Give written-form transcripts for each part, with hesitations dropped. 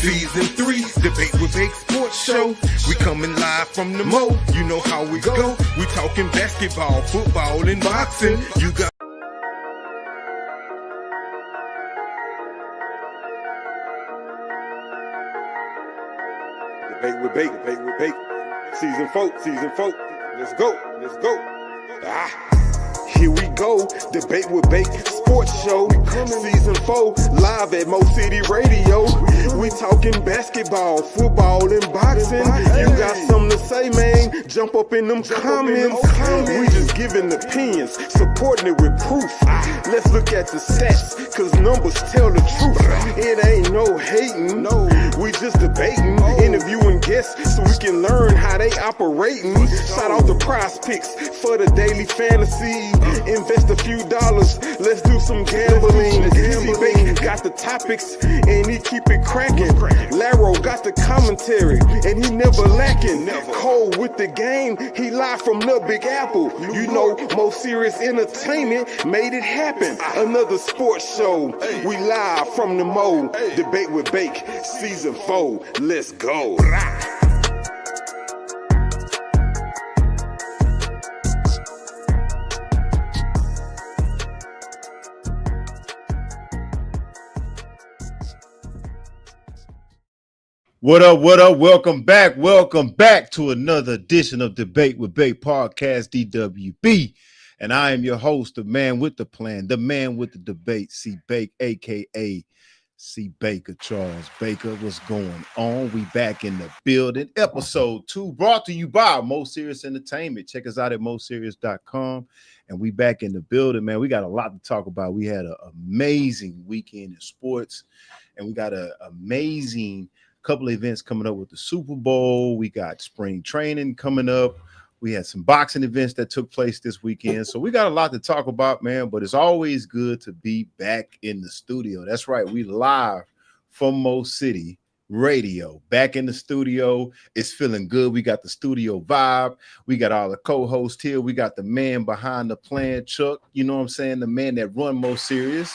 Season 3, Debate with Bake Sports Show. We coming live from the Mo. You know how we go. We talking basketball, football, and boxing. You got Debate with Bake. Season 4. Let's go. Here we go, Debate with Bake Sports Show. Season 4, live at Mo City Radio. We talking basketball, football, and boxing. You got something to say, man? Jump up in them comments. We just giving opinions, supporting it with proof. Let's look at the stats, cause numbers tell the truth. It ain't no hating, we just debating, interviewing guests so we can learn how they operating. Shout out to Prize Picks for the daily fantasy. Invest a few dollars, let's do some gambling. C-Bake got the topics and he keep it cracking. Laro got the commentary and he never lacking. Cole with the game, he live from the Big Apple. You know, most serious entertainment made it happen. Another sports show, we live from the Mo. Debate with Bake, season 4, let's go. What up? Welcome back to another edition of Debate with Bake Podcast, DWB. And I am your host, the man with the plan, the man with the debate, C-Bake, a.k.a. C-Baker, Charles Baker. What's going on? We back in the building. Episode 2 brought to you by Mo Serious Entertainment. Check us out at moserious.com. And we back in the building, man. We got a lot to talk about. We had an amazing weekend in sports, and we got an amazing couple of events coming up with the Super Bowl. We got spring training coming up. We had some boxing events that took place this weekend. So we got a lot to talk about, man, but it's always good to be back in the studio. That's right. We live from Mo City Radio, back in the studio. It's feeling good. We got the studio vibe. We got all the co-hosts here. We got the man behind the plan, Chuck. You know what I'm saying? The man that run Mo Serious.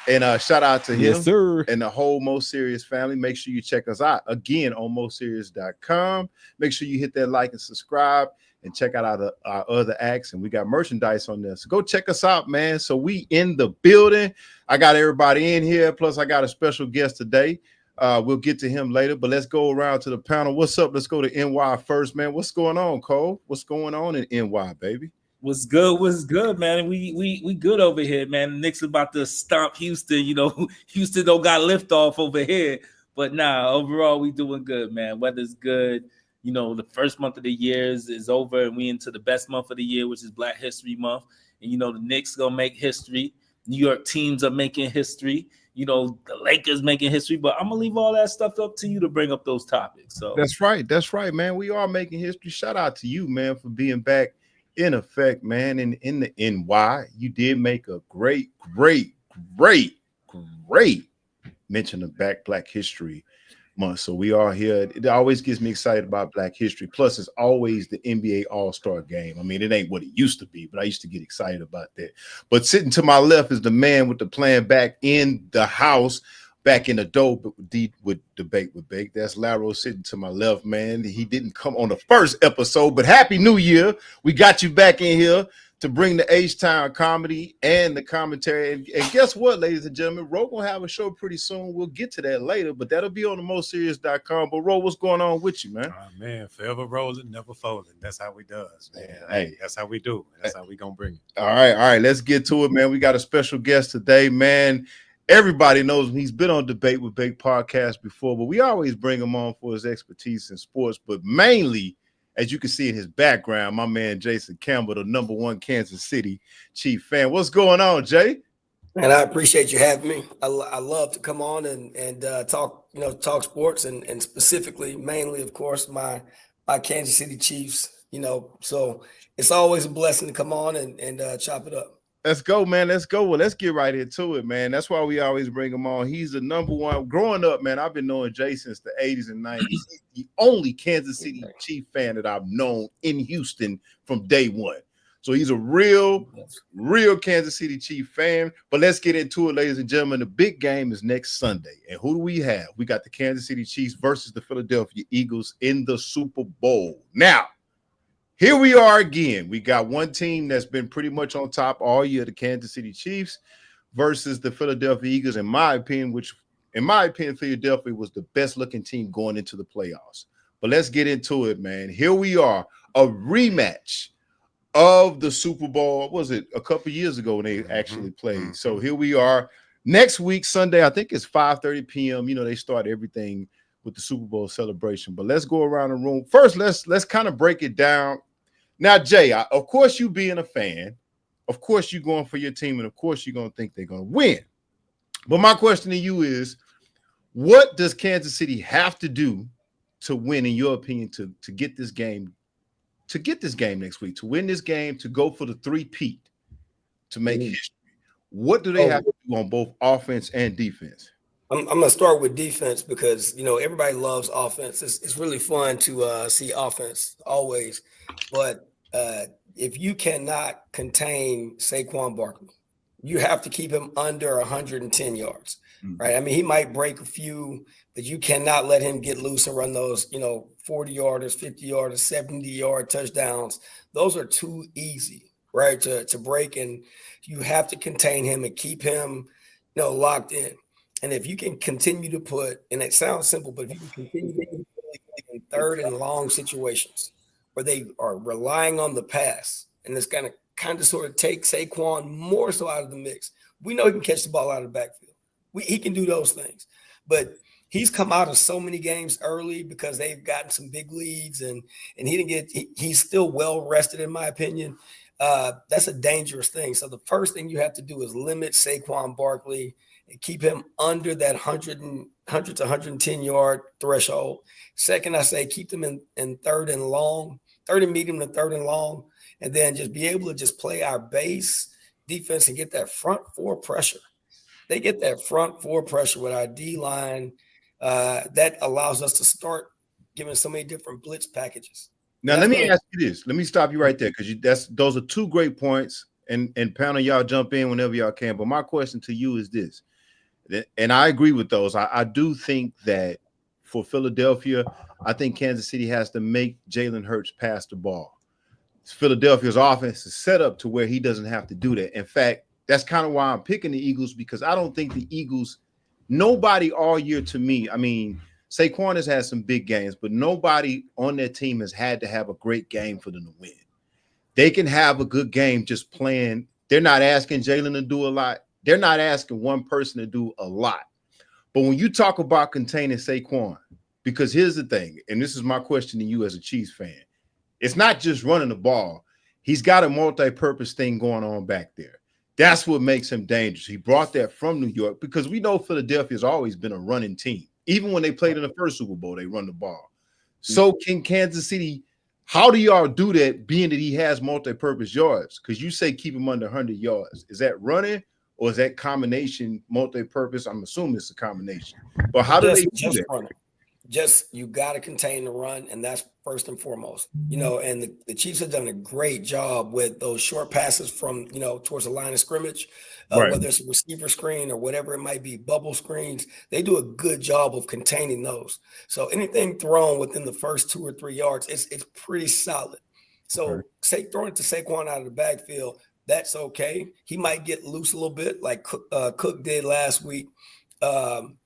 And shout out to him, yes, sir, and the whole Mo Serious family. Make sure you check us out again on moserious.com. Make sure you hit that like and subscribe and check out our other acts. And we got merchandise on there. So go check us out, man. So we in the building. I got everybody in here. Plus, I got a special guest today. We'll get to him later, but let's go around to the panel. What's up? Let's go to NY first, man. What's going on, Cole? What's going on in NY, baby? What's good, man? We good over here, man. Knicks about to stomp Houston. You know, Houston don't got liftoff over here, but nah, overall we doing good, man. Weather's good. You know, the first month of the year is over, and we into the best month of the year, which is Black History Month. And you know, the Knicks gonna make history. New York teams are making history. You know, the Lakers making history. But I'm gonna leave all that stuff up to you to bring up those topics. So that's right, man. We are making history. Shout out to you, man, for being back in effect, man, in the NY. You did make a great mention of Black History Month. So we are here. It always gets me excited about Black History. Plus, it's always the NBA All-Star game. I mean, it ain't what it used to be, but I used to get excited about that. But sitting to my left is the man with the plan, back in the house, back in the door with Debate with Bake. That's Laro sitting to my left, man. He didn't come on the first episode, but Happy New Year. We got you back in here to bring the H-Town comedy and the commentary. And guess what, ladies and gentlemen? Ro gonna have a show pretty soon. We'll get to that later, but that'll be on the moserious.com. But Ro, what's going on with you, man? Man, forever rolling, never folding. That's how we does, man. Hey, that's how we do. That's how we gonna bring it. All right. Let's get to it, man. We got a special guest today, man. Everybody knows him. He's been on Debate with Bake podcast before, but we always bring him on for his expertise in sports, but mainly, as you can see in his background, my man Jason Campbell, the #1 Kansas City Chief fan. What's going on, Jay? And I appreciate you having me. I love to come on and talk, talk sports and specifically, mainly, of course, my Kansas City Chiefs. So it's always a blessing to come on and chop it up. Let's go, man. Let's go. Well, let's get right into it, man. That's why we always bring him on. He's the #1. Growing up, man, I've been knowing Jay since the 80s and 90s. He's the only Kansas City Chief fan that I've known in Houston from day one. So he's a real Kansas City Chief fan. But let's get into it, ladies and gentlemen. The big game is next Sunday. And who do we have? We got the Kansas City Chiefs versus the Philadelphia Eagles in the Super Bowl. Now, here we are again. We got one team that's been pretty much on top all year, the Kansas City Chiefs, versus the Philadelphia Eagles, in my opinion, Philadelphia was the best-looking team going into the playoffs. But let's get into it, man. Here we are, a rematch of the Super Bowl. Was it a couple years ago when they actually played? So here we are. Next week, Sunday, I think it's 5:30 p.m. You know, they start everything with the Super Bowl celebration. But let's go around the room. First, let's kind of break it down. Now, Jay, of course, you being a fan, of course, you're going for your team, and of course, you're going to think they're going to win. But my question to you is, what does Kansas City have to do to win, in your opinion, to get this game? To get this game next week, to win this game, to go for the three-peat, to make history. What do they have to do on both offense and defense? I'm going to start with defense because, you know, everybody loves offense. It's really fun to see offense always. But if you cannot contain Saquon Barkley, you have to keep him under 110 yards, right? I mean, he might break a few, but you cannot let him get loose and run those, 40-yarders, 50-yarders, 70-yard touchdowns. Those are too easy, right, to break, and you have to contain him and keep him, locked in. And if you can continue to put, and it sounds simple, but if you can continue to put in third and long situations where they are relying on the pass, and it's going to kind of sort of take Saquon more so out of the mix. We know he can catch the ball out of the backfield. He can do those things. But he's come out of so many games early because they've gotten some big leads, and he's still well rested, in my opinion. That's a dangerous thing. So the first thing you have to do is limit Saquon Barkley and keep him under that 100 to 110 yard threshold. Second, I say keep them in third and long, third and medium to third and long, and then just be able to just play our base defense and get that front four pressure. They get that front four pressure with our D-line. That allows us to start giving so many different blitz packages. Now, let me ask you this. Let me stop you right there because those are two great points. And panel, y'all jump in whenever y'all can. But my question to you is this, and I agree with those. I do think that for Philadelphia, I think Kansas City has to make Jalen Hurts pass the ball. Philadelphia's offense is set up to where he doesn't have to do that. In fact, that's kind of why I'm picking the Eagles, because I don't think the Eagles, nobody all year to me, I mean, Saquon has had some big games, but nobody on their team has had to have a great game for them to win. They can have a good game just playing. They're not asking Jalen to do a lot. They're not asking one person to do a lot. But when you talk about containing Saquon, because here's the thing, and this is my question to you as a Chiefs fan, it's not just running the ball. He's got a multi-purpose thing going on back there. That's what makes him dangerous. He brought that from New York because we know Philadelphia's always been a running team. Even when they played in the first Super Bowl, they run the ball. So can Kansas City, how do y'all do that, being that he has multi-purpose yards? Because you say keep him under 100 yards. Is that running or is that combination multi-purpose? I'm assuming it's a combination. But how do they do that? Running. Just you got to contain the run, and that's first and foremost. And the Chiefs have done a great job with those short passes from towards the line of scrimmage, Right. Whether it's a receiver screen or whatever it might be, bubble screens. They do a good job of containing those. So anything thrown within the first 2 or 3 yards, it's pretty solid. So throwing it to Saquon out of the backfield, that's okay. He might get loose a little bit, like Cook did last week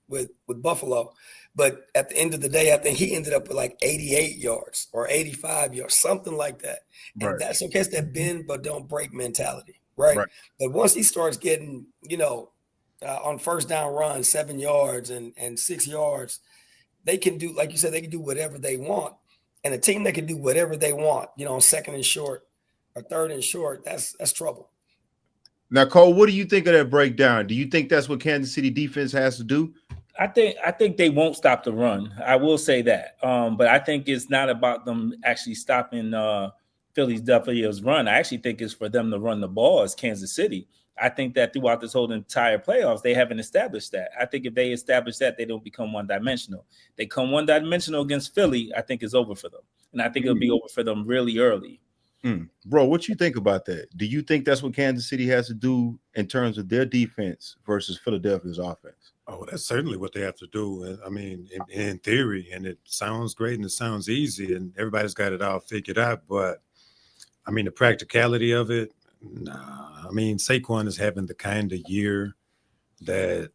with Buffalo. But at the end of the day, I think he ended up with like 88 yards or 85 yards, something like that. And that's okay. It's that bend but don't break mentality, right? But once he starts getting, on first down run, 7 yards and 6 yards, they can do, like you said, they can do whatever they want. And a team that can do whatever they want, on second and short or third and short, that's trouble. Now, Cole, what do you think of that breakdown? Do you think that's what Kansas City defense has to do? I think they won't stop the run. I will say that. But I think it's not about them actually stopping Philadelphia's run. I actually think it's for them to run the ball as Kansas City. I think that throughout this whole entire playoffs, they haven't established that. I think if they establish that, they don't become one-dimensional. They come one-dimensional against Philly, I think it's over for them. And I think it'll be over for them really early. Bro, what you think about that? Do you think that's what Kansas City has to do in terms of their defense versus Philadelphia's offense? Oh, that's certainly what they have to do. I mean, in theory, and it sounds great and it sounds easy, and everybody's got it all figured out. But I mean, the practicality of it, nah. I mean, Saquon is having the kind of year that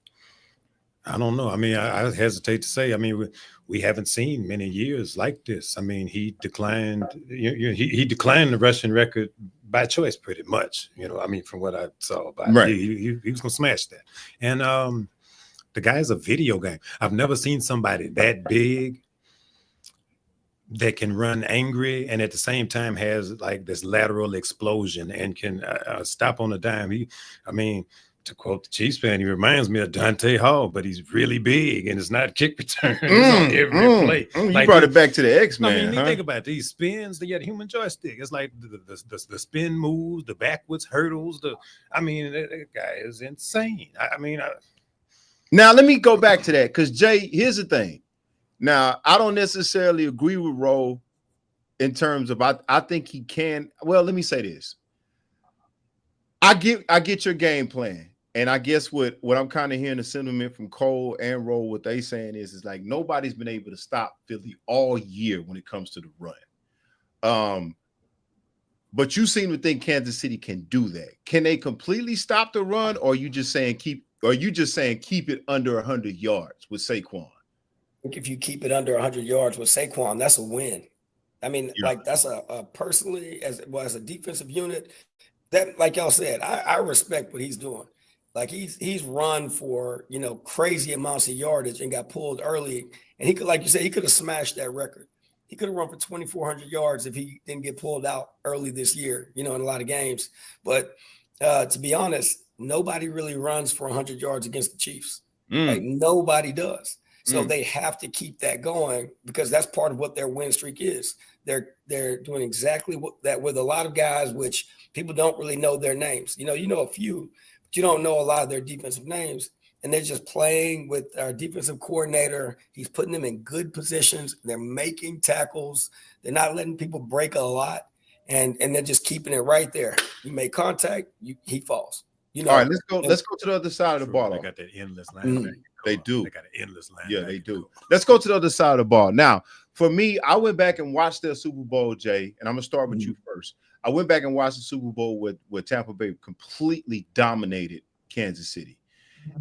I don't know. I mean, I hesitate to say. I mean, we haven't seen many years like this. I mean, he declined. He declined the rushing record by choice, pretty much. I mean, from what I saw, Right. He was gonna smash that. And the guy's a video game. I've never seen somebody that big that can run angry and at the same time has like this lateral explosion and can stop on a dime. I mean, to quote the Chiefs fan, he reminds me of Dante Hall, but he's really big and it's not kick return. On every play. You brought it back to the X-Men. I mean, you think about these spins, the human joystick. It's like the spin moves, the backwards hurdles. I mean, that guy is insane. Now, let me go back to that because, Jay, here's the thing. Now, I don't necessarily agree with Roe in terms of I think he can. Well, let me say this. I get your game plan. And I guess what I'm kind of hearing the sentiment from Cole and Roe, what they saying is like nobody's been able to stop Philly all year when it comes to the run. But you seem to think Kansas City can do that. Can they completely stop the run, or are you just saying keep it under 100 yards with Saquon? I think if you keep it under 100 yards with Saquon, that's a win. I mean, like that's a personally as a defensive unit that, like y'all said, I respect what he's doing. Like he's run for crazy amounts of yardage and got pulled early, and he could, like you said, he could have smashed that record. He could have run for 2,400 yards if he didn't get pulled out early this year, in a lot of games. But to be honest, nobody really runs for 100 yards against the Chiefs. Like nobody does. So they have to keep that going because that's part of what their win streak is. They're doing exactly that with a lot of guys, which people don't really know their names. You know a few, but you don't know a lot of their defensive names. And they're just playing with our defensive coordinator. He's putting them in good positions. They're making tackles. They're not letting people break a lot. And they're just keeping it right there. You make contact, he falls. All right, let's go to the other side of the ball. They got that endless line. They do. They got an endless line. Yeah, they do. Let's go to the other side of the ball. Now, for me, I went back and watched their Super Bowl, Jay, and I'm going to start with you first. I went back and watched the Super Bowl where Tampa Bay completely dominated Kansas City.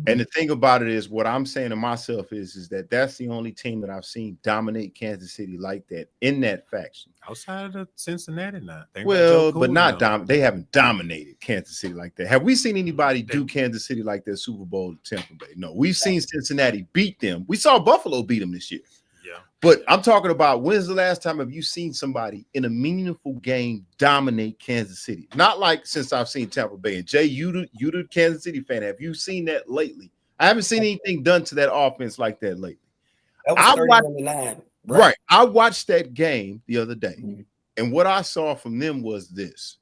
And the thing about it is what I'm saying to myself is that that's the only team that I've seen dominate Kansas City like that in that faction. Outside of the Cincinnati now. But not they haven't dominated Kansas City like that. Have we seen anybody do Kansas City like that Super Bowl to Tampa Bay? No, we've seen Cincinnati beat them. We saw Buffalo beat them this year. Yeah. But I'm talking about when's the last time have you seen somebody in a meaningful game dominate Kansas City? Not like since I've seen Tampa Bay. And Jay, you the Kansas City fan, have you seen that lately? I haven't seen anything done to that offense like that lately. That was 31-9. Right. I watched that game the other day, and what I saw from them was this.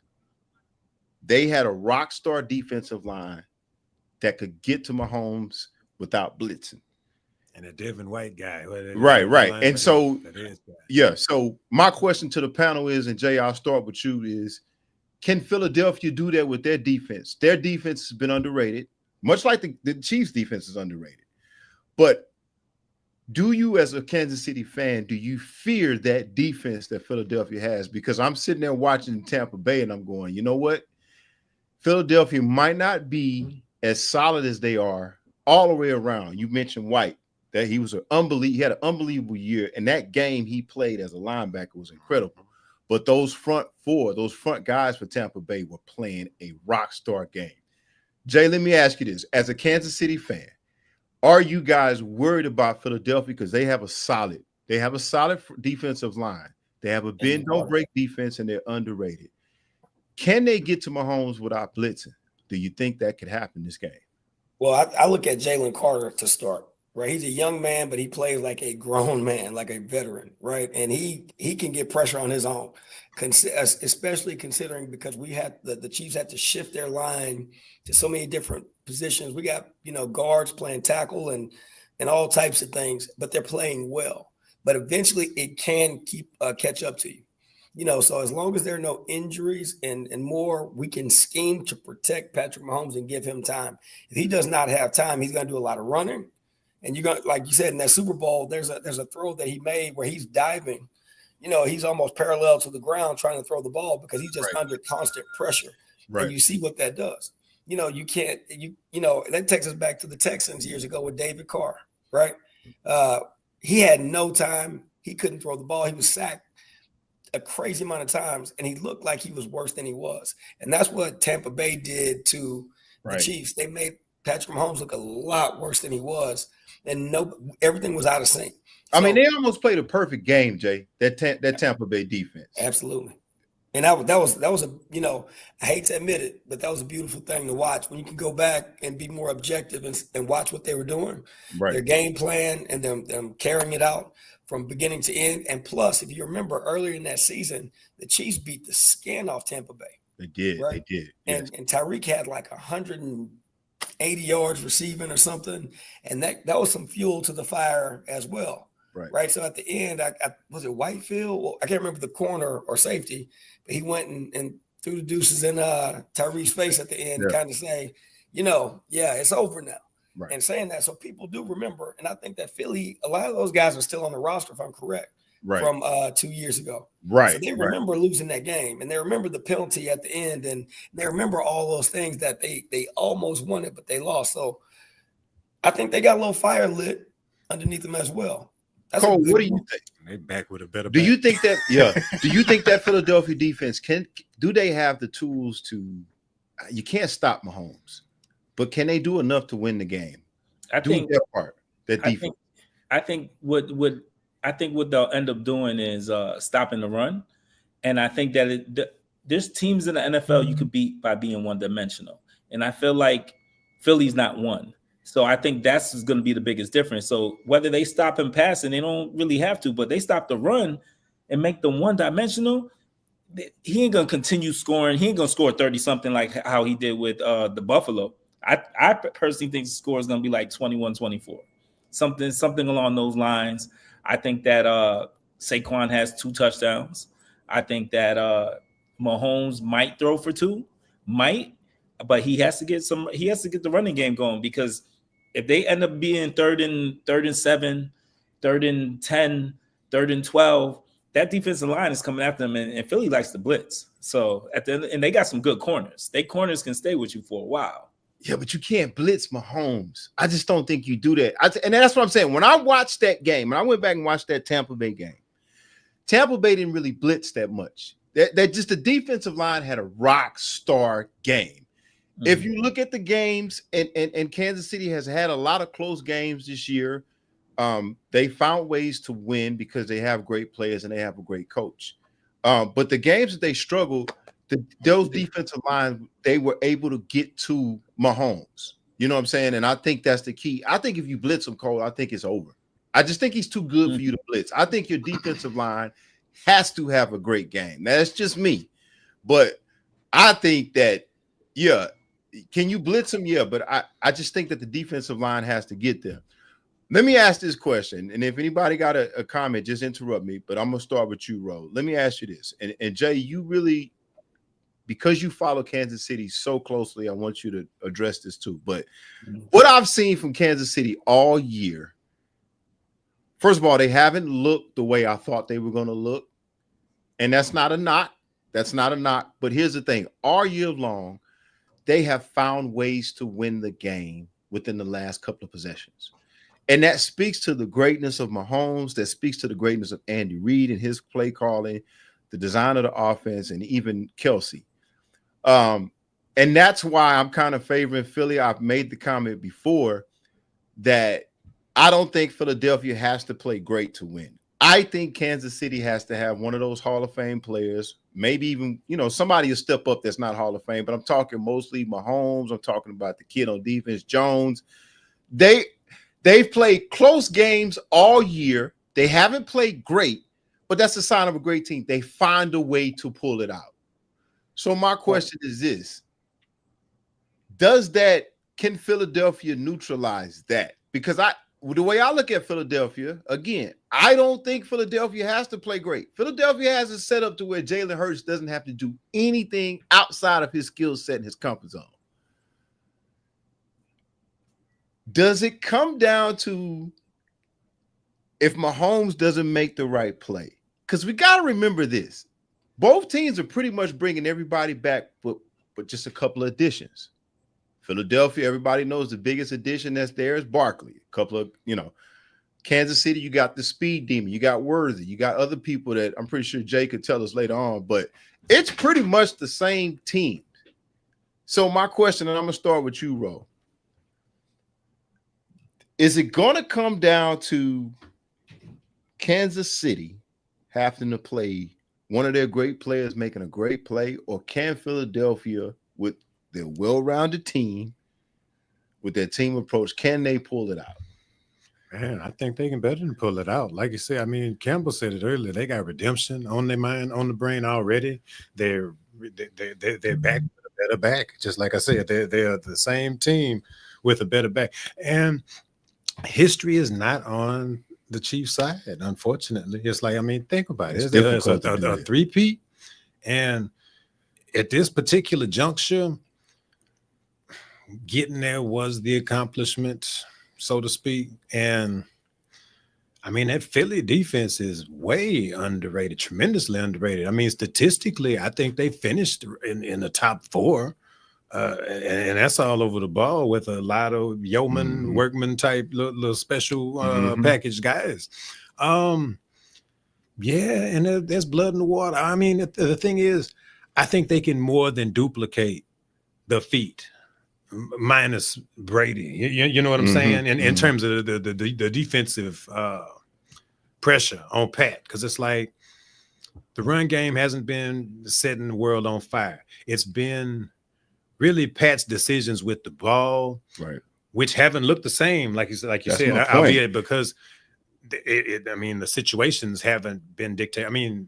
They had a rock star defensive line that could get to Mahomes without blitzing. And a Devin White guy. Right. And so, so my question to the panel is, and Jay, I'll start with you, is can Philadelphia do that with their defense? Their defense has been underrated, much like the Chiefs' defense is underrated. But do you, as a Kansas City fan, do you fear that defense that Philadelphia has? Because I'm sitting there watching Tampa Bay and I'm going, you know what? Philadelphia might not be as solid as they are all the way around. You mentioned White, that he had an unbelievable year. And that game he played as a linebacker was incredible. But those front guys for Tampa Bay were playing a rock star game. Jay, let me ask you this. As a Kansas City fan, are you guys worried about Philadelphia because they have a solid defensive line? They have a bend don't break defense and they're underrated. Can they get to Mahomes without blitzing? Do you think that could happen this game? Well, I look at Jalen Carter to start, right? He's a young man, but he plays like a grown man, like a veteran, right? And he can get pressure on his own, especially considering because we had the Chiefs had to shift their line to so many different positions. We got, guards playing tackle and all types of things, but they're playing well. But eventually it can catch up to you. So as long as there are no injuries and more, we can scheme to protect Patrick Mahomes and give him time. If he does not have time, he's going to do a lot of running. And you're going to, like you said, in that Super Bowl, there's a throw that he made where he's diving. He's almost parallel to the ground trying to throw the ball because he's just under constant pressure. Right. And you see what that does. You can't, that takes us back to the Texans years ago with David Carr, right? He had no time. He couldn't throw the ball. He was sacked a crazy amount of times, and he looked like he was worse than he was. And that's what Tampa Bay did to the Chiefs. They made Patrick Mahomes look a lot worse than he was, and everything was out of sync. I mean, they almost played a perfect game, Jay. That Tampa Bay defense. Absolutely. And that was a, I hate to admit it, but that was a beautiful thing to watch when you can go back and be more objective and watch what they were doing, their game plan, and them carrying it out from beginning to end. And plus, if you remember earlier in that season, the Chiefs beat the skin off Tampa Bay. They did. Right? They did. Yes. And Tyreek had like 180 yards receiving or something. And that was some fuel to the fire as well. Right. So at the end, I was it Whitefield? Well, I can't remember the corner or safety, but he went and threw the deuces in Tyreek's face at the end to kind of say, it's over now. Right. And saying that, so people do remember. And I think that Philly, a lot of those guys are still on the roster, if I'm correct, from 2 years ago. Right. So they remember losing that game, and they remember the penalty at the end, and they remember all those things that they almost won it, but they lost. So I think they got a little fire lit underneath them as well. Cole, what do you think? They back with a better. Do you think that? Yeah. Do you think that Philadelphia defense do they have the tools to? You can't stop Mahomes, but can they do enough to win the game? I think that part. That defense. I think what they'll end up doing is stopping the run, and I think that there's teams in the NFL you could beat by being one-dimensional, and I feel like Philly's not one. So I think that's going to be the biggest difference. So whether they stop him passing, they don't really have to, but they stop the run and make them one-dimensional, he ain't going to continue scoring. He ain't going to score 30-something like how he did with the Buffalo. I personally think the score is going to be like 21-24, something along those lines. I think that Saquon has 2 touchdowns. I think that Mahomes might throw for 2, but he has to get the running game going, because if they end up being third and 7, 3rd and 10, 3rd and 12, that defensive line is coming after them, and Philly likes to blitz. So at the end, and they got some good corners. They corners can stay with you for a while. Yeah, but you can't blitz Mahomes. I just don't think you do that. And that's what I'm saying. When I watched that game, and I went back and watched that Tampa Bay game, Tampa Bay didn't really blitz that much. That just the defensive line had a rock star game. If you look at the games, and Kansas City has had a lot of close games this year, they found ways to win because they have great players and they have a great coach. But the games that they struggled, those defensive lines, they were able to get to Mahomes. You know what I'm saying? And I think that's the key. I think if you blitz him, Cole, I think it's over. I just think he's too good for you to blitz. I think your defensive line has to have a great game. Now, that's just me. But I think that, yeah, can you blitz him? Yeah, but I just think that the defensive line has to get there. Let me ask this question, and if anybody got a comment, just interrupt me, but I'm going to start with you, Ro. Let me ask you this, and Jay, you really, because you follow Kansas City so closely, I want you to address this too, but what I've seen from Kansas City all year, first of all, they haven't looked the way I thought they were going to look, and that's not a knock. That's not a knock, but here's the thing. All year long, they have found ways to win the game within the last couple of possessions. And that speaks to the greatness of Mahomes. That speaks to the greatness of Andy Reid and his play calling, the design of the offense, and even Kelsey. And that's why I'm kind of favoring Philly. I've made the comment before that I don't think Philadelphia has to play great to win. I think Kansas City has to have one of those Hall of Fame players, maybe even, somebody will step up that's not Hall of Fame, but I'm talking mostly Mahomes. I'm talking about the kid on defense, Jones. They've played close games all year. They haven't played great, but that's a sign of a great team. They find a way to pull it out. So my question is this. Can Philadelphia neutralize that? Because the way I look at Philadelphia, again, I don't think Philadelphia has to play great. Philadelphia has it set up to where Jalen Hurts doesn't have to do anything outside of his skill set and his comfort zone. Does it come down to if Mahomes doesn't make the right play? Because we got to remember this. Both teams are pretty much bringing everybody back, but just a couple of additions. Philadelphia, everybody knows the biggest addition that's there is Barkley. A couple of, Kansas City, you got the speed demon. You got Worthy. You got other people that I'm pretty sure Jay could tell us later on, but it's pretty much the same team. So my question, and I'm going to start with you, Ro. Is it going to come down to Kansas City having to play one of their great players making a great play, or can Philadelphia, with their well-rounded team, with their team approach, can they pull it out? Man, I think they can better than pull it out. Like you said, I mean, Campbell said it earlier. They got redemption on their mind, on the brain already. They're back with a better back. Just like I said, they're the same team with a better back. And history is not on the Chiefs side, unfortunately. It's like, I mean, think about it. It's a three-peat. And at this particular juncture, getting there was the accomplishment, so to speak. And I mean, that Philly defense is way underrated, tremendously underrated. I mean, statistically, I think they finished in the top 4. And that's all over the ball with a lot of yeoman, workman type little special package guys. Yeah, and there's blood in the water. I mean, the thing is, I think they can more than duplicate the feat, minus Brady. You know what I'm saying? In terms of the defensive pressure on Pat, because it's like the run game hasn't been setting the world on fire. It's been really Pat's decisions with the ball, right, which haven't looked the same, like you said, albeit because I mean, the situations haven't been dictated. I mean,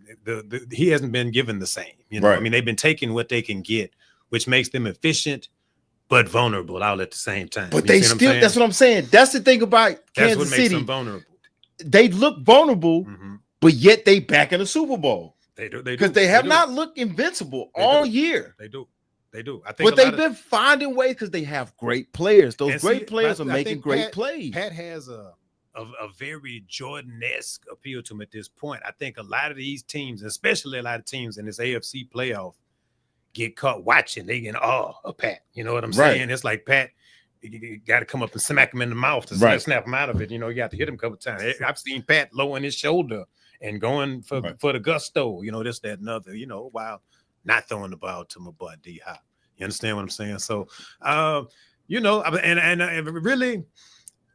he hasn't been given the same. Right. I mean, they've been taking what they can get, which makes them efficient but vulnerable all at the same time. But they still, that's what I'm saying. That's the thing about Kansas City. That's what makes them vulnerable. They look vulnerable, but yet they back in the Super Bowl. They do. Because they have not looked invincible all year. They do. I think, but they've been finding ways because they have great players. Those great players are making great plays. Pat has a very Jordan-esque appeal to him at this point. I think a lot of these teams, especially a lot of teams in this AFC playoff, get caught watching. They get awe of Pat. You know what I'm saying? It's like Pat, you got to come up and smack him in the mouth to snap him out of it. You know, you got to hit him a couple times. I've seen Pat lowering his shoulder and going for the gusto. You know, this, that, and other. You know, while not throwing the ball to my boy D-Hop. You understand what I'm saying? So, you know, and really,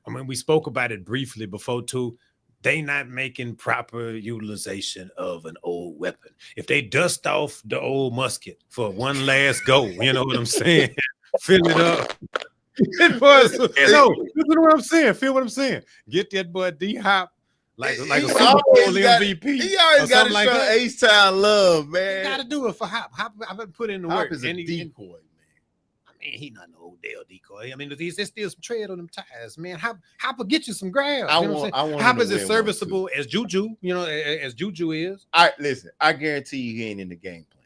I mean, we spoke about it briefly before too. They not making proper utilization of an old weapon. If they dust off the old musket for one last go, you know what I'm saying? Fill it up. It was, no, listen what I'm saying. Feel what I'm saying. Get that boy D-Hop like a Super Bowl MVP. He always got to show H-Town love, man. You got to do it for Hop. I've been put in the work. Hop is a decoy, man. I mean, he not no old Dale decoy. I mean, there's still some tread on them tires, man. Hop will get you some grabs. I want Hop is as serviceable as Juju, you know, as Juju is. Listen, I guarantee you he ain't in the game plan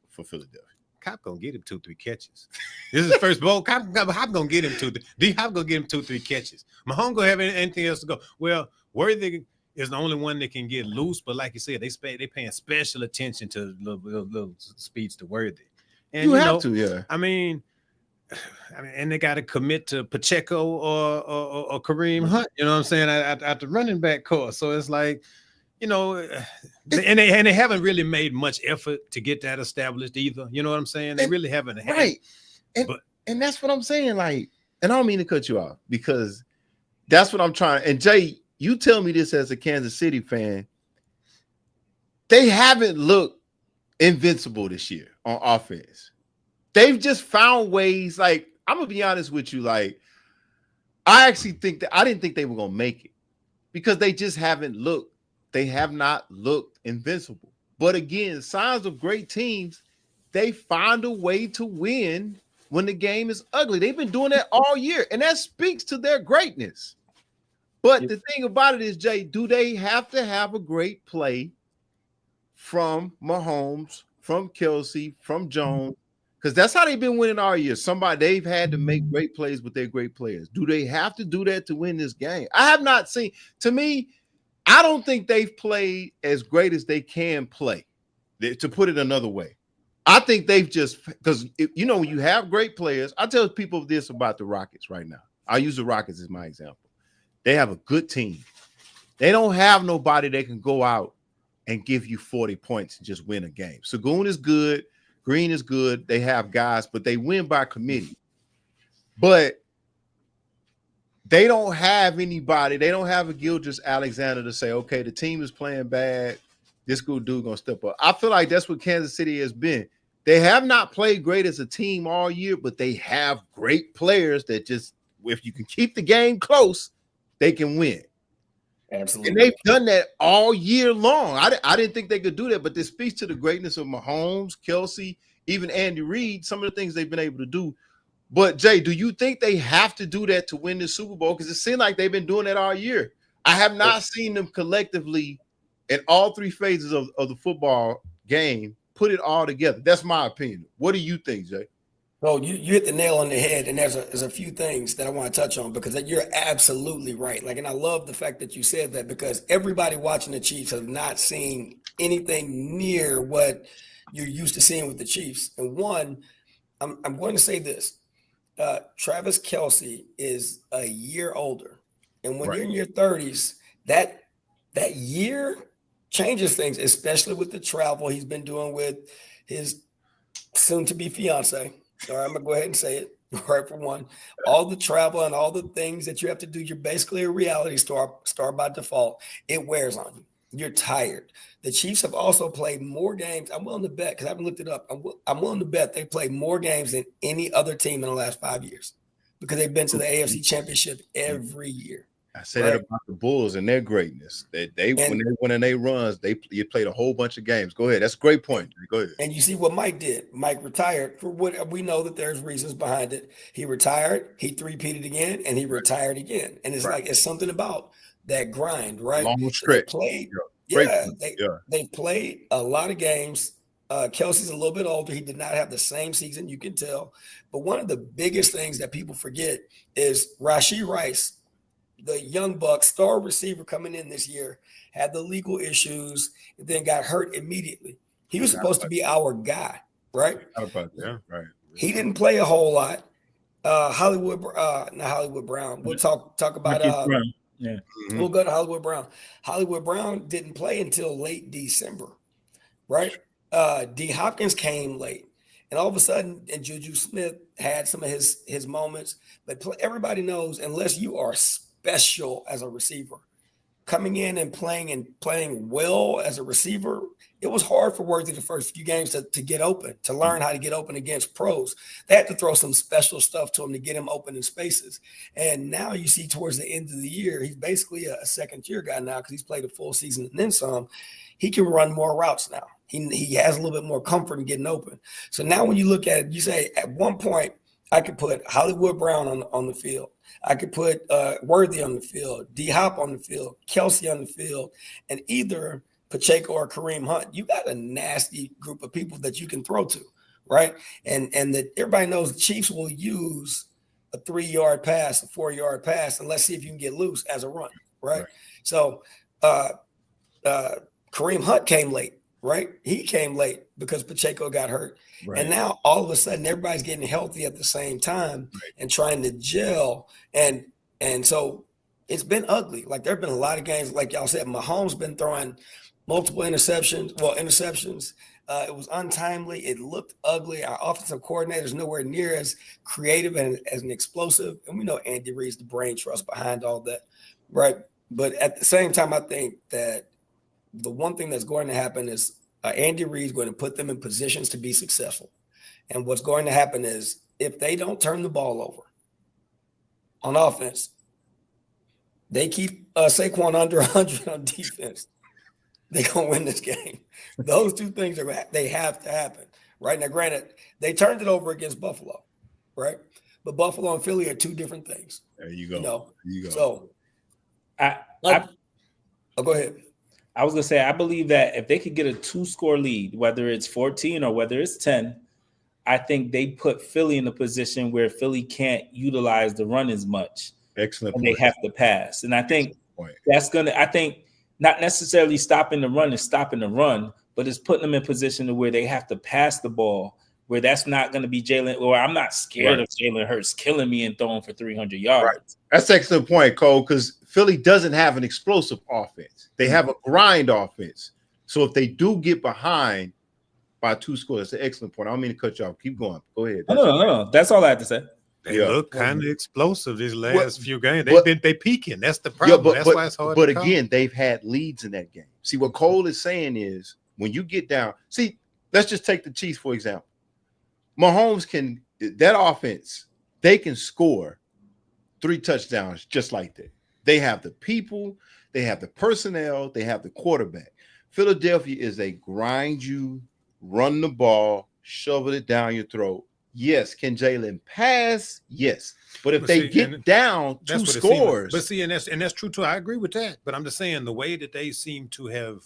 for Philadelphia. Hop gonna get him 2-3 catches. This is his first bowl. Hop gonna get him 2-3. D-Hop gonna get him 2-3 catches. Mahomes gonna have anything else to go. Well, Worthy is the only one that can get loose, but like you said, they paying special attention to little speeds to Worthy. And you have to, yeah. I mean, and they got to commit to Pacheco or Kareem Hunt. You know what I'm saying? At the running back course. So it's like, you know, and they haven't really made much effort to get that established either. You know what I'm saying? They really haven't. Right. And that's what I'm saying. Like, and I don't mean to cut you off because that's what I'm trying. And Jay, you tell me this as a Kansas City fan. They haven't looked invincible this year on offense. They've just found ways. Like, I'm gonna be honest with you. Like, I actually think that I didn't think they were gonna make it because they just haven't looked. They have not looked invincible. But again, signs of great teams, they find a way to win when the game is ugly. They've been doing that all year, and that speaks to their greatness. But the thing about it is, Jay, do they have to have a great play from Mahomes, from Kelsey, from Jones? Because that's how they've been winning all year. They've had to make great plays with their great players. Do they have to do that to win this game? I have not seen. To me, I don't think they've played as great as they can play. To put it another way, I think they've just, because when you have great players, I tell people this about the Rockets right now. I'll use the Rockets as my example. They have a good team. They don't have nobody that can go out and give you 40 points and just win a game. Sagoon is good. Green is good. They have guys, but they win by committee. But they don't have anybody. They don't have a Gilgeous Alexander to say, okay, the team is playing bad. This good dude going to step up. I feel like that's what Kansas City has been. They have not played great as a team all year, but they have great players that just, if you can keep the game close, they can win. Absolutely. And they've done that all year long. I didn't think they could do that, but this speaks to the greatness of Mahomes, Kelsey, even Andy Reid, some of the things they've been able to do. But, Jay, do you think they have to do that to win the Super Bowl? Because it seems like they've been doing that all year. I have not seen them collectively in all three phases of the football game put it all together. That's my opinion. What do you think, Jay? Well, you hit the nail on the head, and there's a few things that I want to touch on because you're absolutely right. And I love the fact that you said that because everybody watching the Chiefs have not seen anything near what you're used to seeing with the Chiefs. And one, I'm going to say this: Travis Kelce is a year older, and when you're in your 30s, that year changes things, especially with the travel he's been doing with his soon-to-be fiance. All right, I'm gonna go ahead and say it right for one. All the travel and all the things that you have to do, you're basically a reality star by default. It wears on you. You're tired. The Chiefs have also played more games. I'm willing to bet, because I haven't looked it up. I'm willing to bet they played more games than any other team in the last 5 years because they've been to the AFC Championship every year. I say that about the Bulls and their greatness. When they win and they runs, you played a whole bunch of games. Go ahead. That's a great point. Go ahead. And you see what Mike did. Mike retired for what we know that there's reasons behind it. He retired, he three-peated again, and he retired again. And it's like it's something about that grind, right? Long stretch. They played a lot of games. Kelsey's a little bit older. He did not have the same season, you can tell. But one of the biggest things that people forget is Rashee Rice, the young buck star receiver coming in this year, had the legal issues, then got hurt immediately. He was supposed to be our guy, right? Right. He didn't play a whole lot. Not Hollywood Brown. We'll talk about Brown. Yeah. We'll go to Hollywood Brown. Hollywood Brown didn't play until late December, right? D Hopkins came late. And all of a sudden, and Juju Smith had some of his moments. But everybody knows, unless you are special as a receiver, coming in and playing well as a receiver, it was hard for Worthy the first few games to get open, to learn how to get open against pros. They had to throw some special stuff to him to get him open in spaces. And now you see towards the end of the year, he's basically a second-tier guy now because he's played a full season and then some. He can run more routes now. He has a little bit more comfort in getting open. So now when you look at it, you say at one point, I could put Hollywood Brown on the field. I could put Worthy on the field, D-Hop on the field, Kelsey on the field, and either Pacheco or Kareem Hunt. You got a nasty group of people that you can throw to, right? And that everybody knows the Chiefs will use a 3-yard pass, a 4-yard pass, and let's see if you can get loose as a run, right? So Kareem Hunt came late, right? He came late because Pacheco got hurt. Right. And now all of a sudden everybody's getting healthy at the same time and trying to gel. And so it's been ugly. Like there have been a lot of games, like y'all said, Mahomes been throwing multiple interceptions. It was untimely. It looked ugly. Our offensive coordinator is nowhere near as creative and as an explosive. And we know Andy Reid's the brain trust behind all that, right? But at the same time, I think that the one thing that's going to happen is Andy Reid's going to put them in positions to be successful. And what's going to happen is if they don't turn the ball over on offense, they keep Saquon under 100 on defense, they're going to win this game. Those two things they have to happen. Right now, granted, they turned it over against Buffalo, right? But Buffalo and Philly are two different things. There you go. There you go. So I go ahead. I was gonna say I believe that if they could get a 2-score lead, whether it's 14 or whether it's 10, I think they put Philly in a position where Philly can't utilize the run as much. Excellent and point. They have to pass. And I think that's gonna. I think not necessarily stopping the run is stopping the run, but it's putting them in position to where they have to pass the ball. Where that's not going to be Jalen, or I'm not scared of Jalen Hurts killing me and throwing for 300 yards. Right. That's an excellent point, Cole, because Philly doesn't have an explosive offense. They have a grind offense. So if they do get behind by 2 scores, that's an excellent point. I don't mean to cut you off. Keep going. Go ahead. No. That's all I have to say. They look kind of explosive these last few games. They peaking. That's the problem. That's why it's hard. But again, they've had leads in that game. See, what Cole is saying is when you get down, see, let's just take the Chiefs, for example. Mahomes can, that offense, they can score 3 touchdowns just like that. They have the people, they have the personnel, they have the quarterback. Philadelphia is a grind you, run the ball, shovel it down your throat. Yes. Can Jalen pass? Yes. But if they get down 2 scores. But see, and that's true too. I agree with that. But I'm just saying the way that they seem to have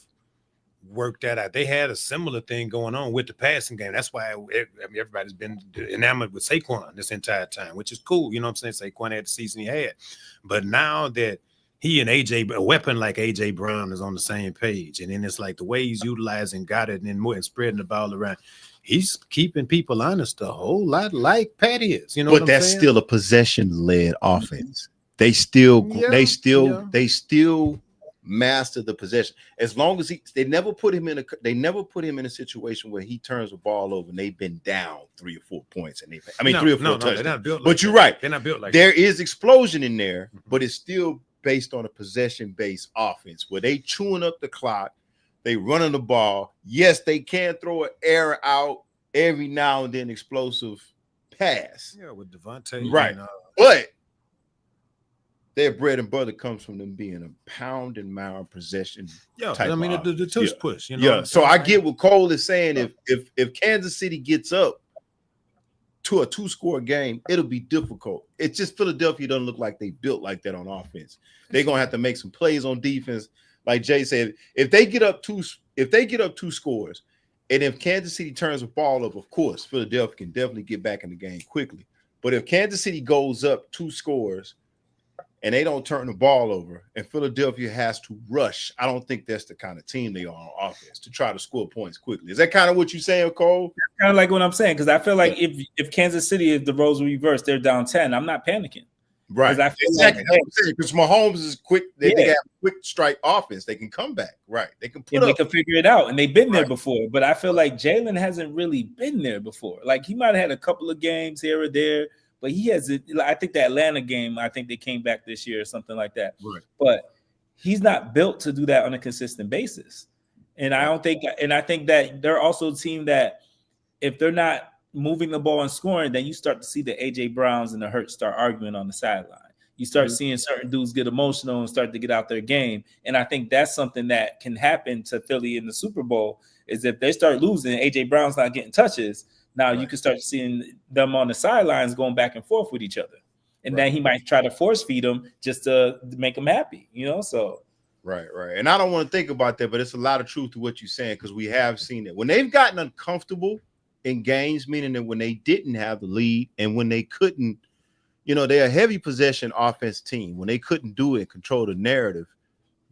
worked that out. They had a similar thing going on with the passing game. That's why everybody's been enamored with Saquon this entire time, which is cool. You know what I'm saying? Saquon had the season he had. But now that he and a weapon like AJ Brown is on the same page, and then it's like the way he's utilizing Goddard and spreading the ball around, he's keeping people honest a whole lot like Pat is. You know, but that's still a possession-led offense. They still master the possession. As long as they never put him in a situation where he turns the ball over and they've been down 3 or 4 points and 3 or 4 touchdowns. They're not built like but you're right. They're not built like there is explosion in there, but it's still based on a possession-based offense where they chewing up the clock, they running the ball. Yes, they can throw an error out every now and then, explosive pass. Yeah, with Devontae. Right. But their bread and butter comes from them being a pound and mile possession. Yeah, I mean the tush push. You know. Yeah. So I get what Cole is saying. If Kansas City gets up to a 2-score game, it'll be difficult. It's just Philadelphia doesn't look like they built like that on offense. They're gonna have to make some plays on defense. Like Jay said, if they get up 2 scores, and if Kansas City turns the ball up, of course, Philadelphia can definitely get back in the game quickly. But if Kansas City goes up 2 scores and they don't turn the ball over and Philadelphia has to rush, I don't think that's the kind of team they are on offense to try to score points quickly. Is that kind of what you're saying, Cole? That's kind of like what I'm saying, because I feel like if Kansas City, if the roles reverse, they're down 10, I'm not panicking. Right. I feel because Mahomes is quick. They have a quick strike offense. They can come back. Right. They can they can figure it out. And they've been there before. But I feel like Jalen hasn't really been there before. Like he might have had a couple of games here or there, but he hasn't. I think the Atlanta game, I think they came back this year or something like that. Right. But he's not built to do that on a consistent basis. And I think that they're also a team that if they're not moving the ball and scoring, then you start to see the AJ Browns and the Hurts start arguing on the sideline. You start seeing certain dudes get emotional and start to get out their game. And I think that's something that can happen to Philly in the Super Bowl is if they start losing, AJ Brown's not getting touches. Now you can start seeing them on the sidelines going back and forth with each other. And then he might try to force feed them just to make them happy, you know? So Right. And I don't want to think about that, but it's a lot of truth to what you're saying because we have seen it. When they've gotten uncomfortable in games, meaning that when they didn't have the lead and when they couldn't, they're a heavy possession offense team. When they couldn't do it, control the narrative,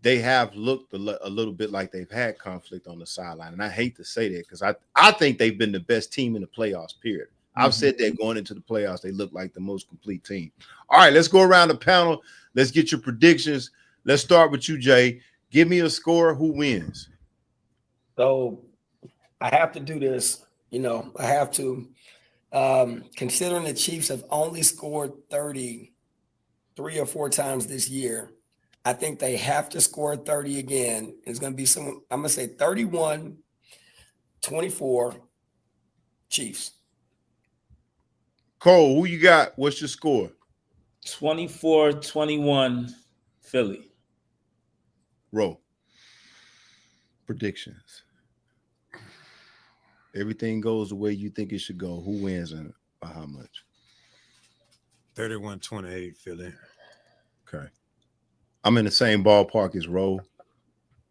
they have looked a little bit like they've had conflict on the sideline. And I hate to say that because I think they've been the best team in the playoffs, period. I've said that going into the playoffs, they look like the most complete team. All right, let's go around the panel. Let's get your predictions. Let's start with you, Jay. Give me a score. Who wins? So I have to do this. I have to, considering the Chiefs have only scored 30 3 or 4 times this year, I think they have to score 30 again. It's going to be I'm going to say 31-24 Chiefs. Cole, who you got? What's your score? 24-21 Philly. Roll. Predictions. Everything goes the way you think it should go. Who wins and by how much? 31-28 Philly. Okay. I'm in the same ballpark as Roe.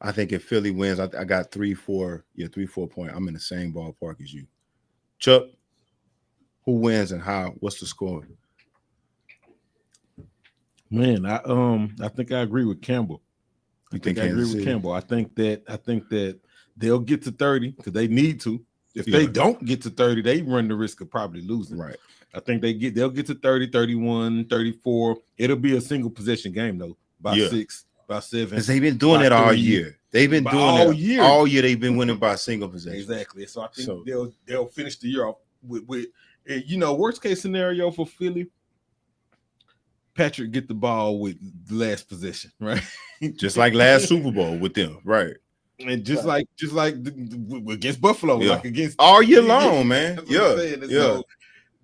I think if Philly wins, I got 3-4 point. I'm in the same ballpark as you. Chuck, who wins and how? What's the score? Man, I think I agree with Campbell. I agree with Campbell. I think that they'll get to 30 because they need to. If they don't get to 30, they run the risk of probably losing. Right. I think they'll get to 30, 31, 34. It'll be a single possession game though, by 6, by 7. Because they've been doing it all year. They've been doing all it year. All year. They've been winning by a single possession. Exactly. So I think they'll finish the year off with worst case scenario for Philly. Patrick get the ball with the last possession, right? Just like last Super Bowl with them, right? And just like against Buffalo, like against all year long, man. So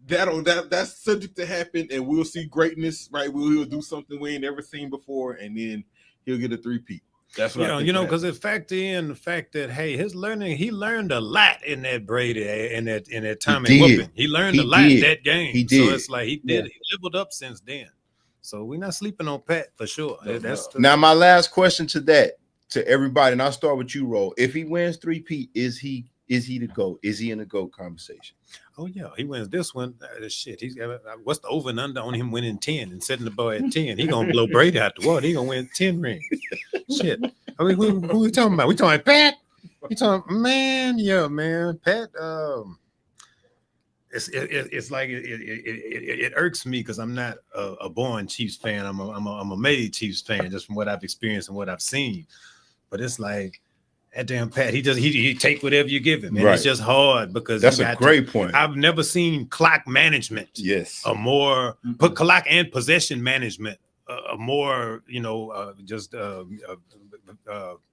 that's subject to happen, and we'll see greatness, right? We'll do something we ain't never seen before, and then he'll get a 3-peat. That's what because it factor in the fact that he learned a lot in that Brady in that Tommy whooping. He learned a lot in that game. He did. So it's like he leveled up since then. So we're not sleeping on Pat for sure. Now my last question to everybody, and I'll start with you, Ro. If he wins 3-peat, is he the GOAT? Is he in the GOAT conversation? Oh yeah, he wins this one. Shit, he's got what's the over and under on him winning 10 and setting the bar at 10? He gonna blow Brady out the water. He gonna win 10 rings. Shit. I mean, who we talking about? We talking about Pat? We talking man? Pat. It's like it irks me because I'm not a born Chiefs fan. I'm a made Chiefs fan just from what I've experienced and what I've seen. But it's like that damn Pat. He take whatever you give him, and it's just hard because that's a great point. I've never seen clock management. Yes, a more clock and possession management. A more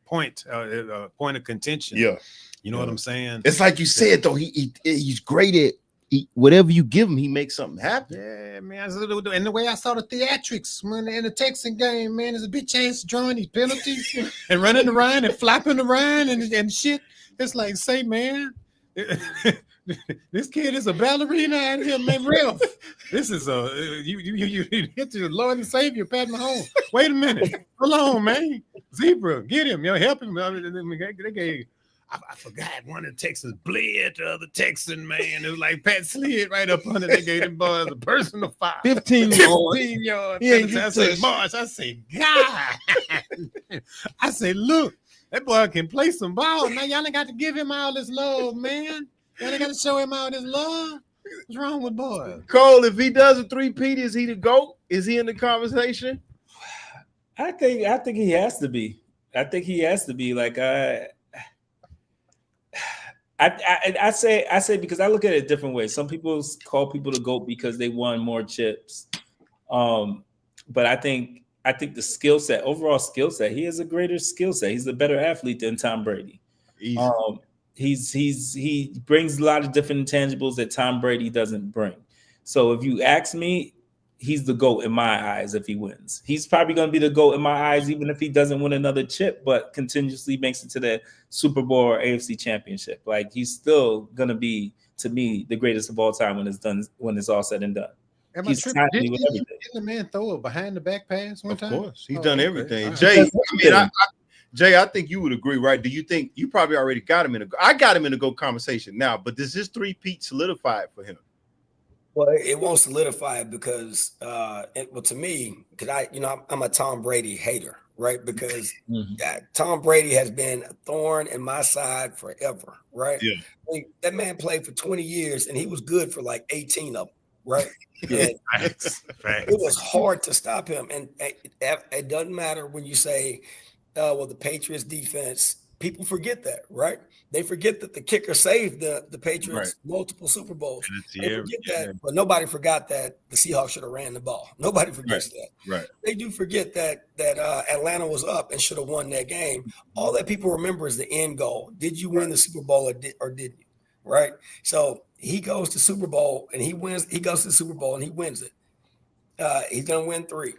point of contention. Yeah, you know what I'm saying. It's like you said though. He's great at. Whatever you give him, he makes something happen. Yeah, man. And the way I saw the theatrics when in the Texan game, man, there's a big chance drawing these penalties and running around and flopping around and shit. It's like, say, man, this kid is a ballerina out here, man. Real. This is you hit your Lord and Savior, Pat Mahomes. Wait a minute, hold on, man. Zebra, get him, help him. They gave. I forgot one of the Texans bled the other Texan, man. It was like Pat slid right up under. They gave them boys a personal foul. 15 yards. I said, Marsh, I say, God. I say, look, that boy can play some ball. Now y'all ain't got to give him all this love, man. Y'all ain't got to show him all this love. What's wrong with boy? Cole, if he does a 3-peat, is he the GOAT? Is he in the conversation? I think he has to be. I think he has to be. Like I say because I look at it a different way. Some people call people the GOAT because they won more chips. But I think the skill set, overall skill set, he has a greater skill set. He's a better athlete than Tom Brady. He brings a lot of different intangibles that Tom Brady doesn't bring. So if you ask me, he's the GOAT in my eyes if he wins. He's probably going to be the GOAT in my eyes even if he doesn't win another chip, but continuously makes it to the Super Bowl or AFC Championship. Like he's still going to be, to me, the greatest of all time when it's all said and done. He's timely with everything. Didn't the man throw a behind the back pass one time? Of course, he's done everything. Jay, Jay, I think you would agree, right? Do you think you probably already got him I got him in a GOAT conversation now, but does this 3-peat solidify it for him? Well, it won't solidify it because, to me, because I'm a Tom Brady hater, right? Because Tom Brady has been a thorn in my side forever, right? Yeah. I mean, that man played for 20 years and he was good for like 18 of them, right? And it was hard to stop him. And it doesn't matter when you say, the Patriots defense, people forget that, right? They forget that the kicker saved the Patriots multiple Super Bowls. They forget that, but nobody forgot that the Seahawks should have ran the ball. Nobody forgets that. Right. They do forget that Atlanta was up and should have won that game. All that people remember is the end goal. Did you win the Super Bowl or didn't you? Right. So he goes to Super Bowl and he wins. He goes to the Super Bowl and he wins it. He's gonna win 3.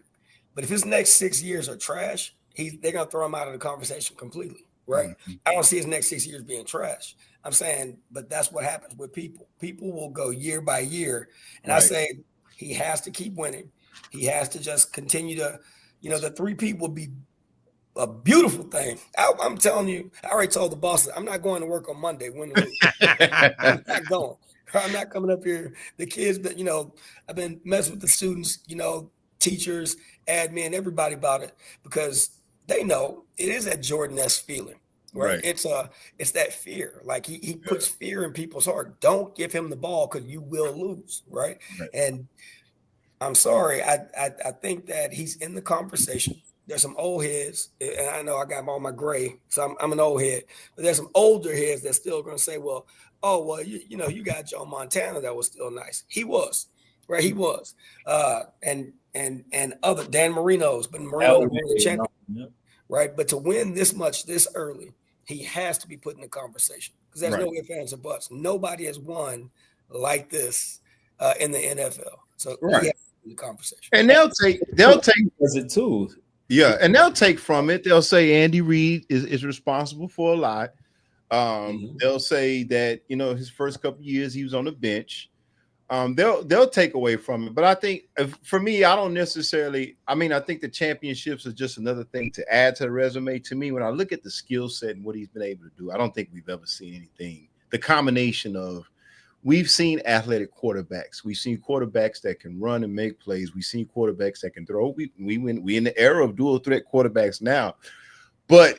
But if his next 6 years are trash, they're gonna throw him out of the conversation completely. Right. Mm-hmm. I don't see his next 6 years being trash. I'm saying, but that's what happens with people. People will go year by year. And I say he has to keep winning. He has to just continue You know, the 3-peat would be a beautiful thing. I'm telling you, I already told the boss I'm not going to work on Monday, win or lose. I'm not going. I'm not coming up here. The kids, but you know, I've been messing with the students, you know, teachers, admin, everybody about it because they know it is that Jordan-esque feeling, right? It's that fear. Like he puts fear in people's heart. Don't give him the ball because you will lose, right? And I'm sorry, I think that he's in the conversation. There's some old heads, and I know I got all my gray, so I'm an old head. But there's some older heads that's still going to say, well, you know, you got Joe Montana that was still nice. He was, right? He was, and other Dan Marino's, but Marino won the champion, right? But to win this much this early, he has to be put in the conversation because there's no ifs, ands, or buts. Nobody has won like this in the NFL, so he has to be in the conversation. And they'll take it too. Yeah, and they'll take from it. They'll say Andy Reid is responsible for a lot. They'll say that, you know, his first couple of years he was on the bench. They'll take away from it. But I think for me, I don't necessarily. I mean, I think the championships is just another thing to add to the resume. To me, when I look at the skill set and what he's been able to do, I don't think we've ever seen anything. The combination of we've seen athletic quarterbacks. We've seen quarterbacks that can run and make plays. We've seen quarterbacks that can throw. We in the era of dual threat quarterbacks now. But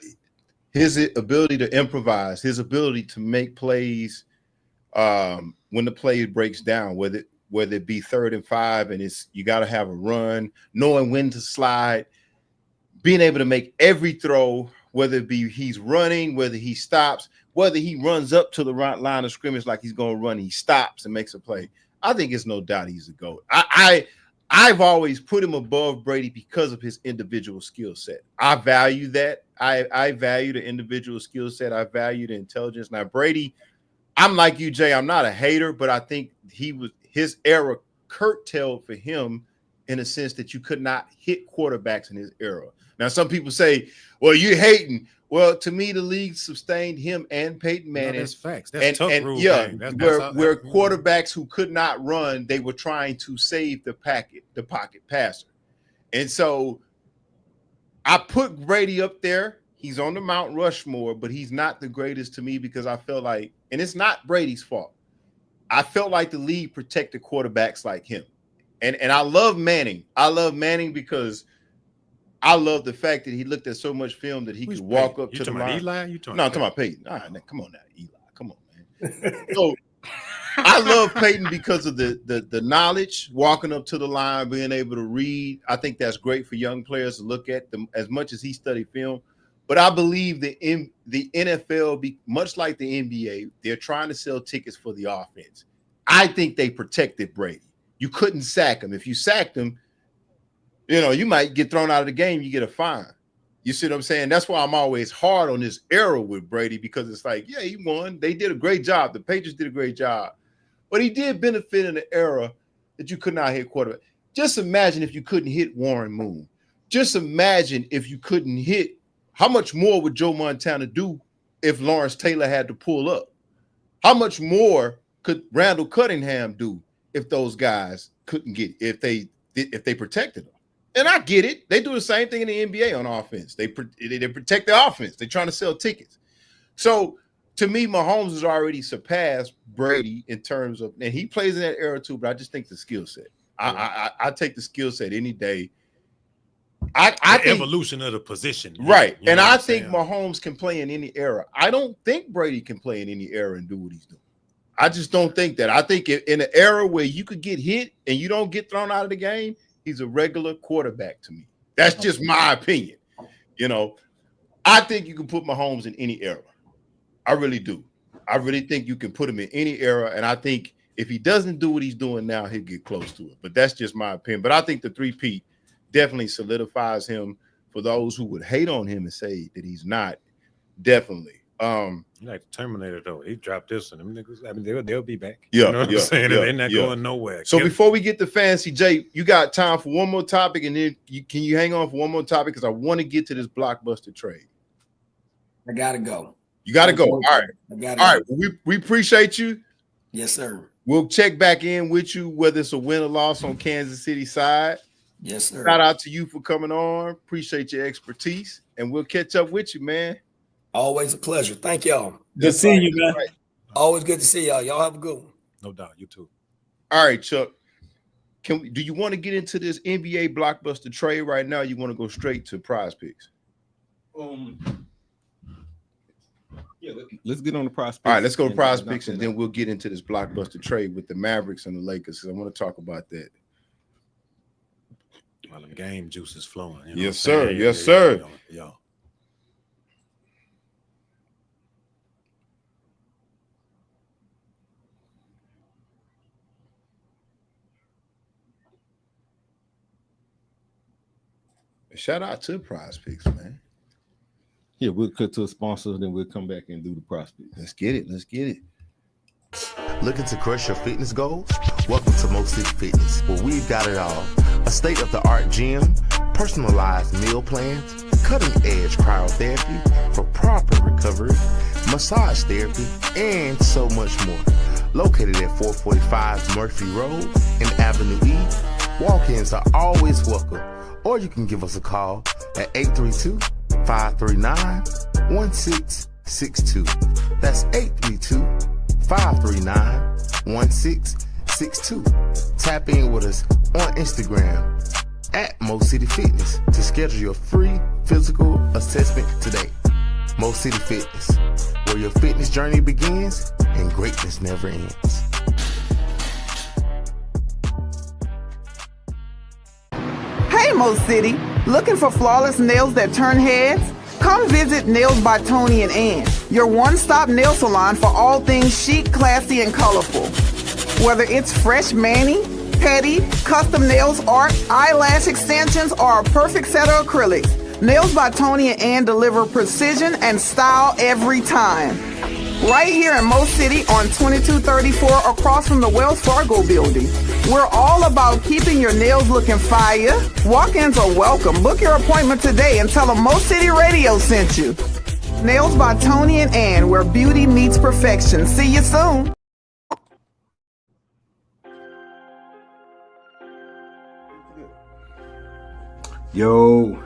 his ability to improvise, his ability to make plays when the play breaks down, whether it be 3rd and 5 and you got to have a run, knowing when to slide, being able to make every throw, whether it be he's running, whether he stops, whether he runs up to the right line of scrimmage like he's going to run, he stops and makes a play. I think it's no doubt he's a GOAT. I've always put him above Brady because of his individual skill set. I value that. I value the individual skill set. I value the intelligence. Now, Brady, I'm like you, Jay. I'm not a hater, but I think his era curtailed for him in a sense that you could not hit quarterbacks in his era. Now, some people say, well, you're hating. Well, to me, the league sustained him and Peyton Manning. No, that's facts. That's tough rule. Yeah, where quarterbacks who could not run, they were trying to save the pocket passer. And so I put Brady up there. He's on the Mount Rushmore, but he's not the greatest to me because I feel like, and it's not Brady's fault, I felt like the league protected quarterbacks like him. And I love Manning. I love Manning because I love the fact that he looked at so much film that he could walk up to the line. Eli? No, I'm talking about Peyton. All right, come on now, Eli. Come on, man. So I love Peyton because of the knowledge, walking up to the line, being able to read. I think that's great for young players to look at them as much as he studied film. But I believe that in the NFL, much like the NBA, they're trying to sell tickets for the offense. I think they protected Brady. You couldn't sack him. If you sacked him, you know, you might get thrown out of the game. You get a fine. You see what I'm saying? That's why I'm always hard on this era with Brady because it's like, yeah, he won. They did a great job. The Patriots did a great job. But he did benefit in an era that you could not hit quarterback. Just imagine if you couldn't hit Warren Moon. Just imagine if you couldn't hit. How much more would Joe Montana do if Lawrence Taylor had to pull up? How much more could Randall Cunningham do if those guys couldn't get if they protected them? And I get it. They do the same thing in the NBA on offense. They protect the offense. They're trying to sell tickets. So to me, Mahomes has already surpassed Brady in terms of, and he plays in that era too, but I just think the skill set. I take the skill set any day. I think, evolution of the position. Right. And I think Mahomes can play in any era. I don't think Brady can play in any era and do what he's doing. I just don't think that. I think in an era where you could get hit and you don't get thrown out of the game, he's a regular quarterback to me. That's just my opinion. You know, I think you can put Mahomes in any era. I really do. I really think you can put him in any era. And I think if he doesn't do what he's doing now, he'll get close to it. But that's just my opinion. But I think the 3-peat definitely solidifies him for those who would hate on him and say that he's not. Definitely. Like the Terminator, though. He dropped this one. I mean, they'll be back. Yeah, you know what I'm saying? They're not going nowhere. So before we get to fancy, Jay, you got time for one more topic, and then can you hang on for one more topic? Because I want to get to this Blockbuster trade. I gotta go. You gotta go. All right. All right. We appreciate you. Yes, sir. We'll check back in with you, whether it's a win or loss on Kansas City side. Yes, sir. Shout out to you for coming on. Appreciate your expertise, and we'll catch up with you, man. Always a pleasure. Thank y'all. Good seeing you, man. Right. Always good to see y'all. Y'all have a good one. No doubt. You too. All right, Chuck. Do you want to get into this NBA Blockbuster trade right now? You want to go straight to Prize Picks? Yeah, let's get on the Prize Picks. All right, let's go to Prize Picks, and then we'll get into this Blockbuster trade with the Mavericks and the Lakers, because I want to talk about that. Well, the game juice is flowing. You know Yes, sir. Yes, sir. Yeah. Shout out to Prize Picks, man. Yeah, we'll cut to a sponsor, then we'll come back and do the Prize Picks. Let's get it. Let's get it. Looking to crush your fitness goals? Welcome to Mo City Fitness, where we've got it all. A state-of-the-art gym, personalized meal plans, cutting-edge cryotherapy for proper recovery, massage therapy, and so much more. Located at 445 Murphy Road in Avenue E, walk-ins are always welcome, or you can give us a call at 832-539-1662. That's 832-539-1662. Tap in with us on Instagram at Mo City Fitness to schedule your free physical assessment today. Mo City Fitness, where your fitness journey begins and greatness never ends. Hey Mo City, looking for flawless nails that turn heads? Come visit Nails by Tony and Ann, your one-stop nail salon for all things chic, classy, and colorful. Whether it's fresh mani, pedi, custom nails, art, eyelash extensions, or a perfect set of acrylics, Nails by Tony and Ann deliver precision and style every time. Right here in Mo City on 2234 across from the Wells Fargo building. We're all about keeping your nails looking fire. Walk-ins are welcome. Book your appointment today and tell them Mo City Radio sent you. Nails by Tony and Ann, where beauty meets perfection. See you soon. Yo,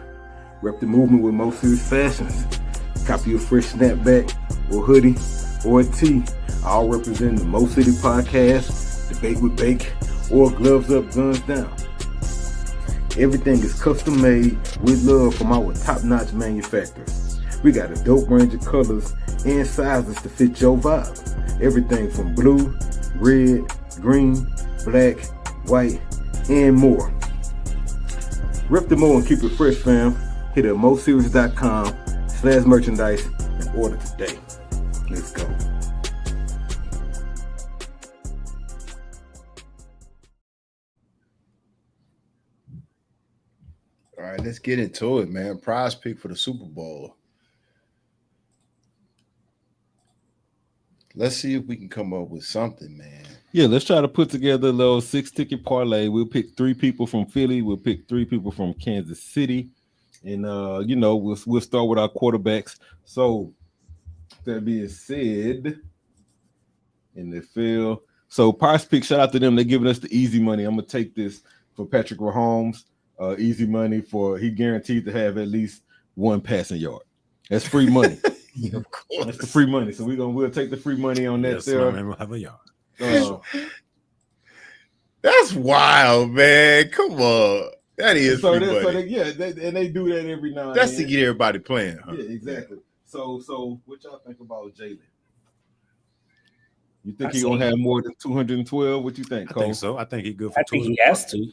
rep the movement with Mo City Fashions. Copy a fresh snapback or hoodie or a tee, all representing the Mo City Podcast, Debate with Bake, or Gloves Up, Guns Down. Everything is custom made with love from our top-notch manufacturers. We got a dope range of colors and sizes to fit your vibe. Everything from blue, red, green, black, white, and more. Rep the Mo and keep it fresh, fam. Hit up moseries.com/merchandise and order today. Let's go. All right, let's get into it, man. Prize pick for the Super Bowl. Let's see if we can come up with something, man. Yeah, let's try to put together a little 6-ticket parlay. We'll pick 3 people from Philly. We'll pick 3 people from Kansas City. And, we'll start with our quarterbacks. So, that being said, in the field. So, Prize Pick, shout out to them. They're giving us the easy money. I'm going to take this for Patrick Mahomes. Easy money for he guaranteed to have at least 1 passing yard. That's free money. Of course. That's the free money. So we'll take the free money on that. Yes, there. my man will have a yard. That's wild, man. Come on. That is free money. They do that every now and That's then. to get everybody playing. Huh? Yeah, exactly. So what y'all think about Jalen? You think he's gonna have more than 212? What you think, Cole? I think so. I think he's good for I think he has to.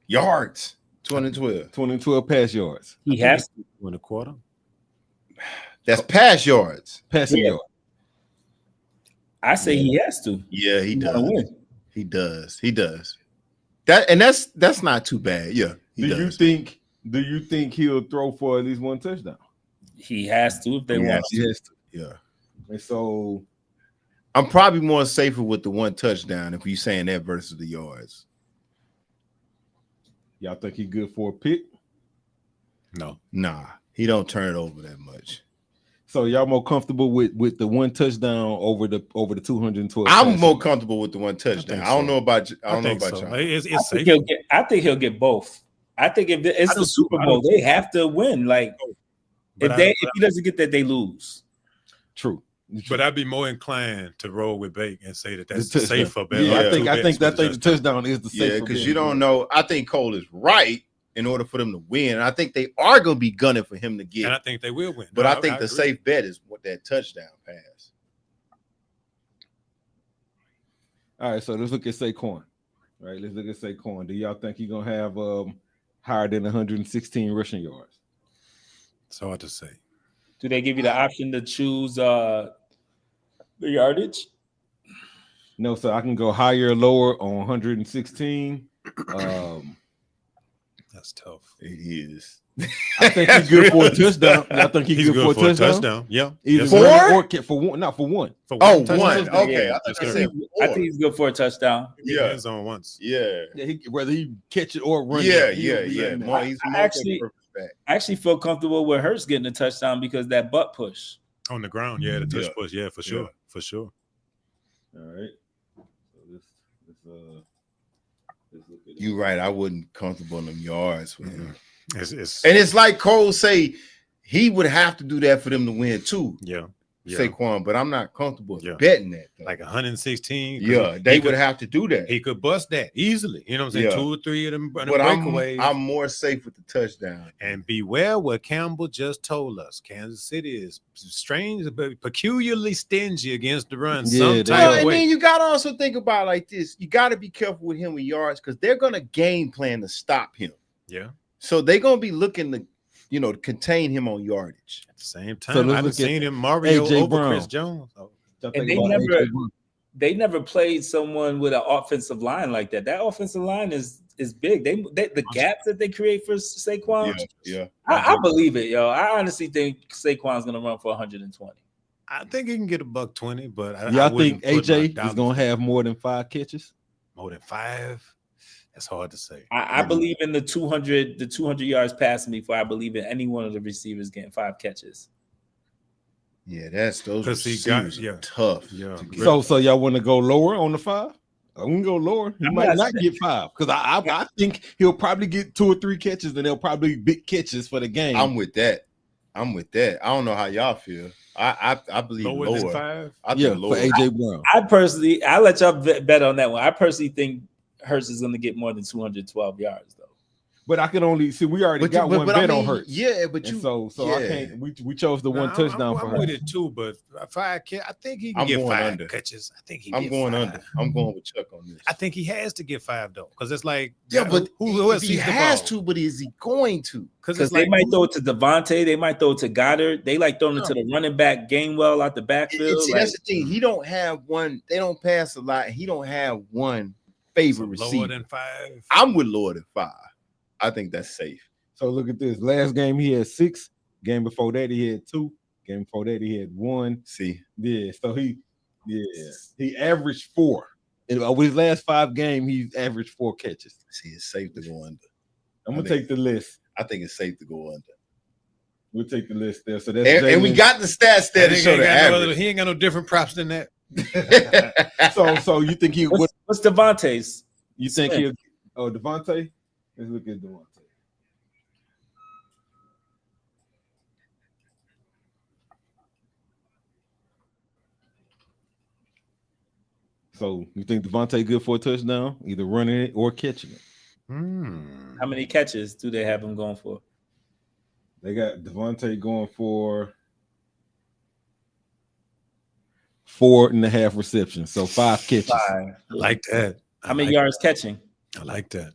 Yards, 212. 212 pass yards. He has to. 2.25. That's pass yards. Passing yards. I say he has to. Yeah, he does. Win. He does. He does. That's not too bad. Yeah. Do you think he'll throw for at least 1 touchdown? He has to if they want. He has to. Yeah. And so I'm probably more safer with the 1 touchdown if you're saying that versus the yards. Y'all think he good for a pick? No. Nah, he don't turn it over that much. So y'all more comfortable with the one touchdown over the 212? I'm more comfortable with the one touchdown. I don't know about you. I don't know about so. y'all. It's safe. I think he'll get both. I think if it's the Super Bowl, they have to win. Like if he doesn't get that, they lose. True. But I'd be more inclined to roll with Bake and say that's the safer bet. Yeah, I think the touchdown is the safer. Yeah, because you don't know. I think Cole is right in order for them to win. I think they are going to be gunning for him to get. And I think they will win. But I think the safe bet is what that touchdown pass. All right, so let's look at Saquon. Right, let's look at Saquon. Do y'all think he's gonna have higher than 116 rushing yards? It's hard to say. Do they give you the option to choose the yardage? No, so I can go higher or lower on 116. That's tough. It is. I think he's good for a touchdown. I think he's good for a touchdown. Yeah. Either for one. Not for one. One. Okay. Yeah. I think he's good for a touchdown. Yeah. Hands on once. Yeah. Whether he catch it or run Yeah. I actually feel comfortable with Hurts getting a touchdown because that butt push. On the ground, the touch push. Yeah, for sure. For sure. All right. So let's look at You're right. I wasn't comfortable in them yards with him. And it's like Cole say he would have to do that for them to win too. Yeah. Saquon, but I'm not comfortable betting that. Though. Like 116. Yeah, they would have to do that. He could bust that easily. You know what I'm saying? 2 or 3 of them breakaways. I'm more safe with the touchdown. And beware what Campbell just told us. Kansas City is strange, but peculiarly stingy against the run. And then you got to also think about it like this. You got to be careful with him with yards because they're going to game plan to stop him. Yeah. So they're going to be looking to, to contain him on yardage. At the same time, I haven't seen him Mario AJ over Brown. Chris Jones. And they never played someone with an offensive line like that. That offensive line is big. They the gaps that they create for Saquon. Yeah. I believe it, yo. I honestly think Saquon's gonna run for 120. I think he can get $120, but I think AJ is gonna have more than 5 catches. More than 5. It's hard to say. I believe in the 200 yards passing before I believe in any one of the receivers getting 5 catches. Yeah, those receivers are tough. Yeah. So y'all want to go lower on the 5? I'm gonna go lower. He might not get 5 because I think he'll probably get 2 or 3 catches and they'll probably be big catches for the game. I'm with that. I don't know how y'all feel. I believe lower than 5. For AJ Brown. I let y'all bet on that one. I personally think Hurts is going to get more than 212 yards, though. But I can only see we already got one bet on Hurts. Yeah, but I can't. We chose the one touchdown for Hurts. I'm with it too, but 5 catches. I think he can get 5 catches. I think I'm going under. I'm going with Chuck on this. I think he has to get 5 though, because it's like but who else he has to, but is he going to? Because they might throw it to Devontae, they might throw it to Goddard. They like throwing it to the running back Gainwell out the backfield. That's the thing. He don't have one. They don't pass a lot. He don't have one favorite receiver. Lower than 5. I'm with lower than 5. I think that's safe. So look at this. Last game he had 6. Game before that he had 2. Game before that he had 1. See, so he averaged 4. Over his last 5 games, he's averaged 4 catches. See, it's safe to go under. I'm gonna take the list. I think it's safe to go under. We'll take the list there. So that's and we got the stats there to show the average. He ain't got no different props than that. So you think he? What's Devontae's? You think he'll? Oh, Devontae. Let's look at Devontae. So you think Devontae good for a touchdown, either running it or catching it? How many catches do they have him going for? They got Devontae going for 4.5 receptions, so 5 catches. 5. I like that. How many yards catching? I like that.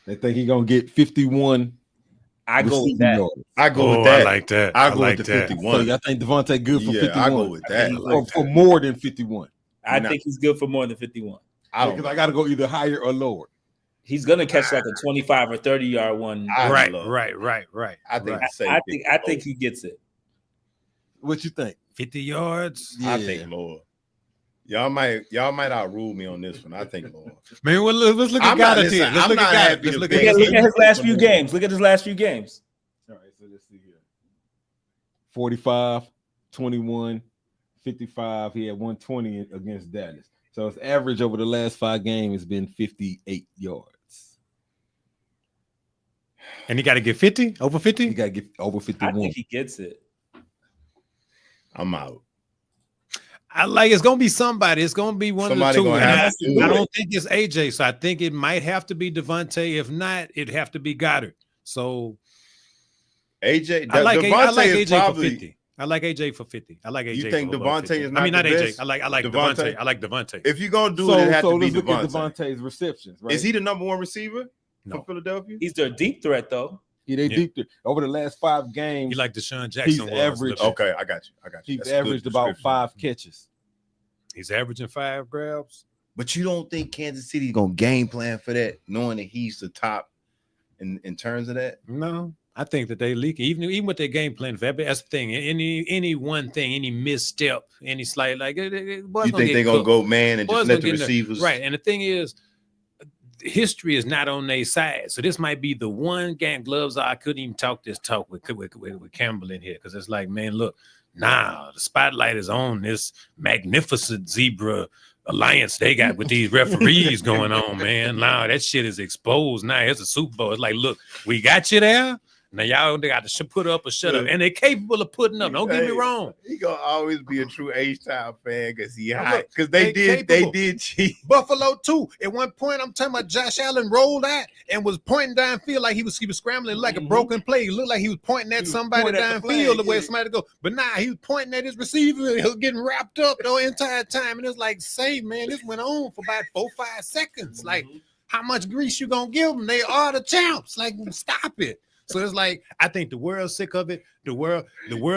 They think he's gonna get 51. I go with that. I go with that. I like that. I go with the 51. So I think Devontae good for 51. I go with that. For more than 51. I think he's good for more than 51. Because I got to go either higher or lower. He's gonna catch like a 25 or 30 yard one. Right. I think he gets it. What you think? 50 yards? Yeah. I think lower. Y'all might outrule me on this one. I think lower. Man, well, let's look at Goddard here. Let's look at look at his last few games. Look at his last few games. All right, so let's see here. 45, 21, 55. He had 120 against Dallas. So his average over the last 5 games has been 58 yards. And he got to get 50? Over 50? He got to get over 51. I think he gets it. I'm out. I like it's gonna be somebody. It's gonna be one Somebody of the two. gonna have to do I it. don't think it's AJ, so I think it might have to be Devontae. If not, it'd have to be Goddard. So AJ, I like Devontae AJ probably, for 50. I like AJ for 50. I like AJ. You think for Devontae 50. is not? I mean, not the AJ. best? I like Devontae? Devontae. I like Devontae. If you're gonna do it, it has to be let's look at Devontae. Devontae's receptions. Right? Is he the number 1 receiver No. for Philadelphia? He's their deep threat, though. They deep there. Over the last 5 games. He like Deshaun Jackson. He's averaged. Okay, I got you. He's That's a good averaged about description. 5 catches. He's averaging 5 grabs. But you don't think Kansas City's gonna game plan for that, knowing that he's the top in terms of that? No, I think that they leak even with their game plan. That's the thing. Any one thing, any misstep, any slight You think they're gonna go man and just let the receivers? Right. And the thing is, history is not on their side. So this might be the one game. Gloves. I couldn't even talk with Campbell in here because it's like, man, look, the spotlight is on this magnificent zebra alliance they got with these referees going on, man. Now that shit is exposed. Now it's a Super Bowl. It's like, look, we got you there. Now y'all got to put up or shut up, and they're capable of putting up. Don't get me wrong. He gonna always be a true H-Town fan because he high. Look, Because they did cheat. Buffalo too. At one point, I'm talking about Josh Allen rolled out and was pointing downfield like he was scrambling like a broken play. It looked like he was pointing at somebody downfield the way somebody to go. But nah, he was pointing at his receiver. He was getting wrapped up the entire time. And it's like, say, man, this went on for about 4-5 seconds. Like, how much grease you gonna give them? They are the champs. Like, stop it. So it's like, I think the world's sick of it. The world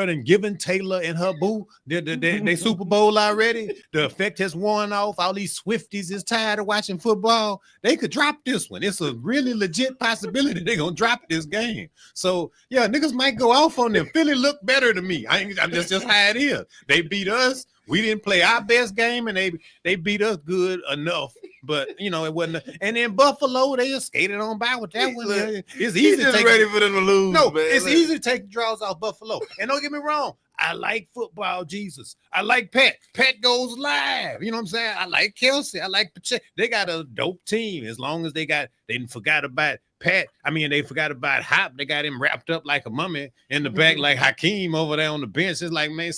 and giving Taylor and her boo they Super Bowl already. The effect has worn off. All these Swifties is tired of watching football. They could drop this one. It's a really legit possibility they're gonna drop this game. So yeah, niggas might go off on them. Philly look better to me. I'm just how it is. They beat us. We didn't play our best game, and they beat us good enough. But it wasn't. And in Buffalo, they just skated on by with that one. It's easy to take. Ready for them to lose. No, man. it's easy to take the draws off Buffalo. And don't get me wrong, I like football, Jesus. I like Pat. Pat goes live. You know what I'm saying? I like Kelsey. I like Pacheco. They got a dope team as long as they didn't forgot about Pat. I mean, they forgot about Hop. They got him wrapped up like a mummy in the back, like Hakeem over there on the bench. It's like, man,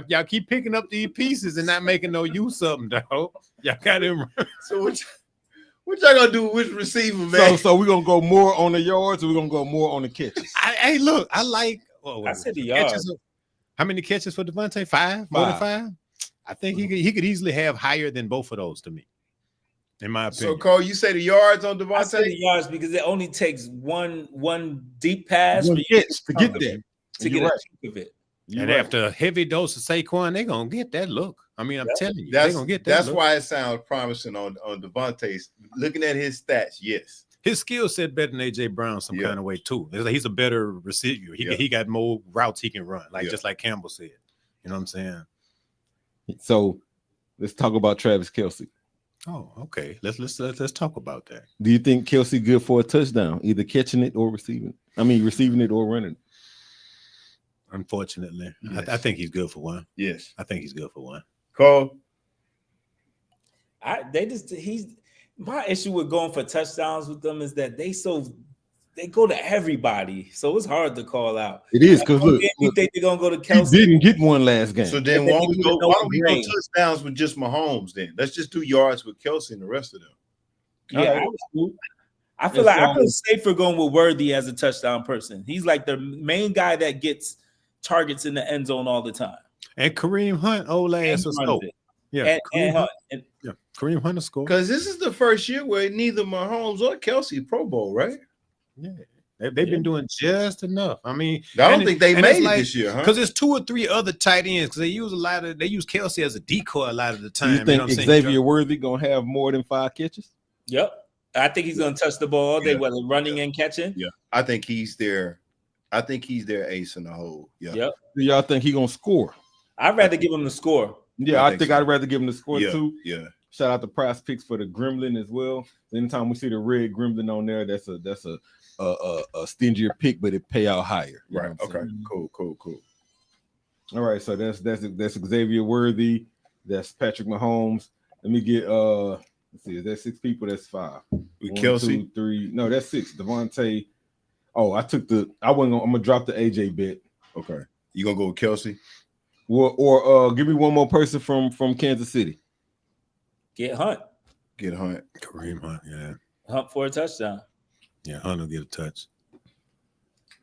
y'all keep picking up these pieces and not making no use of them, dog. Y'all got him. So what y'all gonna do with receiver, man? So we're gonna go more on the yards, or we're gonna go more on the catches. Hey, look, I like. I said the yards. How many catches for Devontae? 5? More than 5? I think he could easily have higher than both of those to me, in my opinion. So Cole, you say the yards on Devontae? I said the yards because it only takes one deep pass One catch to get there. to get a chunk of it. And after a heavy dose of Saquon, they're gonna get that look. I mean, I'm telling you, they're gonna get that. That's look. why it sounds promising on Devontae's. Looking at his stats, yes. His skill set better than AJ Brown some kind of way too. It's like he's a better receiver. He got more routes he can run, just like Campbell said. You know what I'm saying? So let's talk about Travis Kelce. Oh, okay. Let's talk about that. Do you think Kelce good for a touchdown, either catching it or receiving it? I mean, receiving it or running it. Unfortunately, yes. I think he's good for one. Yes, I think he's good for one. Cole. My issue with going for touchdowns with them is that they go to everybody, so it's hard to call out. It is because look, you think they're gonna go to Kelce? He didn't get one last game. So then why don't we go touchdowns with just Mahomes? Then let's just do yards with Kelce and the rest of them. Yeah, I feel like I feel safer going with Worthy as a touchdown person. He's like the main guy that gets targets in the end zone all the time. And Kareem Hunt, old ass was scope. Yeah, Kareem Hunt score. Because this is the first year where neither Mahomes or Kelce Pro Bowl, right? Yeah, they've been doing just enough. I mean, I don't think they made it this year, huh? Because there's 2 or 3 other tight ends. Because they use Kelce as a decoy a lot of the time. Do you think Xavier Worthy gonna have more than 5 catches? Yep, I think he's gonna touch the ball all day, whether running and catching. Yeah, I think he's their ace in the hole. Yeah. Yep. Do y'all think he's gonna score? I'd rather give him the score. Yeah, I think I'd rather give him the score too. Yeah. Shout out to Prize Picks for the Gremlin as well. Anytime we see the red Gremlin on there, that's a stingier pick, but it pay out higher. Right. Okay. Cool. All right, so that's Xavier Worthy, that's Patrick Mahomes. Let me get let's see, is that 6 people? That's 5. We 1, Kelsey. 2, 3. No, that's 6. Devontae. Oh, I'm gonna drop the AJ bet. Okay. You gonna go with Kelsey? Or give me one more person from Kansas City. Get Hunt. Kareem Hunt, yeah. Hunt for a touchdown. Yeah, Hunt will get a touch.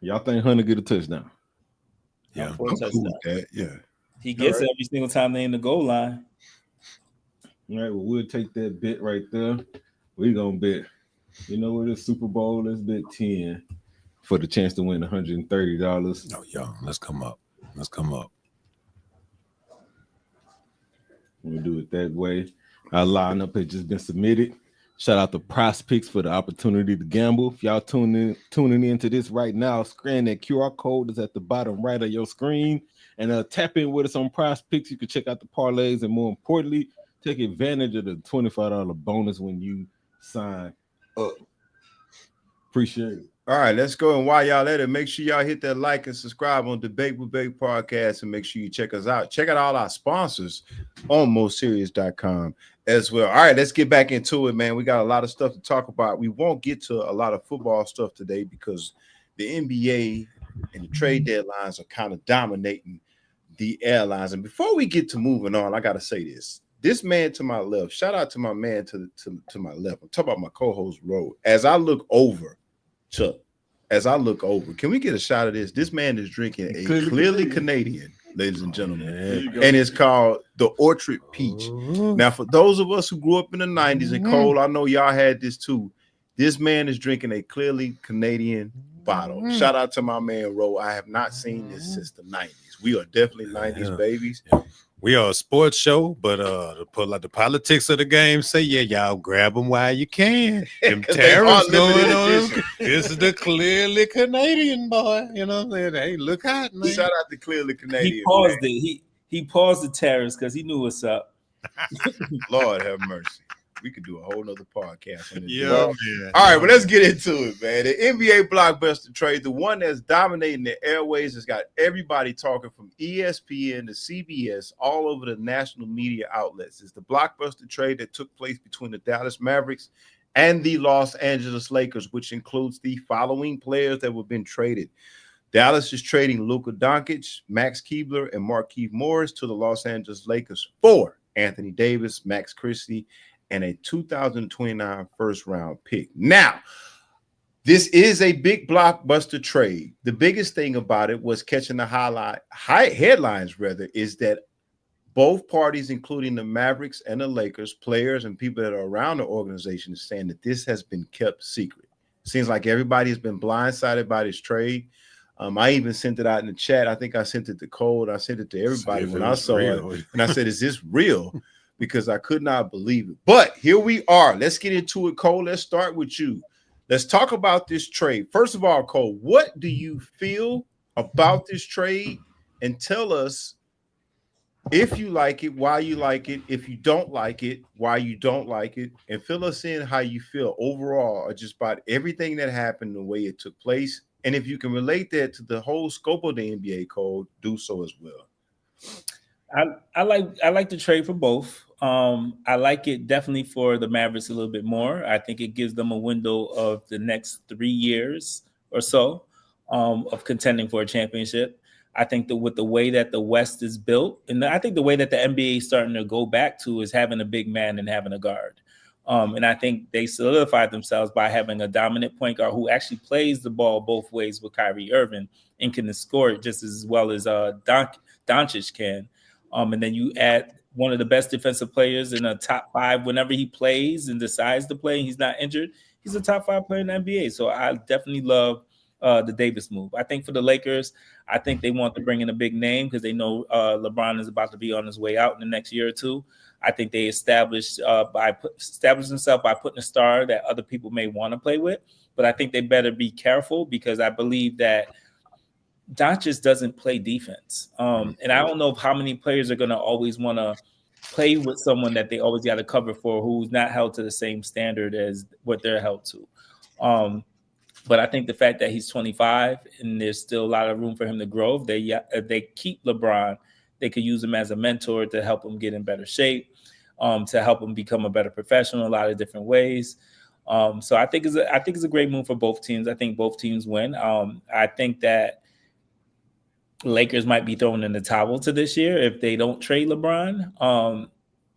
Y'all think Hunt will get a touchdown? Yeah, For a I'm touchdown. cool with that. Yeah. He gets it every single time they're in the goal line. All right, well, we'll take that bet right there. We're gonna bet. You know what? It's Super Bowl. Let's bet 10 for the chance to win $130. Oh, yo, let's come up. We'll do it that way. Our lineup has just been submitted. Shout out to Prize Picks for the opportunity to gamble. If y'all tuning into this right now, scan that QR code is at the bottom right of your screen, and tap in with us on Prize Picks. You can check out the parlays, and more importantly, take advantage of the $25 bonus when you sign up. Appreciate it. All right, let's go. And while y'all at it, make sure y'all hit that like and subscribe on Debate with Bake Podcast, and make sure you check us out. Check out all our sponsors on mostserious.com as well. All right, let's get back into it, man. We got a lot of stuff to talk about. We won't get to a lot of football stuff today because the NBA and the trade deadlines are kind of dominating the airlines. And before we get to moving on, I got to say this. This man to my left, shout out to my man to my left. I'm talking about my co-host, Ro. As I look over, Chuck, can we get a shot of this? This man is drinking a clearly Canadian, ladies and gentlemen, and it's called the Orchard Peach. Now, for those of us who grew up in the 90s, and Cole, I know y'all had this too. This man is drinking a clearly Canadian bottle. Shout out to my man, Ro. I have not seen this since the 90s. We are definitely 90s babies. We are a sports show, but the politics of the game say, yeah, y'all grab them while you can. Them tariffs going on. This is the clearly Canadian boy. You know what I'm saying? Hey, look hot, man. Shout out to clearly Canadian. He paused it. He paused the tariffs because he knew what's up. Lord have mercy. We could do a whole nother podcast on this. Yeah, man. All right, well, let's get into it, man. The NBA Blockbuster trade, the one that's dominating the airways, has got everybody talking from ESPN to CBS, all over the national media outlets. It's the Blockbuster trade that took place between the Dallas Mavericks and the Los Angeles Lakers, which includes the following players that have been traded. Dallas is trading Luka Doncic, Max Keebler, and Markieff Morris to the Los Angeles Lakers for Anthony Davis, Max Christie, and a 2029 first-round pick. Now, this is a big blockbuster trade. The biggest thing about it was catching the headlines, is that both parties, including the Mavericks and the Lakers, players and people that are around the organization, is saying that this has been kept secret. Seems like everybody has been blindsided by this trade. I even sent it out in the chat. I think I sent it to Cole. I sent it to everybody when I saw it. And I said, is this real? Because I could not believe it. But here we are. Let's get into it, Cole. Let's start with you. Let's talk about this trade. First of all, Cole, what do you feel about this trade? And tell us if you like it, why you like it. If you don't like it, why you don't like it. And fill us in how you feel overall, just about everything that happened, the way it took place. And if you can relate that to the whole scope of the NBA code, do so as well. I like the trade for both. I like it definitely for the Mavericks a little bit more. I think it gives them a window of the next 3 years or so of contending for a championship. I think that with the way that the West is built, and I think the way that the NBA is starting to go back to is having a big man and having a guard. And I think they solidified themselves by having a dominant point guard who actually plays the ball both ways with Kyrie Irving and can score it just as well as Doncic can. And then you add one of the best defensive players in a top 5 whenever he plays and decides to play and he's not injured. He's a top 5 player in the NBA. So I definitely love the Davis move. I think for the Lakers, I think they want to bring in a big name because they know LeBron is about to be on his way out in the next year or two. I think they established themselves by putting a star that other people may want to play with. But I think they better be careful because I believe that Doncic doesn't play defense. And I don't know how many players are going to always want to play with someone that they always got to cover for who's not held to the same standard as what they're held to. But I think the fact that he's 25 and there's still a lot of room for him to grow, if they keep LeBron, they could use him as a mentor to help him get in better shape, to help him become a better professional in a lot of different ways. So I think it's a great move for both teams. I think both teams win. I think that Lakers might be throwing in the towel to this year if they don't trade LeBron,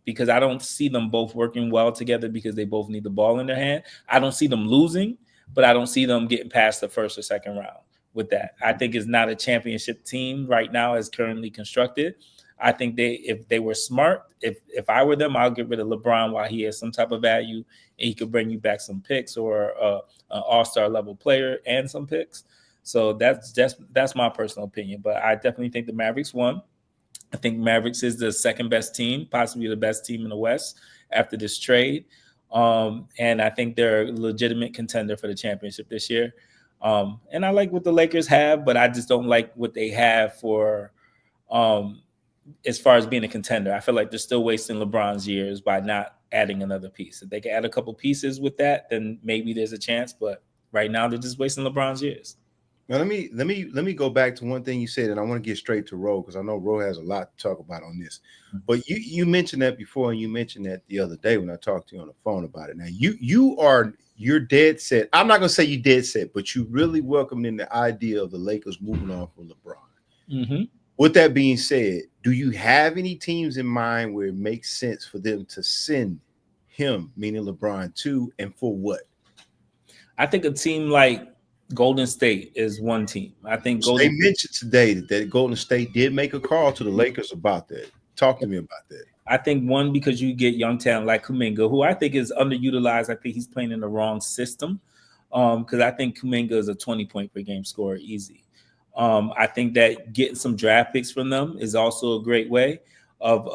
because I don't see them both working well together because they both need the ball in their hand. I don't see them losing, but I don't see them getting past the first or second round with that. I think it's not a championship team right now as currently constructed. I think if they were smart, if I were them, I'll get rid of LeBron while he has some type of value and he could bring you back some picks or an all-star level player and some picks. So that's my personal opinion. But I definitely think the Mavericks won. I think Mavericks is the second best team, possibly the best team in the West after this trade. And I think they're a legitimate contender for the championship this year. And I like what the Lakers have, but I just don't like what they have for as far as being a contender. I feel like they're still wasting LeBron's years by not adding another piece. If they can add a couple pieces with that, then maybe there's a chance. But right now they're just wasting LeBron's years. Now let me go back to one thing you said, and I want to get straight to Ro because I know Ro has a lot to talk about on this. But you mentioned that before, and you mentioned that the other day when I talked to you on the phone about it. Now you're dead set. I'm not gonna say you dead set, but you really welcomed in the idea of the Lakers moving on from LeBron. Mm-hmm. With that being said, do you have any teams in mind where it makes sense for them to send him, meaning LeBron, to, and for what? I think a team like Golden State is one team. I think they mentioned today that Golden State did make a call to the Lakers about that. Talk to me about that. I think one, because you get young talent like Kuminga, who I think is underutilized. I think he's playing in the wrong system, because I think Kuminga is a 20-point per game scorer easy. I think that getting some draft picks from them is also a great way of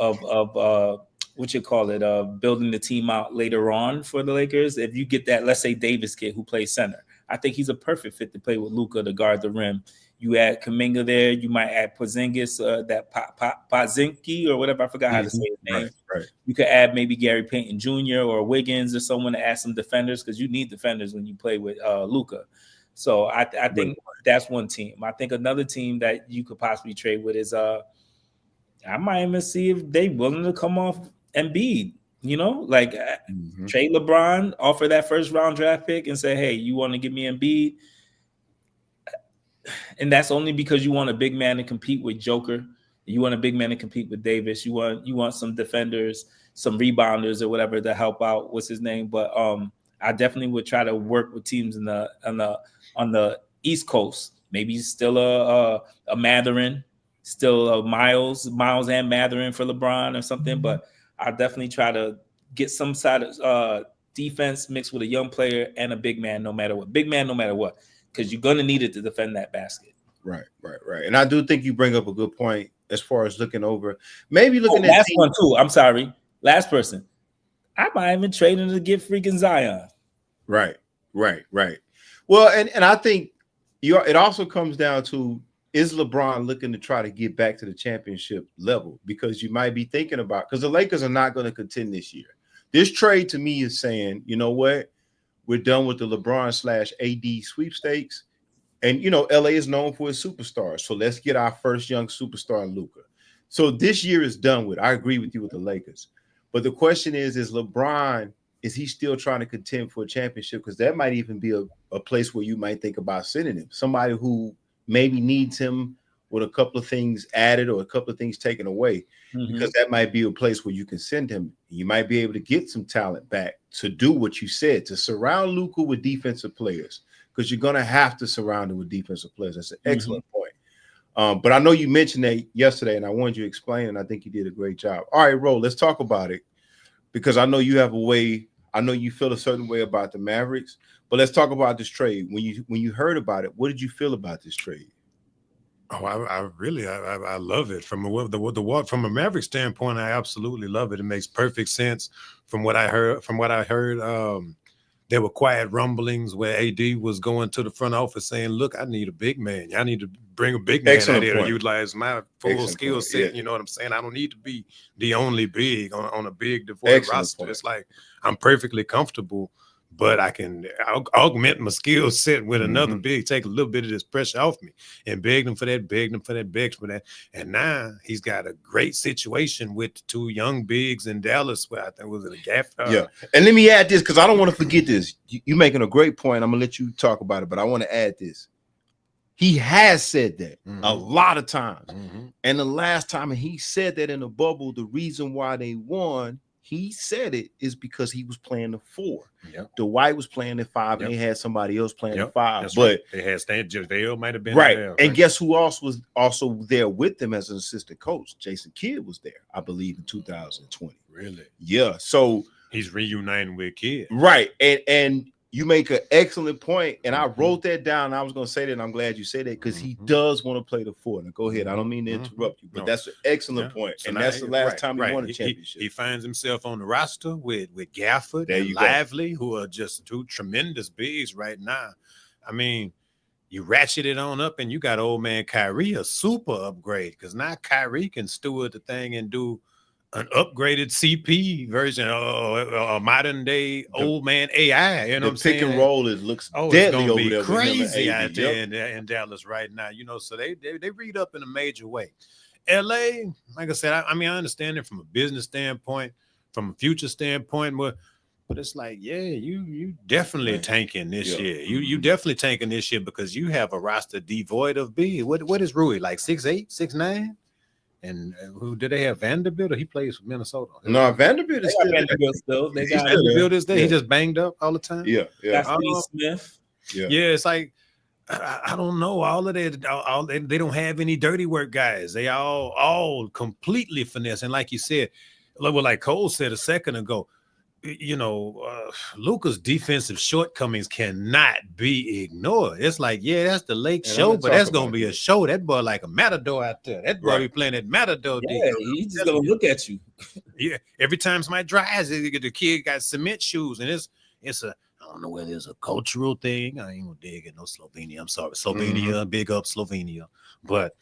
building the team out later on for the Lakers. If you get that, let's say Davis kid who plays center, I think he's a perfect fit to play with Luka to guard the rim. You add Kuminga there. You might add Porzingis, that Pozinski or whatever. I forgot how to say his name. Right. You could add maybe Gary Payton Jr. or Wiggins or someone to add some defenders, because you need defenders when you play with Luka. So I think that's one team. I think another team that you could possibly trade with is I might even see if they willing to come off Embiid. Trade LeBron, offer that first round draft pick and say, hey, you want to give me Embiid? And that's only because you want a big man to compete with Joker. You want a big man to compete with Davis. You want some defenders, some rebounders or whatever to help out. What's his name? But I definitely would try to work with teams on the East Coast. Maybe still a Mathurin, still a Miles and Mathurin for LeBron or something. But I definitely try to get some side of defense mixed with a young player and a big man, no matter what. Big man, no matter what, because you're going to need it to defend that basket. Right. And I do think you bring up a good point as far as looking over. Maybe looking at last one too. I'm sorry. Last person. I might even trade him to get freaking Zion. Right. Well, and I think it also comes down to, is LeBron looking to try to get back to the championship level? Because you might be thinking about, because the Lakers are not going to contend this year. This trade to me is saying, you know what? We're done with the LeBron/AD sweepstakes. And, LA is known for its superstars. So let's get our first young superstar, Luka. So this year is done with. I agree with you with the Lakers. But the question is LeBron, is he still trying to contend for a championship? Because that might even be a place where you might think about sending him. Somebody who maybe needs him with a couple of things added or a couple of things taken away, because that might be a place where you can send him. You might be able to get some talent back to do what you said, to surround Luka with defensive players, because you're going to have to surround him with defensive players. That's an excellent point. But I know you mentioned that yesterday, and I wanted you to explain, and I think you did a great job. All right, Ro, let's talk about it, because I know you have a way. I know you feel a certain way about the Mavericks, but let's talk about this trade. When you heard about it, what did you feel about this trade? Oh, I really love it. From a Maverick standpoint, I absolutely love it. It makes perfect sense. From what I heard, there were quiet rumblings where AD was going to the front office saying, "Look, I need a big man. I need to bring a big man out here to utilize my full skill set." Yeah. You know what I'm saying? I don't need to be the only big on a big devoid roster. It's like I'm perfectly comfortable but I can augment my skill set with another big, take a little bit of this pressure off me, and begged him for that, begged for that. And now he's got a great situation with the 2 young bigs in Dallas, where I think was it a gap. Yeah. And let me add this, because I don't want to forget this. You're making a great point. I'm going to let you talk about it, but I want to add this. He has said that a lot of times. And the last time he said that in the bubble, the reason why they won, he said it is because he was playing the 4. Yep. Dwight was playing the 5, and they had somebody else playing the 5. That's but right. They had Stan JaVale might have been there. Right. And guess who else was also there with them as an assistant coach? Jason Kidd was there, I believe, in 2020. Really? Yeah. So he's reuniting with Kidd. Right. And you make an excellent point, and I wrote that down. I was going to say that, and I'm glad you said that, because he does want to play the 4. Now, go ahead. I don't mean to interrupt you, but that's an excellent point. So and that's the last time he won a championship. He finds himself on the roster with Gafford and Lively, who are just 2 tremendous bigs right now. I mean, you ratchet it on up, and you got old man Kyrie, a super upgrade, because now Kyrie can steward the thing and do an upgraded CP version, a modern day old man AI. You know what I'm saying? Pick and roll looks deadly over there. Crazy out there in Dallas right now. You know, so they read up in a major way. LA, like I said, I mean, I understand it from a business standpoint, from a future standpoint, but it's like, yeah, you definitely tanking this year. You definitely tanking this year because you have a roster devoid of big. What is Rui, like 6'8", 6'9"? And who did they have? Vanderbilt, or he plays for Minnesota? No, Vanderbilt is still Vanderbilt still. They got Vanderbilt is there. He just banged up all the time. Yeah. Smith. Yeah, it's like I don't know. All of that, they don't have any dirty work guys. They all completely finesse. And like you said, like Cole said a second ago, you know, Luka's defensive shortcomings cannot be ignored. It's like, yeah, that's the Lake show, but that's gonna be a show. That boy like a matador out there. That boy be playing that matador. Yeah, he's just gonna look at you. Yeah, every time somebody drives, the kid got cement shoes, and it's a. I don't know whether it's a cultural thing. I ain't gonna dig at no Slovenia. I'm sorry, Slovenia. Big up Slovenia, but.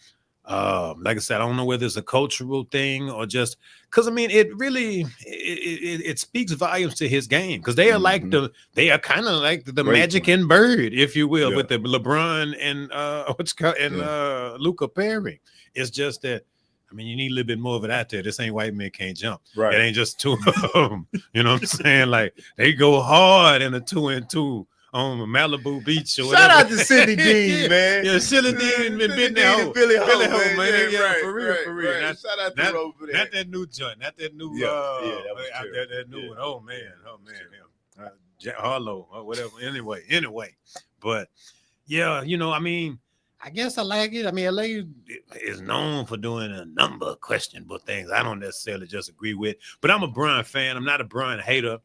Like I said, I don't know whether it's a cultural thing or just because I mean it really it speaks volumes to his game because they are like they are kind of like the Magic and Bird, if you will, with the LeBron and Luka pairing. It's just that I mean you need a little bit more of it out there. This ain't white men can't jump. Right. It ain't just 2 of them. You know what I'm saying? Like they go hard in a 2-and-2. On Malibu Beach or whatever. Shout out to Sidney Dean, man. Yeah, Sidney Dean been there. Billy Ho, man. Yeah, right, for real. Right. Shout out to over there. Not that new joint, not that new that new one. Oh man. Harlow or whatever. Anyway. But yeah, you know, I mean, I guess I like it. I mean, LA is known for doing a number of questionable things I don't necessarily just agree with. But I'm a Bron fan. I'm not a Bron hater.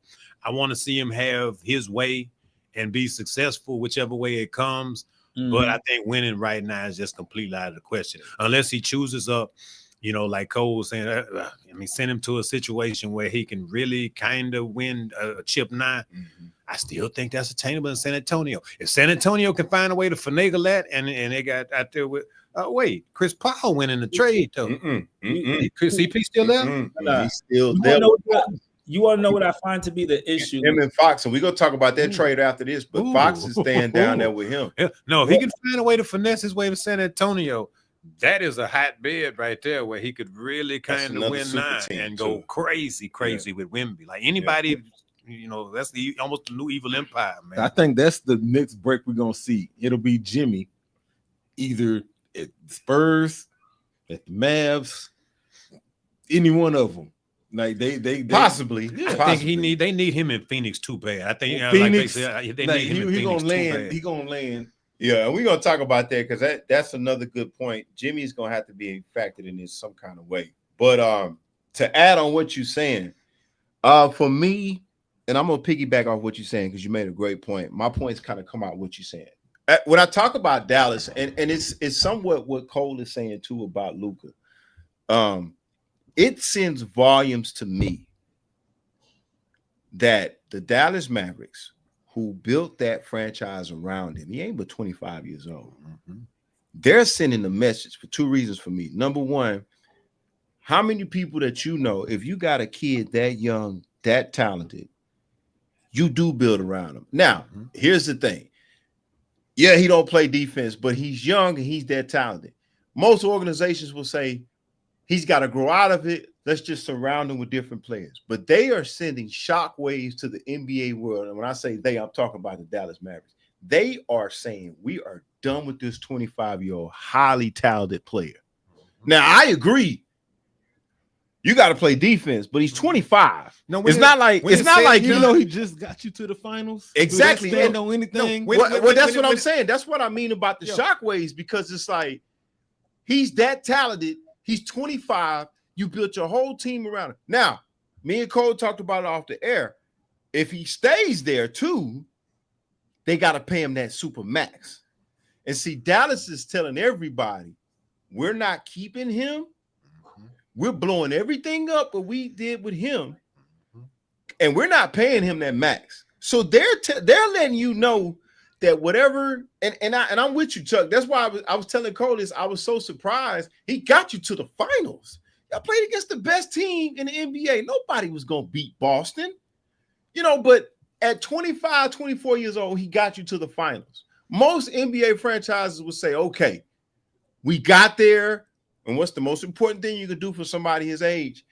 I want to see him have his way and be successful whichever way it comes. But I think winning right now is just completely out of the question. Unless he chooses up, you know, like Cole was saying, I mean, send him to a situation where he can really kind of win a chip 9. I still think that's attainable in San Antonio. If San Antonio can find a way to finagle that and they got out there with, Chris Paul winning the trade, though. Chris CP still there? He's still there. You want to know what I find to be the issue? Him and Fox, and we're going to talk about that trade after this, but Fox is staying down there with him. Yeah. No, if he can find a way to finesse his way to San Antonio, that is a hotbed right there where he could really kind of win 9 and go crazy with Wemby. Like anybody, you know, that's almost the new evil empire, man. I think that's the next break we're going to see. It'll be Jimmy either at Spurs, at the Mavs, any one of them. Like they possibly. I think they need him in Phoenix too bad. I think Phoenix, like they need him in Phoenix too bad. He gonna land. Yeah, and we're gonna talk about that because that's another good point. Jimmy's gonna have to be factored in this some kind of way. But to add on what you're saying, for me, and I'm gonna piggyback off what you're saying because you made a great point. My points kind of come out what you're saying. When I talk about Dallas, and it's somewhat what Cole is saying too about Luka. It sends volumes to me that the Dallas Mavericks, who built that franchise around him, he ain't but 25 years old. They're sending a message for 2 reasons for me. Number one, how many people that you know, if you got a kid that young, that talented, you do build around him. Now, here's the thing. Yeah, he don't play defense, but he's young and he's that talented. Most organizations will say he's got to grow out of it. Let's just surround him with different players. But they are sending shockwaves to the NBA world. And when I say they, I'm talking about the Dallas Mavericks. They are saying we are done with this 25-year-old highly talented player. Now, I agree. You got to play defense, but he's 25. No, it's not like he just got you to the finals. Exactly. Stand on anything. Well, that's what I'm saying. That's what I mean about the shockwaves, because it's like he's that talented. He's 25. You built your whole team around him. Now, me and Cole talked about it off the air. If he stays there too, they got to pay him that super max. And see, Dallas is telling everybody, we're not keeping him. We're blowing everything up what we did with him, and we're not paying him that max. So they're letting you know that whatever, and I'm with you, Chuck. That's why I was telling Cole this. I was so surprised he got you to the finals. Y'all played against the best team in the NBA. Nobody was gonna beat Boston, But at 25, 24 years old, he got you to the finals. Most NBA franchises would say, "Okay, we got there." And what's the most important thing you can do for somebody his age?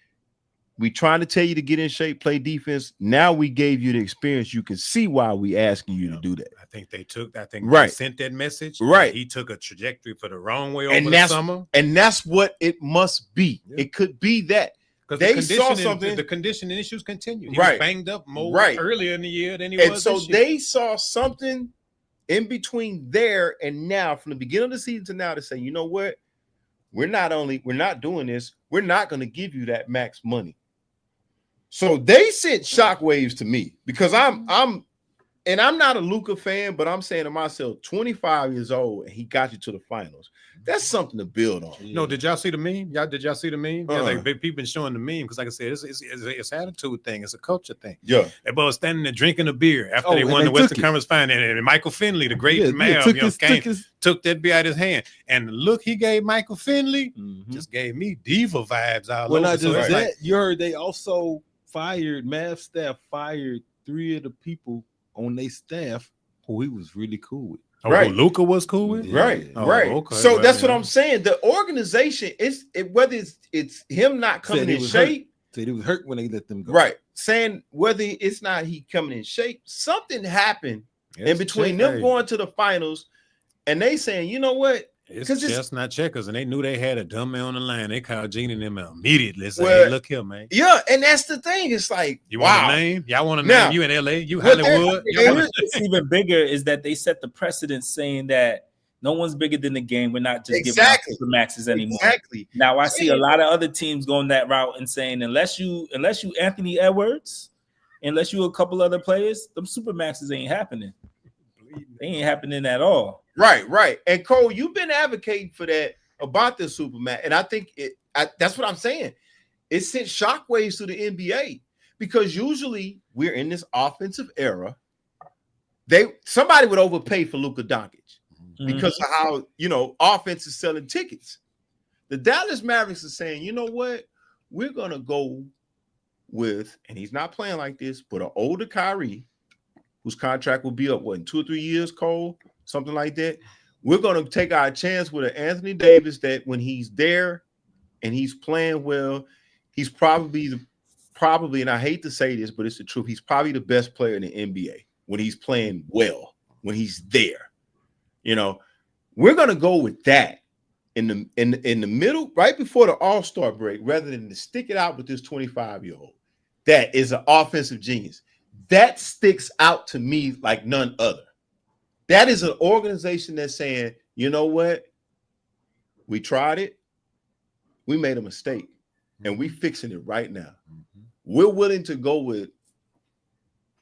We trying to tell you to get in shape, play defense. Now we gave you the experience. You can see why we asking you to do that. I think they sent that message. Right. He took a trajectory for the wrong way over the summer. And that's what it must be. Yeah. It could be that. Because they saw something. The conditioning issues continue. He was banged up more earlier in the year than he was so this year. They saw something in between there and now, from the beginning of the season to now, to say, you know what? We're not doing this. We're not going to give you that max money. So they sent shockwaves to me, because I'm not a Luka fan, but I'm saying to myself, 25 years old and he got you to the finals. That's something to build on. No, did y'all see the meme? Did y'all see the meme? Yeah, like people been showing the meme, because, like I said, it's an attitude thing. It's a culture thing. Yeah, everybody was standing there drinking a beer after they won the Western Conference Final, and Michael Finley, the great Mavs, took that beer out of his hand, and the look he gave Michael Finley just gave me diva vibes all over. Not just that, you heard they also Mavs staff fired 3 of the people on their staff who he was really cool with. Right, Luka was cool with. Right. Okay. So that's what I'm saying. The organization whether it's him not coming in shape. Said he was hurt when they let them go. Right. Saying whether it's not he coming in shape, something happened in between them going to the finals, and they saying, you know what? It's just not checkers, and they knew they had a dumb man on the line. They called Gene and them immediately. Say, hey, look here, man. Yeah, and that's the thing. It's like, you want a name? Y'all want to name? You in LA? You Hollywood? What's even bigger is that they set the precedent, saying that no one's bigger than the game. We're not just giving out super maxes anymore. Exactly. Now I see a lot of other teams going that route and saying, unless you Anthony Edwards, unless you a couple other players, them super maxes ain't happening. They ain't happening at all. Right. And Cole, you've been advocating for that about the Supermax, and I think that's what I'm saying. It sent shockwaves to the NBA, because usually we're in this offensive era. Somebody would overpay for Luka Doncic because of how offense is selling tickets. The Dallas Mavericks are saying, you know what, we're gonna go with, and he's not playing like this, but an older Kyrie, whose contract will be up in 2 or 3 years, Cole. Something like that. We're going to take our chance with an Anthony Davis that when he's there and he's playing well, he's probably, and I hate to say this, but it's the truth, he's probably the best player in the NBA when he's playing well, when he's there. We're going to go with that in the middle, right before the All-Star break, rather than to stick it out with this 25-year-old. That is an offensive genius. That sticks out to me like none other. That is an organization that's saying, you know what? We tried it. We made a mistake, and we fixing it right now. We're willing to go with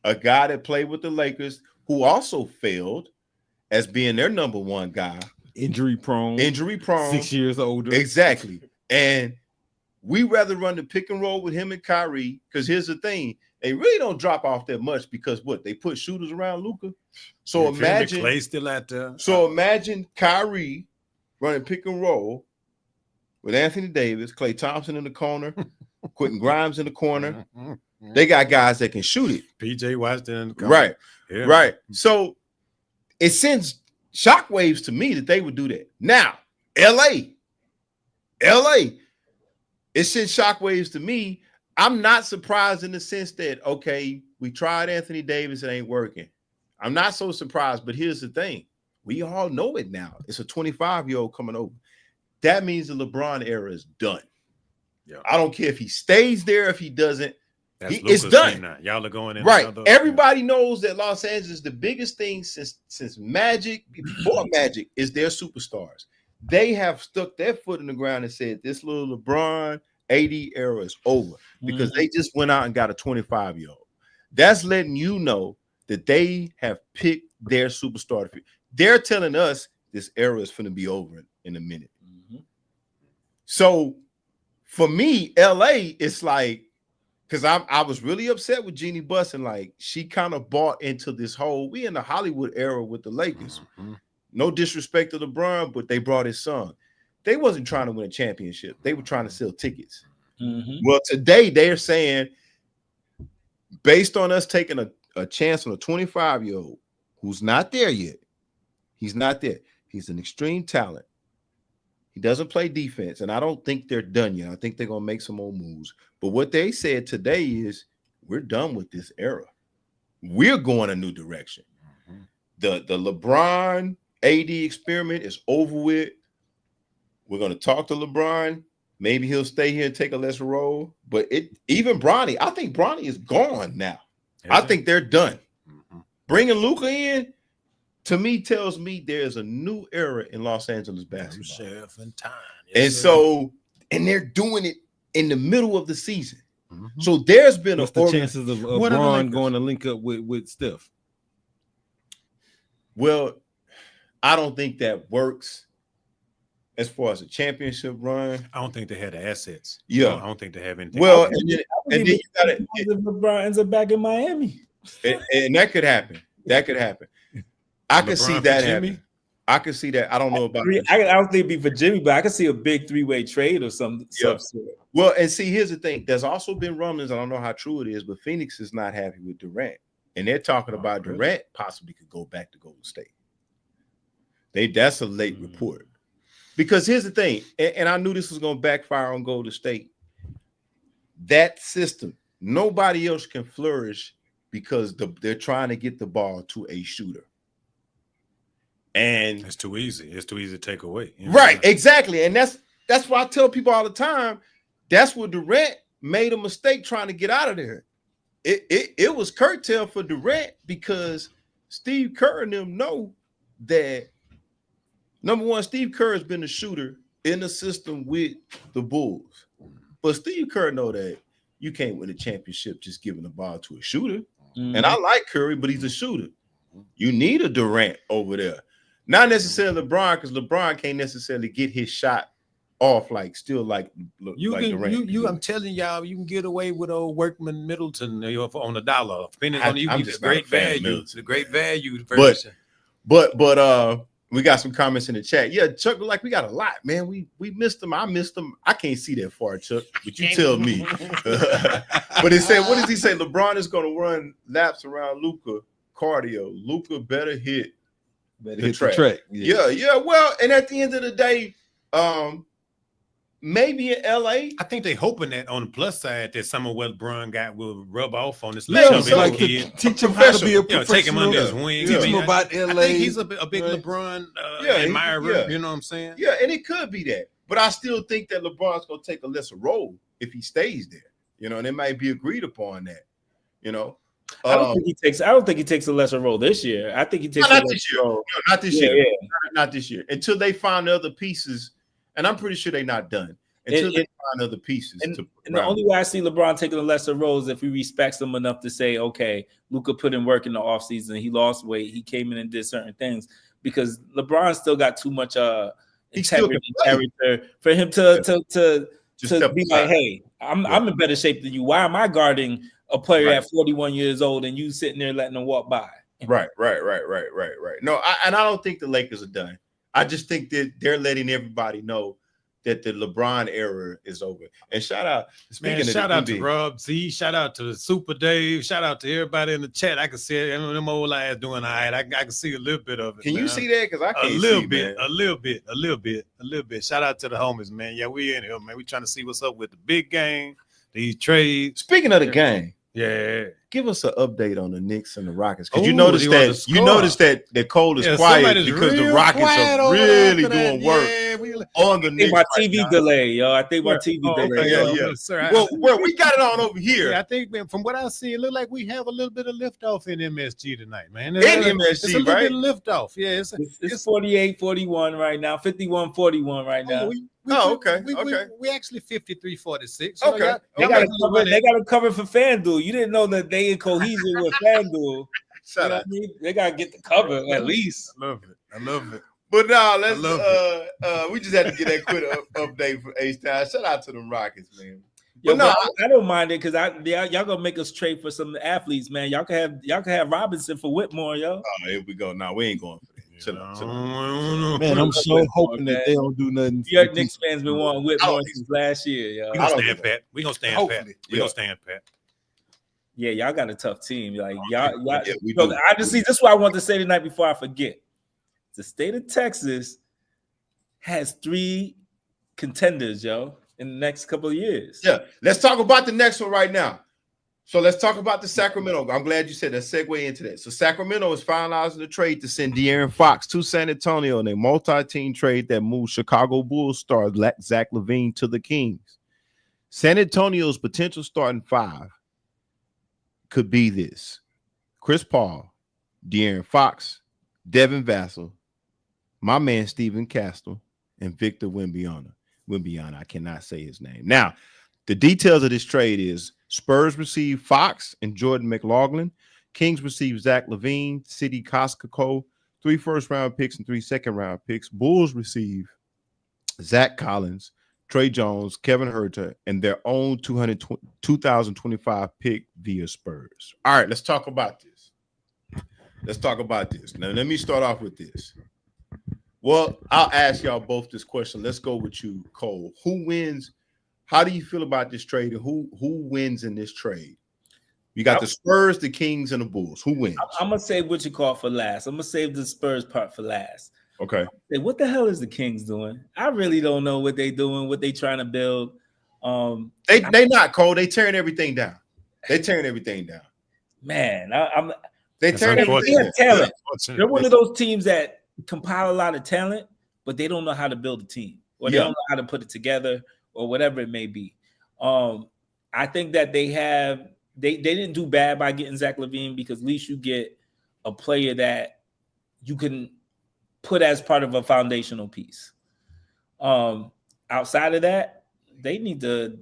a guy that played with the Lakers, who also failed as being their number one guy. Injury prone. 6 years older. Exactly. And we rather run the pick and roll with him and Kyrie, because here's the thing. They really don't drop off that much, because they put shooters around Luka. So imagine Clay still out there. So imagine Kyrie running pick and roll with Anthony Davis, Klay Thompson in the corner, Quentin Grimes in the corner, They got guys that can shoot it. PJ Washington. Right. Yeah. Right. So it sends shockwaves to me that they would do that. Now, LA, it sends shockwaves to me. I'm not surprised in the sense that, okay, we tried Anthony Davis, it ain't working. I'm not so surprised, but here's the thing. We all know it now. It's a 25-year-old coming over. That means the LeBron era is done. Yeah. I don't care if he stays there, if he doesn't. It's done. Now. Y'all are going in. Right. Everybody knows that Los Angeles, the biggest thing since Magic, before Magic, is their superstars. They have stuck their foot in the ground and said, this little LeBron AD era is over because they just went out and got a 25-year-old. That's letting you know that they have picked their superstar. They're telling us this era is going to be over in a minute. So for me, LA, it's like, because I was really upset with Jeannie Buss, and like she kind of bought into this whole, we in the Hollywood era with the Lakers. No disrespect to LeBron, but they brought his son. They wasn't trying to win a championship. They were trying to sell tickets. Well, today they're saying, based on us taking a chance on a 25-year-old who's not there yet, he's not there. He's an extreme talent. He doesn't play defense, and I don't think they're done yet. I think they're going to make some more moves. But what they said today is, we're done with this era. We're going a new direction. The LeBron AD experiment is over with. We're going to talk to LeBron. Maybe he'll stay here and take a lesser role. But even Bronny, I think Bronny is gone now. I think they're done. Bringing Luka in, to me, tells me there's a new era in Los Angeles basketball. And they're doing it in the middle of the season. So there's been What's the chances of LeBron going to link up with Steph? Well, I don't think that works as far as a championship run. I don't think they had the assets. Yeah. I don't think they have anything. Well, and then you got it. LeBron ends up back in Miami. And that could happen. That could happen. I can see that happen. I can see that. I don't know about I don't think it'd be for Jimmy, but I can see a big three-way trade or some sort. Well, and see, here's the thing. There's also been rumblings, I don't know how true it is, but Phoenix is not happy with Durant. And they're talking about Durant possibly could go back to Golden State. That's a late report. Because here's the thing, and I knew this was going to backfire on Golden State. That system, nobody else can flourish because they're trying to get the ball to a shooter. And it's too easy. It's too easy to take away. Right, exactly. And that's why I tell people all the time, that's where Durant made a mistake trying to get out of there. It was curtailed for Durant because Steve Kerr and them know that, number one, Steve Kerr has been a shooter in the system with the Bulls. But Steve Kerr know that you can't win a championship just giving the ball to a shooter. And I like Curry, but he's a shooter. You need a Durant over there. Not necessarily LeBron, because LeBron can't necessarily get his shot off like Durant. I'm telling y'all, you can get away with old Workman Middleton on the dollar. Depending on you, get great value. It's a great value. But we got some comments in the chat. Yeah, Chuck, like we got a lot, man. We missed them. I missed them. I can't see that far, Chuck, but you tell me. But it said, what does he say? LeBron is going to run laps around Luka cardio. Luka better hit the track. Yeah. Well, and at the end of the day, maybe in LA, I think they hoping that on the plus side that some of what LeBron got will rub off on this little kid. Teach him how to be a professional. Take him under his wing. Teach him about LA. I think he's a big LeBron admirer. You know what I'm saying? Yeah, and it could be that. But I still think that LeBron's going to take a lesser role if he stays there. You know, and it might be agreed upon that. You know, I don't think he takes a lesser role this year. I think he takes not this year. No, not this year. Yeah. Not this year. Until they find other pieces, and I'm pretty sure they're not done. Until they find other pieces. And the only way I see LeBron taking a lesser role is if he respects him enough to say, okay, Luka put in work in the offseason. He lost weight. He came in and did certain things. Because LeBron still got too much integrity, character for him to be like, hey, I'm in better shape than you. Why am I guarding a player at 41 years old and you sitting there letting him walk by? Right. No, I don't think the Lakers are done. I just think that they're letting everybody know that the LeBron era is over. And shout out to Rob Z, shout out to Super Dave, shout out to everybody in the chat. I can see them old lads doing all right. I can see a little bit of it. Can you see that? Because I can't a little bit. Shout out to the homies, man. Yeah, we in here, man. We trying to see what's up with the big game, these trades. Speaking of the game, give us an update on the Knicks and the Rockets, because you noticed that Cole is quiet because the Rockets are really doing work on the Knicks. My TV delay, yo. I think my TV delay. Sir, well, we got it on over here. I think, man, from what I see, it look like we have a little bit of liftoff in MSG tonight, man. It's a little bit of liftoff. Yeah, it's 48-41 right now, 51-41 right now. We actually 53-46. Okay. They got to cover for FanDuel. You didn't know that they in cohesion with FanDuel. They got to get the cover at least. I love it. But now we just had to get that quick update from H-Town. Shout out to them Rockets, man. But I don't mind it, because y'all gonna make us trade for some athletes, man. Y'all can have Robinson for Whitmore, yo. Oh, here we go. No, we ain't going for that. Chill out. Man, I'm so hoping that they don't do nothing. New York Knicks fans been wanting Whitmore since last year, yo. We gonna stand pat. Yeah, y'all got a tough team. Like y'all. Honestly, this is what I want to say tonight before I forget. The state of Texas has 3 contenders, yo, in the next couple of years. Yeah, let's talk about the next one right now. So let's talk about the Sacramento. I'm glad you said that. Segue into that. So Sacramento is finalizing the trade to send De'Aaron Fox to San Antonio in a multi-team trade that moves Chicago Bulls star Zach LaVine to the Kings. San Antonio's potential starting 5 could be this: Chris Paul, De'Aaron Fox, Devin Vassell, my man Stephen Castle, and Victor Wembanyama. I cannot say his name. Now, the details of this trade is Spurs receive Fox and Jordan McLaughlin. Kings receive Zach LaVine, City Koskoko, 3 first-round picks and 3 second-round picks. Bulls receive Zach Collins, Trey Jones, Kevin Huerter, and their own 2025 pick via Spurs. All right, let's talk about this. Now, let me start off with this. Well, I'll ask y'all both this question. Let's go with you, Cole. Who wins? How do you feel about this trade, and who wins in this trade? You got the Spurs, the Kings, and the Bulls. Who wins? I'm going to save what you call for last. I'm going to save the Spurs part for last. Okay. What the hell is the Kings doing? I really don't know what they're doing, what they're trying to build. They not, Cole. They tearing everything down. Man, they have talent. They're one of those teams that compile a lot of talent, but they don't know how to build a team, or they don't know how to put it together, or whatever it may be. I think that they didn't do bad by getting Zach LaVine, because at least you get a player that you can put as part of a foundational piece. Outside of that, they need to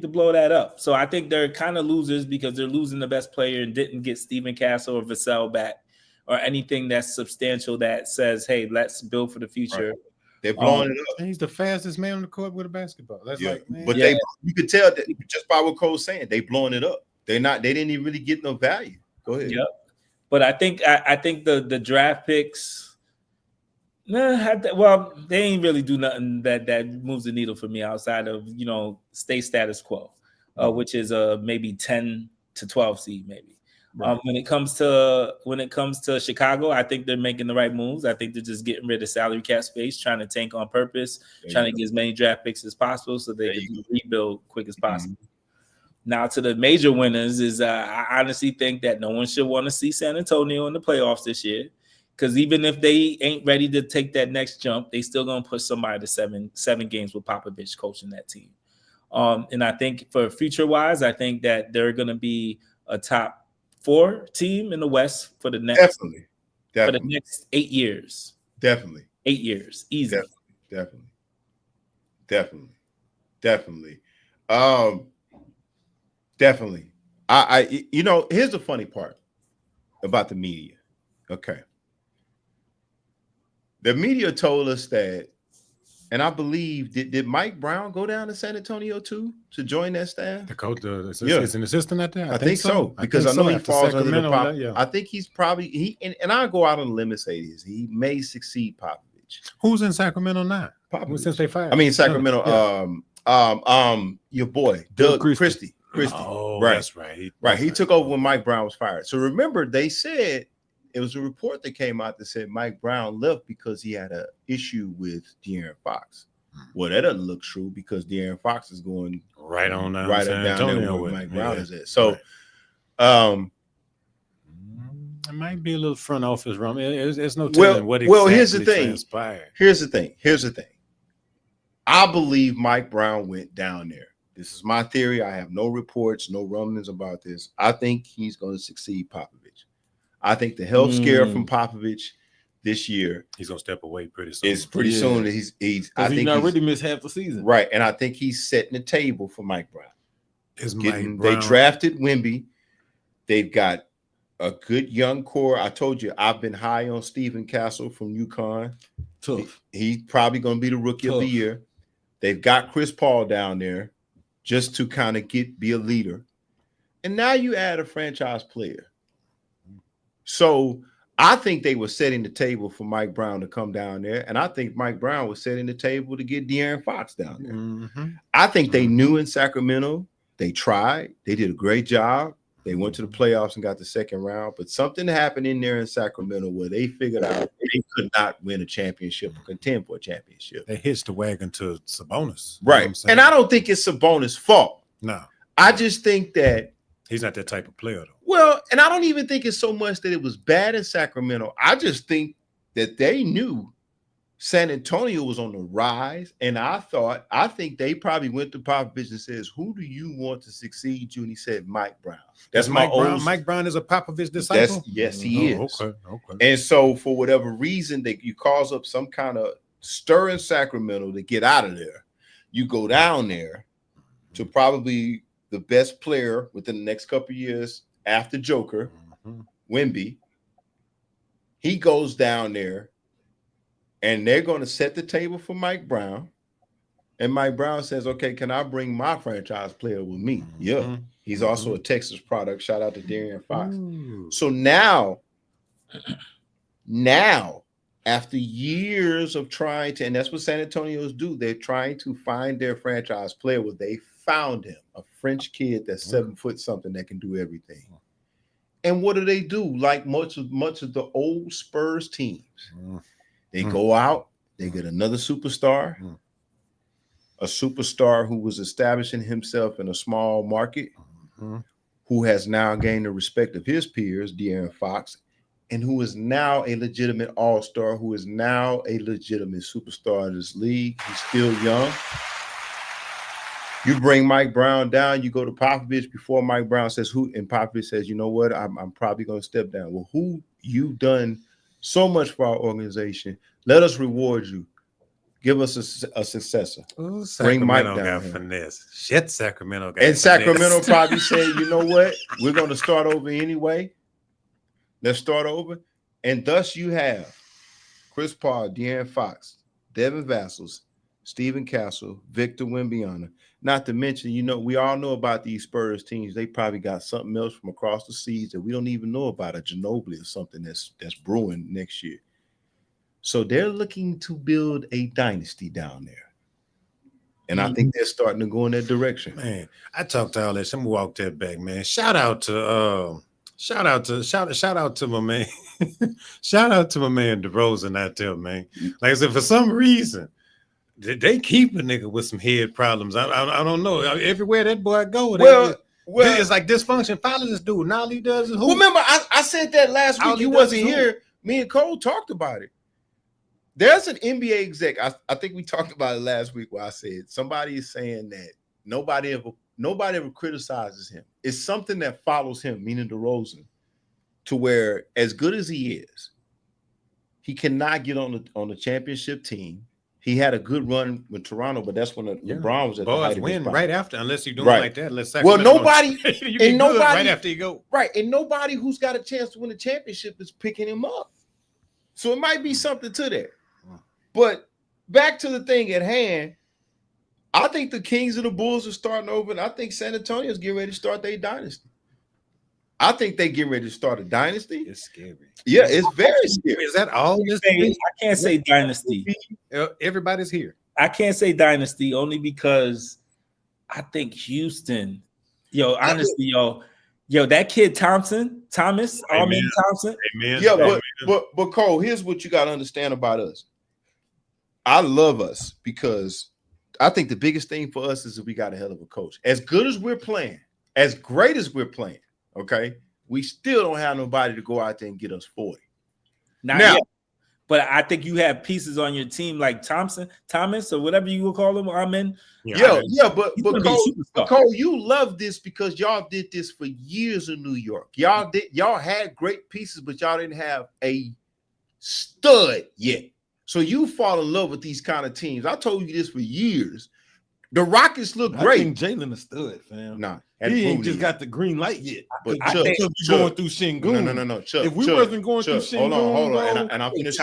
blow that up. So I think they're kind of losers, because they're losing the best player and didn't get Stephen Castle or Vassell back, or anything that's substantial that says, hey, let's build for the future. Right. They're blowing it up. He's the fastest man on the court with a basketball. That's you could tell that just by what Cole's saying, they blowing it up. They didn't even really get no value. Go ahead. Yep. But I think the draft picks, they ain't really do nothing that moves the needle for me outside of, stay status quo, which is maybe 10 to 12 seed maybe. Right. When it comes to Chicago, I think they're making the right moves. I think they're just getting rid of salary cap space, trying to tank on purpose, trying to get as many draft picks as possible so they can rebuild quick as possible. Mm-hmm. Now, to the major winners is I honestly think that no one should want to see San Antonio in the playoffs this year, because even if they ain't ready to take that next jump, they still gonna push somebody to seven games with Popovich coaching that team. And I think for future wise, I think that they're gonna be a top 4 team in the West for the next for the next 8 years. Definitely 8 years, easy. Definitely. Definitely. Here's the funny part about the media. Okay. The media told us that, and I believe, did Mike Brown go down to San Antonio too to join that staff? The coach is an assistant at that? I think so. Because I know he falls under the Pop. I think he's probably and I'll go out on a limb and say this. He may succeed Popovich. Who's in Sacramento now? Popovich. Since they fired. I mean, Sacramento. Your boy Doug Christie. Oh, right. That's right. He took over when Mike Brown was fired. So remember, they said it was a report that came out that said Mike Brown left because he had an issue with De'Aaron Fox. Well, that doesn't look true because De'Aaron Fox is going right down there where Mike Brown is at. So, it might be a little front office room. There's no telling what exactly here's the thing. transpired. Here's the thing. I believe Mike Brown went down there. This is my theory. I have no reports, no rumblings about this. I think he's going to succeed Popovich. I think the health scare from Popovich this year, he's going to step away pretty soon. It's pretty soon that he's already missed half the season. Right. And I think he's setting the table for Mike Brown. They drafted Wemby. They've got a good young core. I told you, I've been high on Stephen Castle from UConn. Tough. He's probably going to be the rookie of the year. They've got Chris Paul down there just to kind of be a leader. And now you add a franchise player. So I think they were setting the table for Mike Brown to come down there. And I think Mike Brown was setting the table to get De'Aaron Fox down there. Mm-hmm. I think they knew in Sacramento. They tried. They did a great job. They went to the playoffs and got the second round. But something happened in there in Sacramento where they figured out they could not win a championship or contend for a championship. They hitched the wagon to Sabonis. Right. And I don't think it's Sabonis' fault. No. I just think that he's not that type of player, though. Well, and I don't even think it's so much that it was bad in Sacramento. I just think that they knew San Antonio was on the rise. And I think they probably went to Popovich and says, who do you want to succeed you? And he said, Mike Brown. That's Mike Brown. Mike Brown is a Popovich disciple? Yes, he is. Okay. And so for whatever reason that you cause up some kind of stir in Sacramento to get out of there, you go down there to probably the best player within the next couple of years after Joker, Wemby. He goes down there and they're going to set the table for Mike Brown. And Mike Brown says, okay, can I bring my franchise player with me? Yeah. He's also a Texas product. Shout out to De'Aaron Fox. So now, after years of trying to, and that's what San Antonio's do, they're trying to find their franchise player. Well, they found him, a French kid that's 7 foot something that can do everything. And what do? Like much of the old Spurs teams, they go out, they get another superstar, a superstar who was establishing himself in a small market, who has now gained the respect of his peers, De'Aaron Fox, and who is now a legitimate all-star, who is now a legitimate superstar in this league. He's still young. You bring Mike Brown down, you go to Popovich before Mike Brown says who, and Popovich says, you know what, I'm probably going to step down. Well, who you've done so much for our organization. Let us reward you. Give us a successor. Ooh, bring Mike down. Got finesse. Shit, Sacramento got and finesse. Sacramento probably say, you know what, we're going to start over anyway. Let's start over. And thus you have Chris Paul, De'Aaron Fox, Devin Vassell, Stephen Castle, Victor Wembanyama. Not to mention, we all know about these Spurs teams. They probably got something else from across the seas that we don't even know about, a Ginobili or something that's brewing next year. So they're looking to build a dynasty down there. And I think they're starting to go in that direction. Man, I talked to all that. Some walk that back, man. Shout out to my man. Shout out to my man DeRozan out there, man. Like I said, for some reason, they keep a nigga with some head problems. I don't know. Everywhere that boy go, well, it's like dysfunction. Follow this dude. Now all he does is hoop. Remember, I said that last week. You wasn't here. Me and Cole talked about it. There's an NBA exec. I think we talked about it last week where I said somebody is saying that nobody ever criticizes him. It's something that follows him, meaning DeRozan, to where as good as he is, he cannot get on the championship team. He had a good run with Toronto, but that's when LeBron was at the height of his prime. Right after, unless you're doing like that. Nobody right after you go. Right, and nobody who's got a chance to win a championship is picking him up. So it might be something to that. But back to the thing at hand, I think the Kings and the Bulls are starting over, and I think San Antonio is getting ready to start their dynasty. I think they getting ready to start a dynasty. It's scary. Yeah, it's very scary. Is that all? I can't say dynasty. Everybody's here. I can't say dynasty only because I think Houston, honestly, that kid Thomas, Alvin Thompson. Amen. Yeah, but Cole, here's what you got to understand about us. I love us because I think the biggest thing for us is that we got a hell of a coach. As good as we're playing, as great as we're playing, okay, we still don't have nobody to go out there and get us 40. Not yet. But I think you have pieces on your team like Thomas, or whatever you will call him. But Cole, you love this because y'all did this for years in New York. Y'all had great pieces, but y'all didn't have a stud yet. So you fall in love with these kind of teams. I told you this for years. The Rockets look great. I think Jalen a stud, fam. Nah, he ain't just got the green light yet. But I think we're going through Shingun. No. Chuck, if we wasn't going through Shingun, hold on. And I'm finished.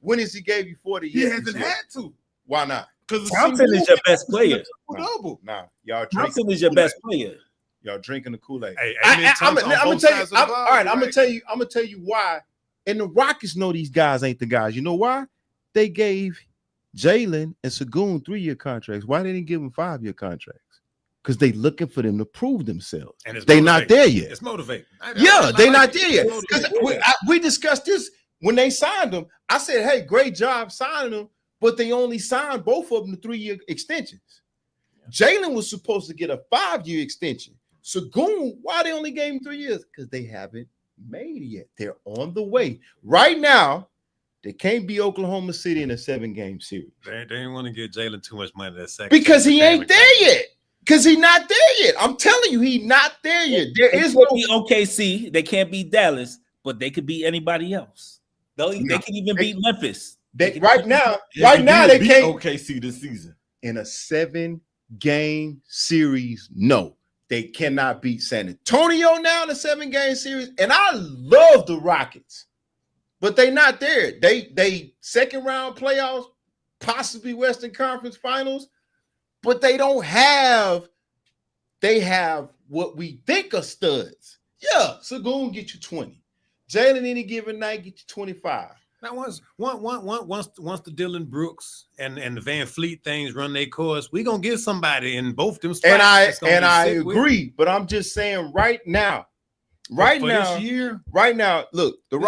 When has he gave you 40 years? He hasn't had to. Why not? Because Thompson is your best player. Nah, y'all. Thompson is your best player. Y'all drinking the Kool-Aid. I'm gonna tell you. I'm gonna tell you why. And the Rockets know these guys ain't the guys. You know why? They gave Jalen and Sagoon 3-year contracts. Why they didn't give them 5-year contracts? Because they looking for them to prove themselves. And they not there yet. It's motivating. They not there yet. We discussed this when they signed them. I said, "Hey, great job signing them," but they only signed both of them to 3-year extensions. Jalen was supposed to get a 5-year extension. Sagoon, why they only gave him 3 years? Because they haven't made it yet. They're on the way. Right now, they can't be Oklahoma City in a 7-game series. They didn't want to give Jalen too much money that second. Because he ain't there yet. Because he's not there yet. I'm telling you, he's not there yet. There is no be OKC. They can't beat Dallas, but they could beat anybody else. They can even beat Memphis. Right now they beat can't OKC this season. In a 7-game series. No. They cannot beat San Antonio now in a 7-game series. And I love the Rockets, but they not there. They second round playoffs, possibly Western Conference Finals, but they don't have. They have what we think are studs. Yeah, Sagoon get you 20. Jalen any given night get you 25. Now once the Dylan Brooks and the Van Fleet things run their course, we're gonna get somebody in both them spots. And I agree, but I'm just saying right now, this year, look, the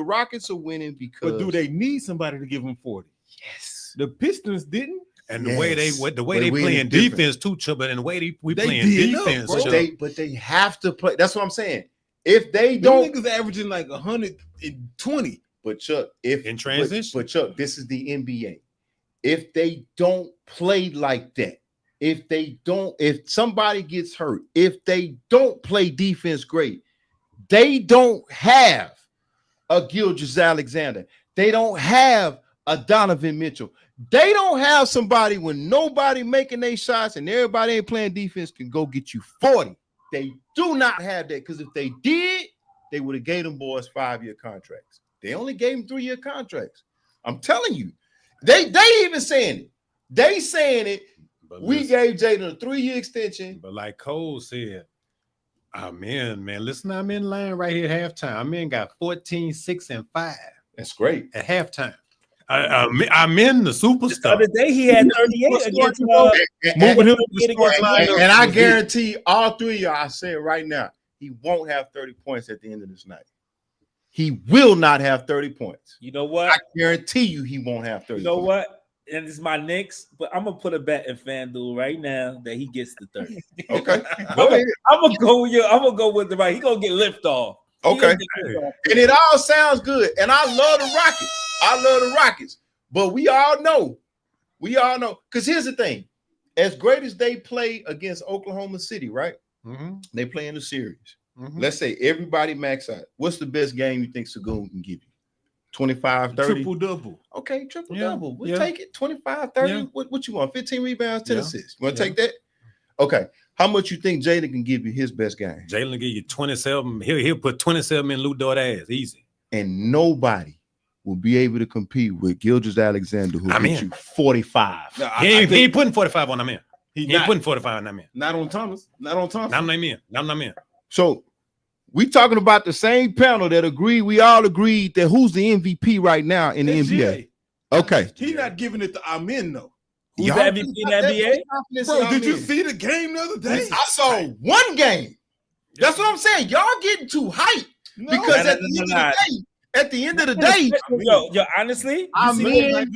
Rockets are winning because. But do they need somebody to give them 40? Yes, the Pistons didn't. And the way they playing defense too, but in the way we playing defense, but they have to play. That's what I'm saying. If they don't, niggas averaging like 120. But Chuck, if in transition, but Chuck, this is the NBA. If they don't play like that, if somebody gets hurt, if they don't play defense great, they don't have a Gilgeous-Alexander. They don't have a Donovan Mitchell. They don't have somebody when nobody making their shots and everybody ain't playing defense can go get you 40. They do not have that because if they did, they would have gave them boys 5-year contracts. They only gave them 3-year contracts. I'm telling you, they even saying it. They saying it. But we gave Jayden a 3-year extension. But like Cole said, man, listen, I'm in line right here at halftime. Our men got 14, 6, and 5. That's great. At halftime. I'm in the superstar. The other day he had 38 against moving him and I guarantee all 3 of y'all, I say it right now, he won't have 30 points at the end of this night. He will not have 30 points. You know what? I guarantee you he won't have 30 You know points. what? And it's my Knicks, but I'm gonna put a bet in FanDuel right now that he gets the 30. Okay. I'm gonna go with you. I'm gonna go with the right. He's gonna get lift off. Okay. And it all sounds good. And I love the Rockets. But we all know. Because here's the thing. As great as they play against Oklahoma City, right? Mm-hmm. They play in the series. Mm-hmm. Let's say everybody max out. What's the best game you think Sagoon can give you? 25, 30? Triple-double. Okay, triple-double. We'll take it. 25, 30. Yeah. What you want? 15 rebounds, 10 assists. You want to take that? Okay. How much you think Jayden can give you his best game? Jayden will give you 27. He'll put 27 in Lou Dort ass. Easy. And nobody will be able to compete with Gilgeous-Alexander, who gives you 45. No, he ain't putting 45 on that man. He ain't putting 45 on that man. Not on Thomas. Not on Thompson. Not on that man. So We talking about the same panel that agreed. We all agreed that who's the MVP right now in the NBA. Okay. He's not giving it to Amen, though. Who's the MVP in the NBA? Bro, did you see the game the other day? I saw one game. That's what I'm saying. Y'all getting too hyped. Because at the end of the day, yo, honestly, I'm in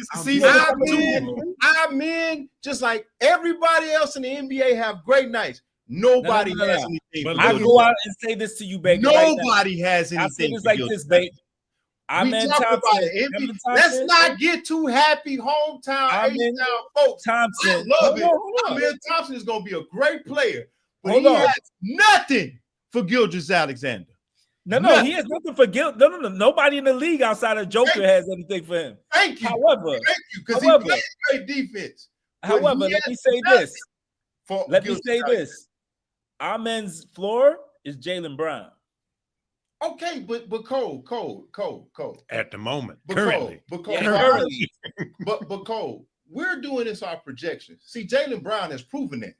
just like everybody else in the NBA have great nights. Nobody has anything. But I go out and say this to you, baby. Nobody has anything. I say this like this, babe. Let's not get too happy, hometown, H-town folks. Thompson. I love it. Amen Thompson is going to be a great player, but he has nothing for Gilgeous-Alexander. No, he has nothing for Gil. No. Nobody in the league outside of Joker has anything for him. Thank you. However, because he plays great defense. However, let me say this. Amen's floor is Jalen Brown. Okay, but Cole. At the moment, but currently. But Cole, we're doing this our projections. See, Jalen Brown has proven that.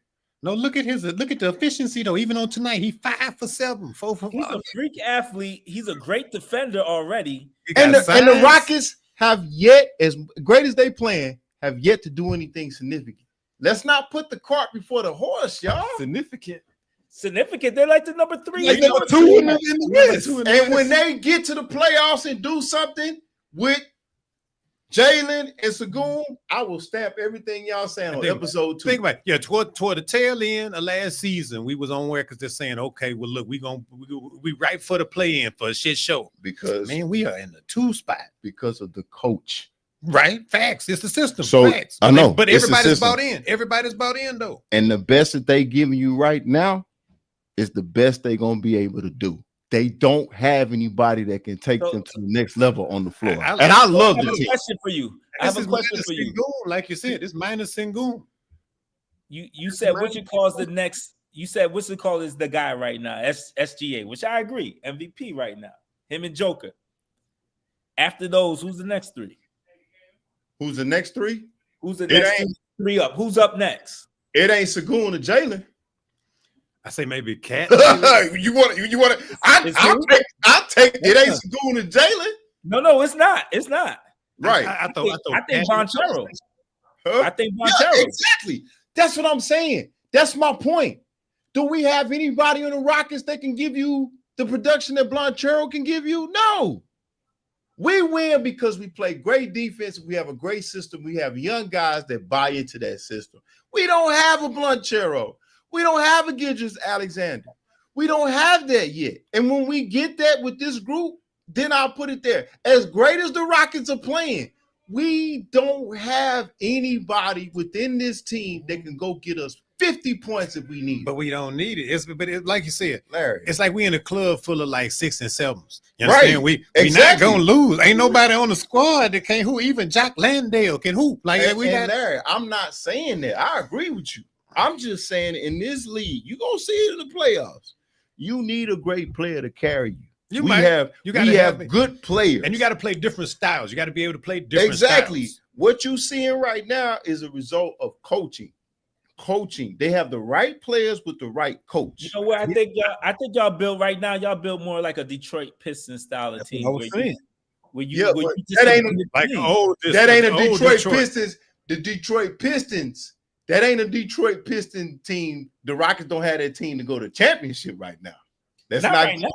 No, look at the efficiency though. Even on tonight, he 5 for 7, 4 for 5. He's a freak athlete. He's a great defender already. And the Rockets have yet, as great as they playing, have yet to do anything significant. Let's not put the cart before the horse, y'all. Significant. They're like the number 3. Like number 2 in the list. And when they get to the playoffs and do something with Jalen and Sagoon, I will stamp everything y'all saying on episode 2. Think about it. Toward the tail end of last season, we was on where because they're saying, okay, well, look, we right for the play-in for a shit show. Because man, we are in the 2 spot because of the coach. Right? Facts. It's the system. So facts. I know, but everybody's bought in. Everybody's bought in though. And the best that they giving you right now is the best they're gonna be able to do. They don't have anybody that can take them to the next level on the floor. I love the team. Question for you. I have a question for you. Sengun, like you said, it's minus Sengun. You said Richard calls the next. You said Richard Call is the guy right now. SGA, which I agree. MVP right now. Him and Joker. After those, who's the next 3? Who's the next 3? Who's the next 3 up? Who's up next? It ain't Sagoon or Jalen. I say maybe Cat. you want to? I'll take it. Ain't Sagoon and Jalen. No, it's not. It's not. Right. I think Bonchero. I think Bonchero. Yeah, exactly. That's what I'm saying. That's my point. Do we have anybody on the Rockets that can give you the production that Bonchero can give you? No. We win because we play great defense. We have a great system. We have young guys that buy into that system. We don't have a Bonchero. We don't have a Gilgeous-Alexander. We don't have that yet. And when we get that with this group, then I'll put it there. As great as the Rockets are playing, we don't have anybody within this team that can go get us 50 points if we need. But we don't need it. But like you said, Larry, it's like we in a club full of like 6 and 7s. You understand? Right. We not gonna lose. Ain't nobody on the squad that can hoop. Even Jock Landale can hoop. Like and Larry, I'm not saying that. I agree with you. I'm just saying in this league, you're gonna see it in the playoffs. You need a great player to carry you. We have good players. And you got to play different styles. You got to be able to play different styles. What you're seeing right now is a result of coaching. They have the right players with the right coach. You know what I think y'all build right now? Y'all build more like a Detroit Pistons style of team. That ain't a Detroit Pistons. The Detroit Pistons. That ain't a Detroit Piston team. The Rockets don't have that team to go to championship right now. That's not right now.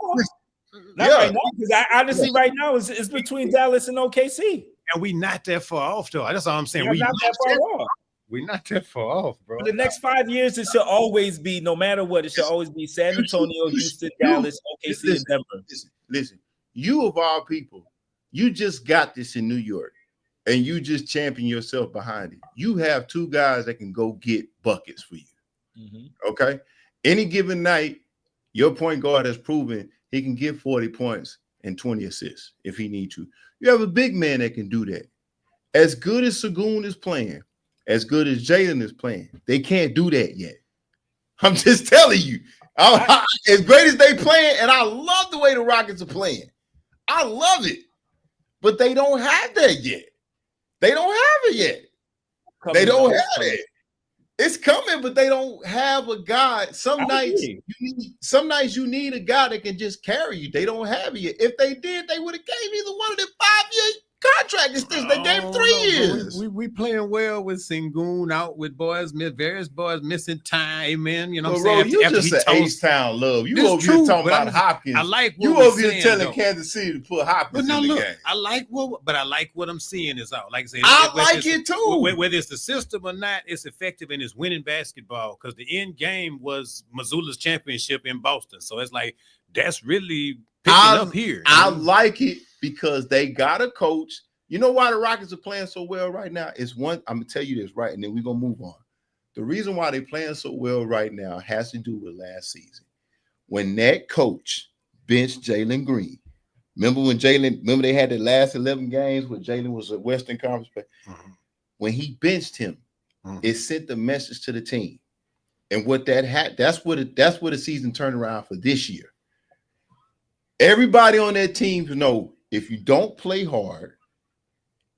Not right now, because honestly, right now it's between Dallas and OKC, and we not that far off though. That's all I'm saying. We're not that far off. We're not that far off, bro. For the next 5 years, it should always be, no matter what, it should always be San Antonio, Houston, Dallas, OKC, and Denver. Listen, you of all people, you just got this in New York. And you just champion yourself behind it. You have 2 guys that can go get buckets for you. Mm-hmm. Okay? Any given night, your point guard has proven he can get 40 points and 20 assists if he needs to. You have a big man that can do that. As good as Sagoon is playing, as good as Jayden is playing, they can't do that yet. I'm just telling you. As great as they playing, and I love the way the Rockets are playing. I love it. But they don't have that yet. They don't have it yet. They don't have it. It's coming, but they don't have a guy. Some nights you need a guy that can just carry you. They don't have it yet. If they did, they would have gave either one of them 5-year contract extensions. They gave 3 years. We playing well with Sengun out with various boys missing time, man. You know what I'm Bro, saying? you just an H-Town love. You over here talking about Hopkins. I like what you over here telling Kansas City to put Hopkins in the game. I like what I'm seeing is out. Like I said, I like it too. Whether it's the system or not, it's effective and it's winning basketball because the end game was Missoula's championship in Boston. So it's like that's really picking up here. I like it because they got a coach. You know why the Rockets are playing so well right now? I'm gonna tell you this right, and then we're gonna move on. The reason why they're playing so well right now has to do with last season. When that coach benched Jalen Green. Remember they had the last 11 games where Jalen was a Western Conference player? Mm-hmm. When he benched him, it sent the message to the team. And what that had, that's what the season turned around for this year. Everybody on that team know if you don't play hard,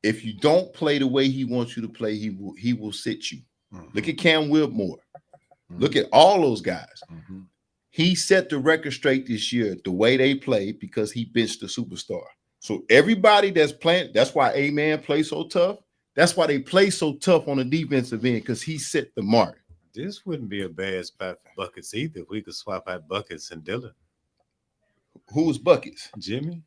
if you don't play the way he wants you to play, he will sit you. Mm-hmm. Look at Cam Whitmore. Mm-hmm. Look at all those guys. Mm-hmm. He set the record straight this year, the way they play, because he benched the superstar. So everybody that's playing, that's why A-Man plays so tough. That's why they play so tough on the defensive end, because he set the mark. This wouldn't be a bad spot for Buckets either. We could swap out Buckets and Dillon. Who's Buckets? Jimmy?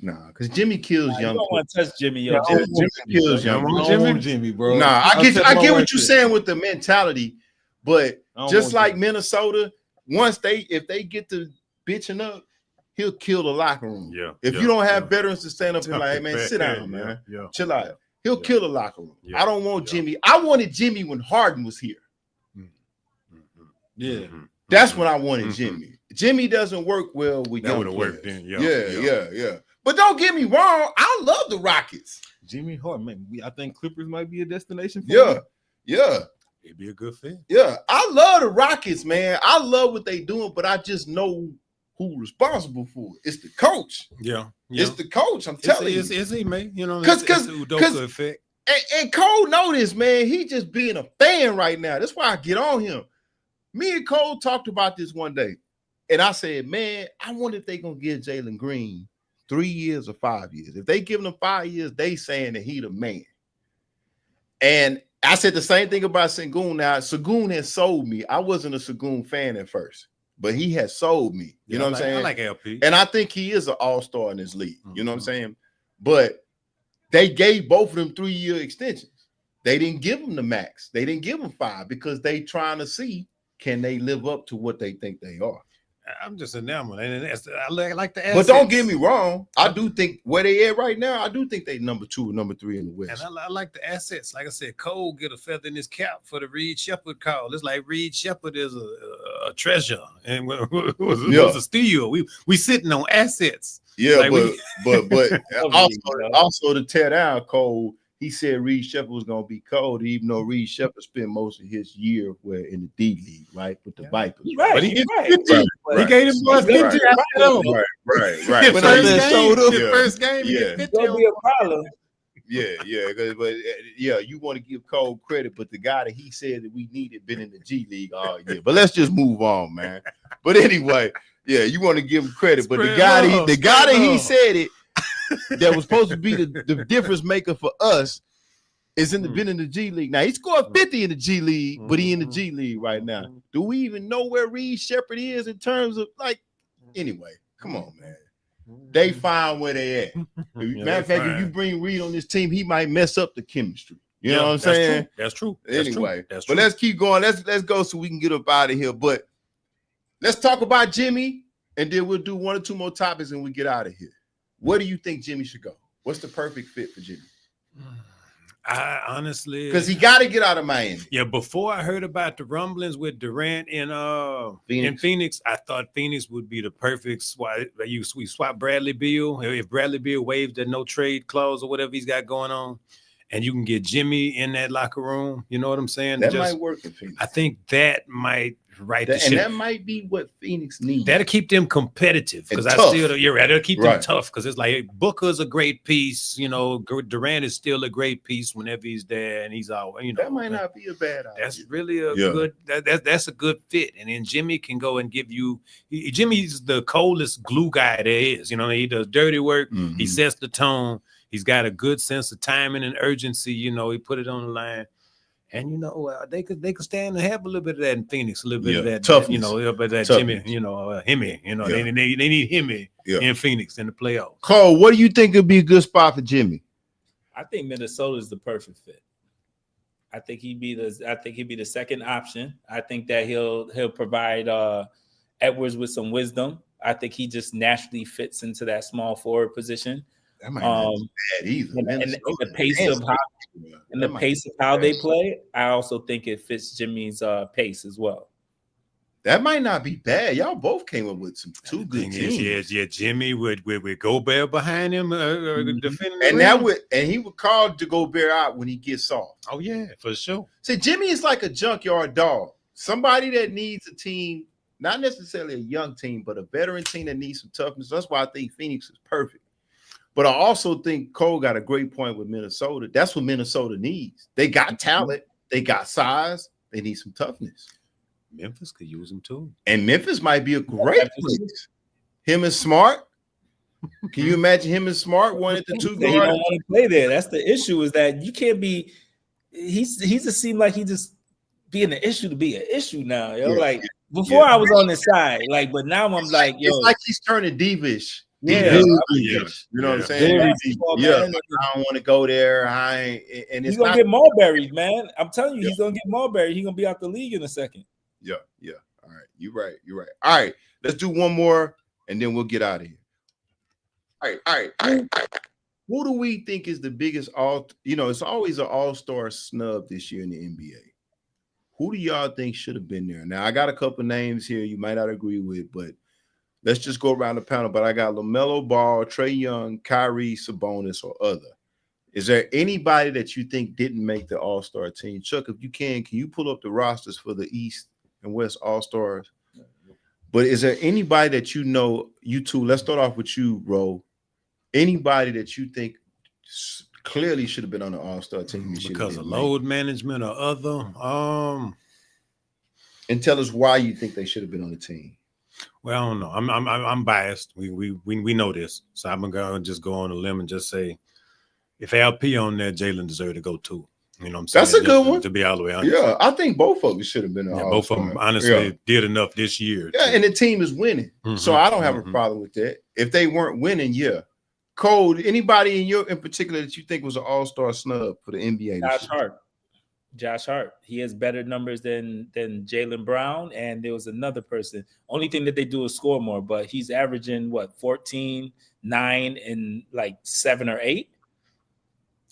Nah, because Jimmy kills young. You don't want to touch Jimmy, yo. Jimmy kills young. Jimmy, bro. Nah, I get what you're saying with the mentality, but just like Minnesota, if they get to bitching up, he'll kill the locker room. Yeah. If you don't have veterans to stand up and like, hey man, sit down, man. Yeah. Chill out. He'll kill the locker room. Yeah. I don't want Jimmy. I wanted Jimmy when Harden was here. Mm-hmm. Yeah. That's when I wanted Jimmy. Jimmy doesn't work well with young players. Worked then. Yeah. But don't get me wrong, I love the Rockets. Jimmy Harden, man. I think Clippers might be a destination for him. Yeah. It'd be a good fit. Yeah. I love the Rockets, man. I love what they doing, but I just know who's responsible for it. It's the coach. Yeah. It's the coach. I'm telling you. It's he, man. You know, because Udoka effect. And Cole know this, man. He just being a fan right now. That's why I get on him. Me and Cole talked about this one day. And I said, man, I wonder if they're going to give Jalen Green 3 years or 5 years. If they give him 5 years, they saying that he the man. And I said the same thing about Sengun. Now, Sengun has sold me. I wasn't a Sengun fan at first, but he has sold me. You know what I'm saying? I like LP. And I think he is an all-star in this league. You know what I'm saying? But they gave both of them 3-year extensions. They didn't give them the max. They didn't give them 5 because they trying to see, can they live up to what they think they are? I'm just enamored, and I like the assets. But don't get me wrong. I do think where they at right now, I do think they number 2 or number 3 in the West. And I like the assets. Like I said, Cole get a feather in his cap for the Reed Shepherd call. It's like Reed Shepherd is a treasure, and it was a steal. We sitting on assets. Yeah, like but also to tear down Cole. He said Reed Shepherd was going to be cold, even though Reed Shepherd spent most of his year in the D League, right, with the Vipers. Right, but he gave him boys 50. Right. First game, Don't be a problem. But you want to give Cole credit, but the guy that he said that we needed been in the G League all year. But let's just move on, man. But anyway, you want to give him credit, but the guy that he said it. That was supposed to be the difference maker for us is been in the G League. Now he scored 50 in the G League, but he in the G League right now. Do we even know where Reed Shepherd is in terms of anyway? Come on, man. They find where they at. Matter of fact, if you bring Reed on this team, he might mess up the chemistry. You know what I'm saying? That's true. Anyway, but let's keep going. Let's go so we can get up out of here. But let's talk about Jimmy, and then we'll do 1 or 2 more topics and we get out of here. Where do you think Jimmy should go? What's the perfect fit for Jimmy? I honestly, because he got to get out of Miami. Yeah, before I heard about the rumblings with Durant in Phoenix, I thought Phoenix would be the perfect swap. We swap Bradley Beal if Bradley Beal waived the no trade clause or whatever he's got going on, and you can get Jimmy in that locker room. You know what I'm saying? That might work in Phoenix. I think that might the and ship. that might be what Phoenix needs. That'll keep them competitive because you're right. That'll keep them tough because it's like Booker's a great piece. You know, Durant is still a great piece whenever he's there, and he's out. You know, that might not be a bad idea. That's really a good. That's a good fit, and then Jimmy can go and give you. Jimmy's the coldest glue guy there is. You know, he does dirty work. Mm-hmm. He sets the tone. He's got a good sense of timing and urgency. You know, he put it on the line. And you know they could stand to have a little bit of that in Phoenix, a little bit of that toughness, you know, a little bit of that Jimmy, you know, Himmy, you know, they need Himmy in Phoenix in the playoffs. Cole, what do you think would be a good spot for Jimmy? I think Minnesota is the perfect fit. I think he'd be the second option. I think that he'll provide Edwards with some wisdom. I think he just naturally fits into that small forward position. That might not be bad either. And the pace of how they play, I also think it fits Jimmy's pace as well. That might not be bad. Y'all both came up with some two good teams. Yeah, Jimmy would Gobert behind him defending, and he would call to Gobert out when he gets soft. Oh yeah, for sure. See, Jimmy is like a junkyard dog. Somebody that needs a team, not necessarily a young team, but a veteran team that needs some toughness. That's why I think Phoenix is perfect. But I also think Cole got a great point with Minnesota. That's what Minnesota needs. They got talent. They got size. They need some toughness. Memphis could use them too. And Memphis might be a great place. Him and Smart. Can you imagine him and Smart one at the two guard? He don't want to play there. That's the issue, is that you can't be – he just seemed like he just being an issue to be an issue now. Yo. Before I was on the side, but now I'm like, yo. It's like he's turning divish. Yeah, you know what I'm saying? I don't want to go there. And he's gonna get Marbury, man. I'm telling you, he's gonna get Marbury. He's gonna be out the league in a second. Yeah. All right, you're right. All right, let's do one more, and then we'll get out of here. All right. Who do we think is the biggest it's always an all-star snub this year in the NBA. Who do y'all think should have been there? Now I got a couple names here you might not agree with, but let's just go around the panel. But I got LaMelo Ball, Trae Young, Kyrie, Sabonis, or other. Is there anybody that you think didn't make the All-Star team? Chuck, if you can you pull up the rosters for the East and West All-Stars? But is there anybody that you two, let's start off with you, Ro. Anybody that you think clearly should have been on the All-Star team because of load management or other? And tell us why you think they should have been on the team. Well, I don't know. I'm biased. We know this, so I'm gonna just go on a limb and just say, if LP on there, Jalen deserved to go too. You know what I'm saying? That's a good one. To be all the way honest. Yeah, I think both of them should have been on. Both of them honestly did enough this year. Yeah, and the team is winning, so I don't have a problem with that. If they weren't winning, Cole, anybody in particular that you think was an all-star snub for the NBA? Josh Hart. He has better numbers than Jaylen Brown, and there was another person. Only thing that they do is score more, but he's averaging 14, 9, and 7 or 8.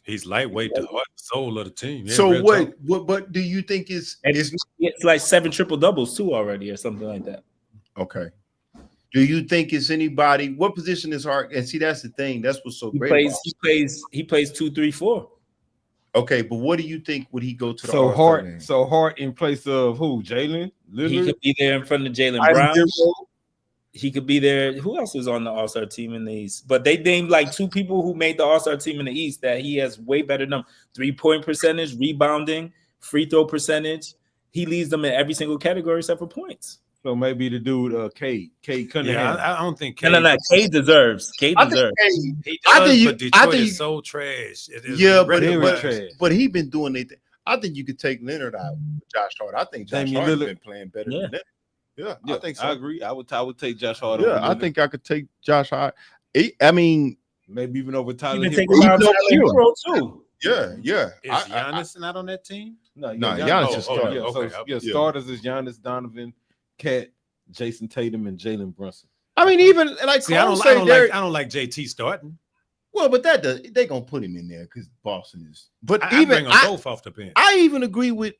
He's lightweight, the heart and soul of the team. Yeah, so what do you think is it's like 7 triple doubles too already or something like that? Okay. Do you think it's anybody? What position is Hart? And see, that's the thing. That's what's so great. He plays 2, 3, 4. Okay, but what do you think would he go to the Hart in place of who? Jalen? He could be there in front of Jaylen Brown. He could be there. Who else was on the All-Star team in the East? But they named 2 people who made the All-Star team in the East that he has way better numbers. 3-point percentage, rebounding, free throw percentage. He leads them in every single category except for points. So maybe the dude, Cade Cunningham. Yeah, I don't think Cade. No. Cade deserves. He does, but Detroit is so trash. It is trash. But he been doing it. I think you could take Leonard out with Josh Hart. I think Josh Hart has been playing better than that. Yeah, I think so. I agree. I would take Josh Hart. Yeah, I think I could take Josh Hart. I mean, maybe even over Tyler Hero too. Yeah. Is Giannis not on that team? No, Giannis just started. Starters is Giannis, Donovan, Cat, Jason Tatum, and Jalen Brunson. I mean, even I don't like JT starting. Well, but they gonna put him in there because Boston is. But I bring them both off the bench. I even agree with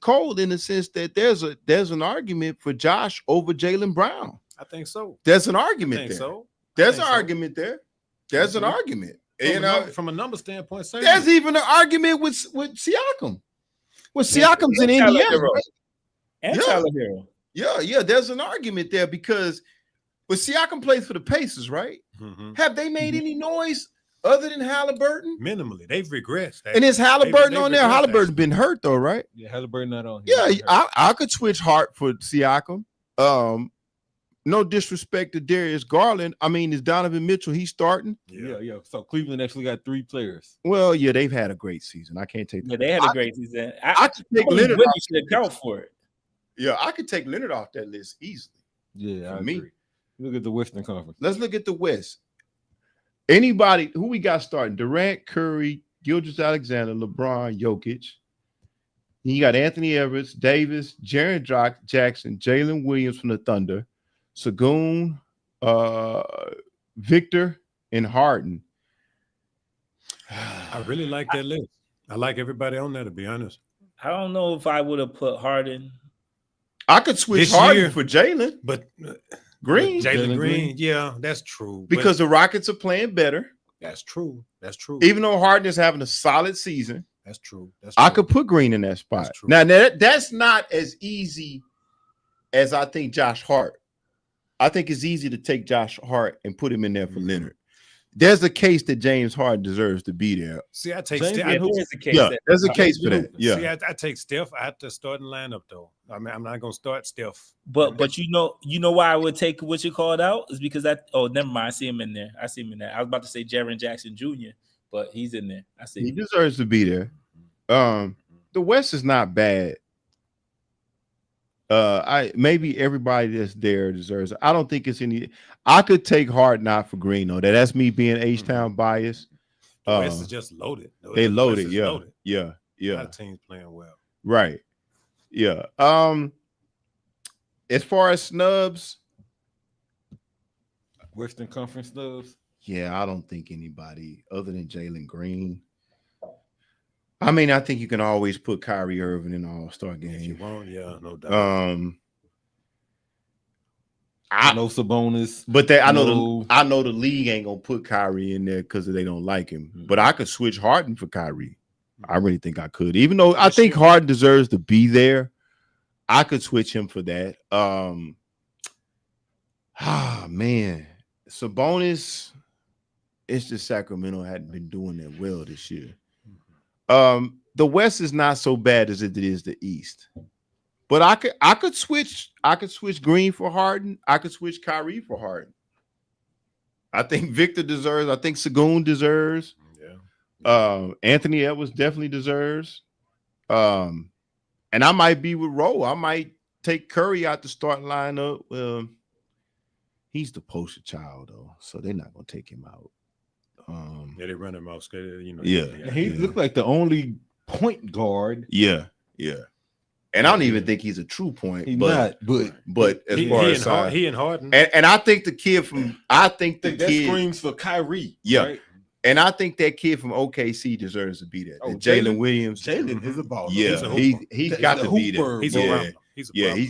Cole in the sense that there's an argument for Josh over Jaylen Brown. I think so. There's an argument there. So. There's an argument there. There's an argument. from a number standpoint, there's even an argument with Siakam. Well, Siakam's in Indiana, right? And Tyler Hero. Yeah. There's an argument there because Siakam plays for the Pacers, right? Mm-hmm. Have they made any noise other than Halliburton? Minimally, they've regressed. And is Halliburton on there? Halliburton's been hurt though, right? Yeah, Halliburton not on. Yeah, I could switch Hart for Siakam. No disrespect to Darius Garland. I mean, is Donovan Mitchell? He's starting. Yeah. So Cleveland actually got 3 players. Well, yeah, they've had a great season. I can't take that. Yeah, they had a great season. I could take Leonard really off. should account for it. Yeah, I could take Leonard off that list easily. Yeah, for me. Agree. Look at the Western Conference. Let's look at the West. Anybody who we got starting? Durant, Curry, Gilgeous-Alexander, LeBron, Jokic. You got Anthony Edwards, Davis, Jaren Jackson, Jalen Williams from the Thunder, Sagoon, Victor, and Harden. I really like that list. I like everybody on there, to be honest. I don't know if I would have put Harden. I could switch Harden for Jalen, but Green. Jalen Green, yeah, that's true. Because the Rockets are playing better. That's true. That's true. Even though Harden is having a solid season. That's true. I could put Green in that spot. Now that's not as easy as I think Josh Hart. I think it's easy to take Josh Hart and put him in there for Leonard. There's a case that James Harden deserves to be there. See, I take Steph. Yeah, there's a case for that. Yeah. See, I take Steph out the starting lineup though. I mean, I'm not gonna start Steph. But you know why I would take what you called out is because never mind. I see him in there. I was about to say Jaren Jackson Jr., but he's in there. I see. He deserves to be there. The West is not bad. Maybe everybody that's there deserves it. I don't think it's any. I could take Harden out for Green though. That's me being H-Town biased. The West is just loaded. They loaded, yeah. Loaded. Yeah. A lot of teams playing well. Right. Yeah. As far as snubs, Western Conference snubs. Yeah, I don't think anybody other than Jalen Green. I mean, I think you can always put Kyrie Irving in the All-Star game. If you want, yeah, no doubt. I know Sabonis, but I know the league ain't gonna put Kyrie in there because they don't like him. But I could switch Harden for Kyrie. I really think I could, even though I think Harden deserves to be there. I could switch him for that. Man, Sabonis. It's just Sacramento hadn't been doing that well this year. The West is not so bad as it is the East. But I could switch Green for Harden. I could switch Kyrie for Harden. I think Victor deserves. I think Sagoon deserves. Yeah. Anthony Edwards definitely deserves. And I might be with Rowe. I might take Curry out the starting lineup. Well, he's the poster child though, so they're not gonna take him out. Yeah, they run him off. He looked like the only point guard. Yeah. And I don't even think he's a true point. But as far as he and Harden, and I think the kid from that screams for Kyrie. Yeah, right? And I think that kid from OKC deserves to be there. Jalen Williams. Jalen is a baller. Yeah, he's got to be there. He's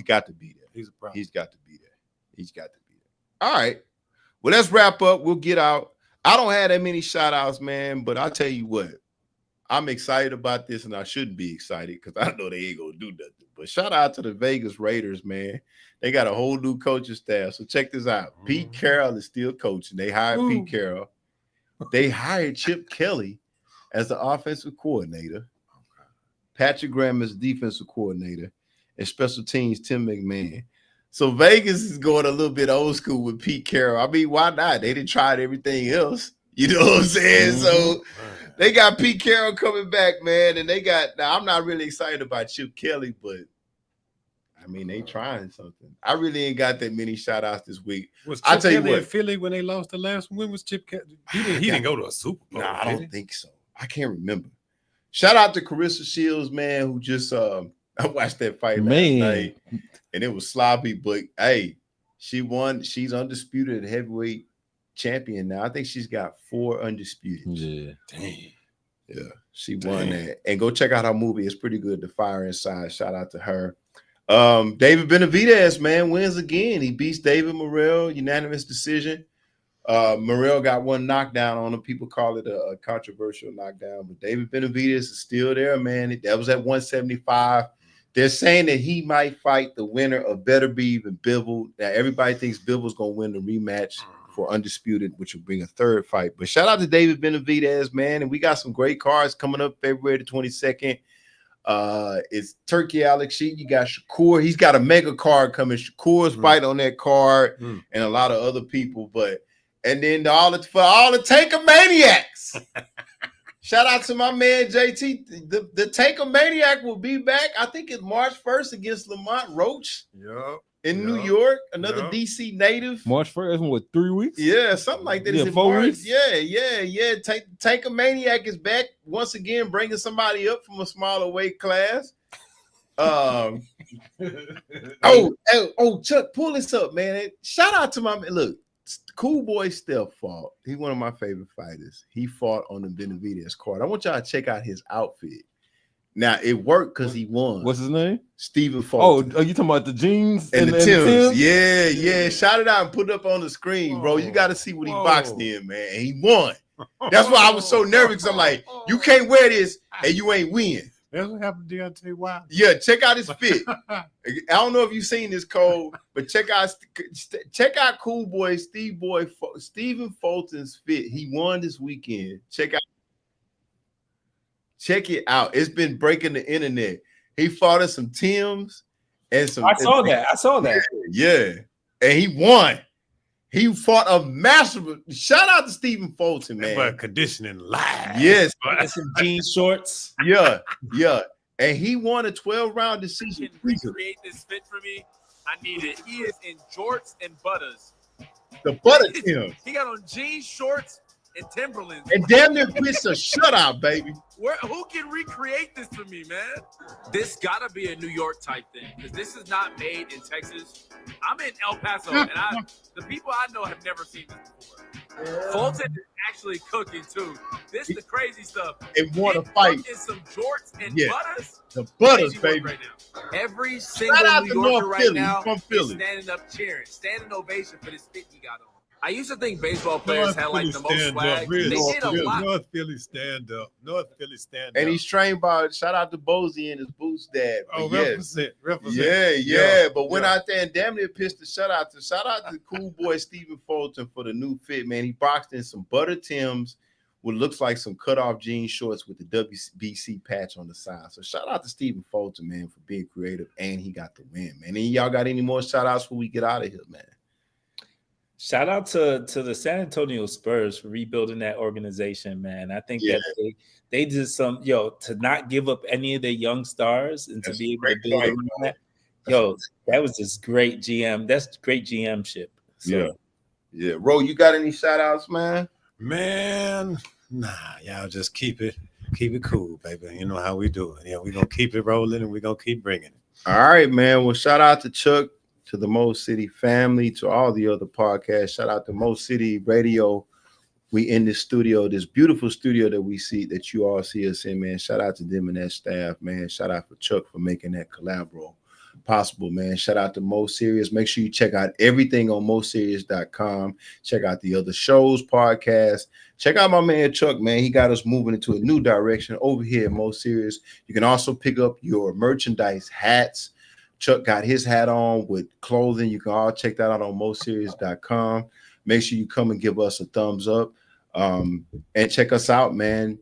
got to be there. He's got to be there. He's got to be there. All right. Well, let's wrap up. We'll get out. I don't have that many shout outs, man, but I'll tell you what. I'm excited about this, and I shouldn't be excited because I know they ain't gonna do nothing. But shout out to the Vegas Raiders, man. They got a whole new coaching staff. So check this out. Pete Carroll is still coaching. They hired Pete Carroll. They hired Chip Kelly as the offensive coordinator. Patrick Graham as defensive coordinator, and special teams Tim McMahon. So Vegas is going a little bit old school with Pete Carroll. I mean, why not? They didn't try everything else. You know what I'm saying? So they got Pete Carroll coming back, man, and they got. Now I'm not really excited about Chip Kelly, but I mean they trying something. I really ain't got that many shout outs this week. Was Chip Kelly in Philly when they lost the last one? When was Chip Kelly? He didn't go to a Super Bowl. Nah, I don't think so. I can't remember. Shout out to Carissa Shields, man, who just I watched that fight last night, and it was sloppy, but hey, she won. She's undisputed heavyweight champion now. I think she's got 4 undisputed. Yeah. Damn. Yeah, she won that. And go check out her movie. It's pretty good. The Fire Inside. Shout out to her. David Benavidez, man, wins again. He beats David Morrell, unanimous decision. Morrell got one knockdown on him. People call it a controversial knockdown, but David Benavidez is still there, man. That was at 175. They're saying that he might fight the winner of Beterbiev and Bivol. Now, everybody thinks Bivol's going to win the rematch for Undisputed, which will bring a third fight. But shout out to David Benavidez, man. And we got some great cards coming up February the 22nd. It's Turkey Alex Sheet. You got Shakur. He's got a mega card coming. Shakur's fight on that card and a lot of other people. And then for all the Tanker Maniacs. Shout out to my man JT. The Tanker Maniac will be back. I think it's March 1st against Lamont Roach in New York. Another DC native. March 1st, what, 3 weeks? Yeah, something like that. Yeah, Is 4 weeks? Yeah. Tanker Maniac is back once again, bringing somebody up from a smaller weight class. Chuck, pull this up, man. Shout out to my man. Look. Cool boy Steph fought. He's one of my favorite fighters. He fought on the Benavidez card. I want y'all to check out his outfit. Now, it worked because he won. What's his name? Stephen Fulton. Oh, are you talking about the jeans and the Timbs? Yeah. Shout it out and put it up on the screen, bro. You got to see what he boxed in, man. And he won. That's why I was so nervous. I'm like, you can't wear this and you ain't win. That's what happened to Deontay Wilder. Yeah, check out his fit. I don't know if you've seen this, Cole, but check out Cool Boy Stephen Fulton's fit. He won this weekend. Check it out. It's been breaking the internet. He fought in some Timbs and some. I saw that. Yeah, and he won. He fought a massive. Shout out to Stephen Fulton, man. But conditioning live. Yes. And some jean shorts. Yeah. And he won a 12-round decision. Can recreate this fit for me. I need it. He is in jorts and butters. The butter Tim. He got on jeans, shorts, and Timberlands. And damn near pitched a shutout, baby. Who can recreate this for me, man? This gotta be a New York type thing because this is not made in Texas. I'm in El Paso, and the people I know have never seen this before. Fulton is actually cooking too. This is the crazy stuff. And want to fight. In some jorts and butters. The butters, baby. Right now. Every single New Yorker right now is Philly. standing up cheering, standing ovation for this fit he got on. I used to think baseball players had like the most swag. They did a lot. North Philly stand up. And he's trained by, shout out to Bozy and his Boots dad. Represent. Yeah. But went out there and damn near pitched a shutout. Shout out to Cool Boy Stephen Fulton for the new fit, man. He boxed in some butter Timbs, what looks like some cutoff jean shorts with the WBC patch on the side. So shout out to Stephen Fulton, man, for being creative, and he got the win, man. And y'all got any more shout outs before we get out of here, man? Shout out to the San Antonio Spurs for rebuilding that organization, man. I think that they did some, to not give up any of their young stars and to be able to build around that. That was just great GM. That's great GM-ship. So. Yeah. Ro, you got any shout outs, man? Man, nah, y'all just keep it cool, baby. You know how we do it. Yeah, we're going to keep it rolling and we're going to keep bringing it. All right, man. Well, shout out to Chuck, to the Mo City family, to all the other podcasts. Shout out to Mo City Radio. We in this studio, this beautiful studio that you all see us in, man. Shout out to them and that staff, man. Shout out for Chuck for making that collabo possible, man. Shout out to Mo Serious. Make sure you check out everything on moserious.com. Check out the other shows, podcasts. Check out my man Chuck, man. He got us moving into a new direction over here at Mo Serious. You can also pick up your merchandise, hats. Chuck got his hat on with clothing. You can all check that out on moserious.com. Make sure you come and give us a thumbs up and check us out, man.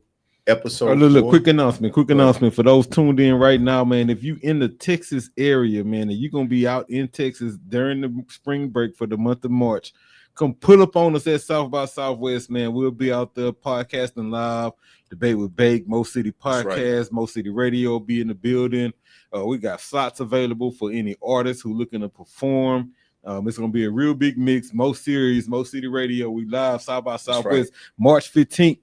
Episode. Look, quick announcement for those tuned in right now, man. If you in the Texas area, man, and you're gonna be out in Texas during the spring break for the month of March, come pull up on us at South by Southwest, man. We'll be out there podcasting live, Debate with Bake, Mo City Podcast, right. Mo City Radio will be in the building. We got slots available for any artists who looking to perform. It's going to be a real big mix. Mo Series, Mo City Radio. We live South by Southwest, March 15th.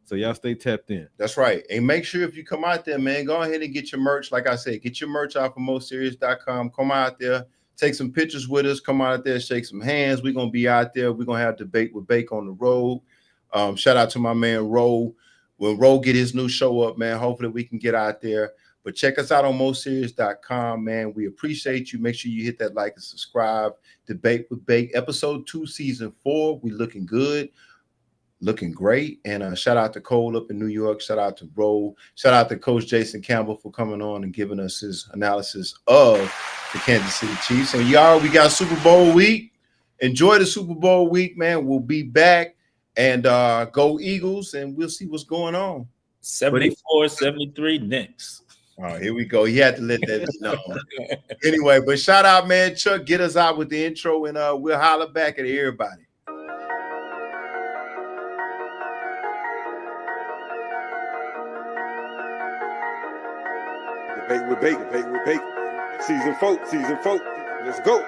So y'all stay tapped in. That's right. And make sure if you come out there, man, go ahead and get your merch. Like I said, get your merch out from moserious.com. Come out there, take some pictures with us. Come out there, shake some hands. We're going to be out there. We're going to have Debate with Bake on the road. Shout out to my man, Ro. When Ro get his new show up, man, hopefully we can get out there. But check us out on mostseries.com, man. We appreciate you. Make sure you hit that like and subscribe. Debate with Bake, episode 2, season 4. We looking good, looking great. And shout out to Cole up in New York. Shout out to Roll. Shout out to Coach Jason Campbell for coming on and giving us his analysis of the Kansas City Chiefs. And y'all, we got Super Bowl week. Enjoy the Super Bowl week, man. We'll be back. And go Eagles, and we'll see what's going on. 74-73 Knicks. Oh, here we go. He had to let that be known. Anyway, but shout out, man. Chuck, get us out with the intro, and we'll holler back at everybody. Debate with Bake. Season 4. Let's go.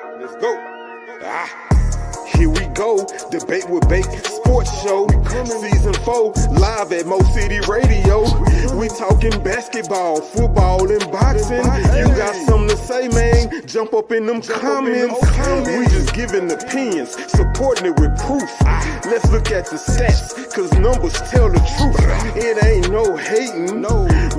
Here we go. Debate with Bake Sports Show. Season 4, live at Mo City Radio. We talking basketball, football, and boxing. You got something to say, man? Jump up in them comments. We just giving opinions, supporting it with proof. Let's look at the stats, cause numbers tell the truth. It ain't no hating,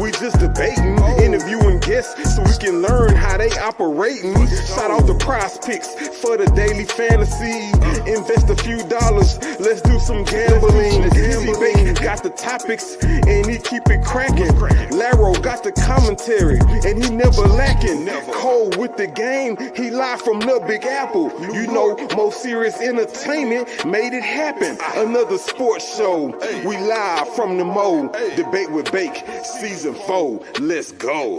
we just debating, interviewing guests so we can learn how they operating. Shout out to Prize Picks for the daily fantasy. Invest a few dollars, let's do some gambling. C-Bake got the topics and he keep it cracking. Laro got the commentary and he never lacking. Cole with the game, he live from the Big Apple. You know, Mo Serious Entertainment made it happen. Another sports show, we live from the Mo. Debate with Bake, season 4, let's go.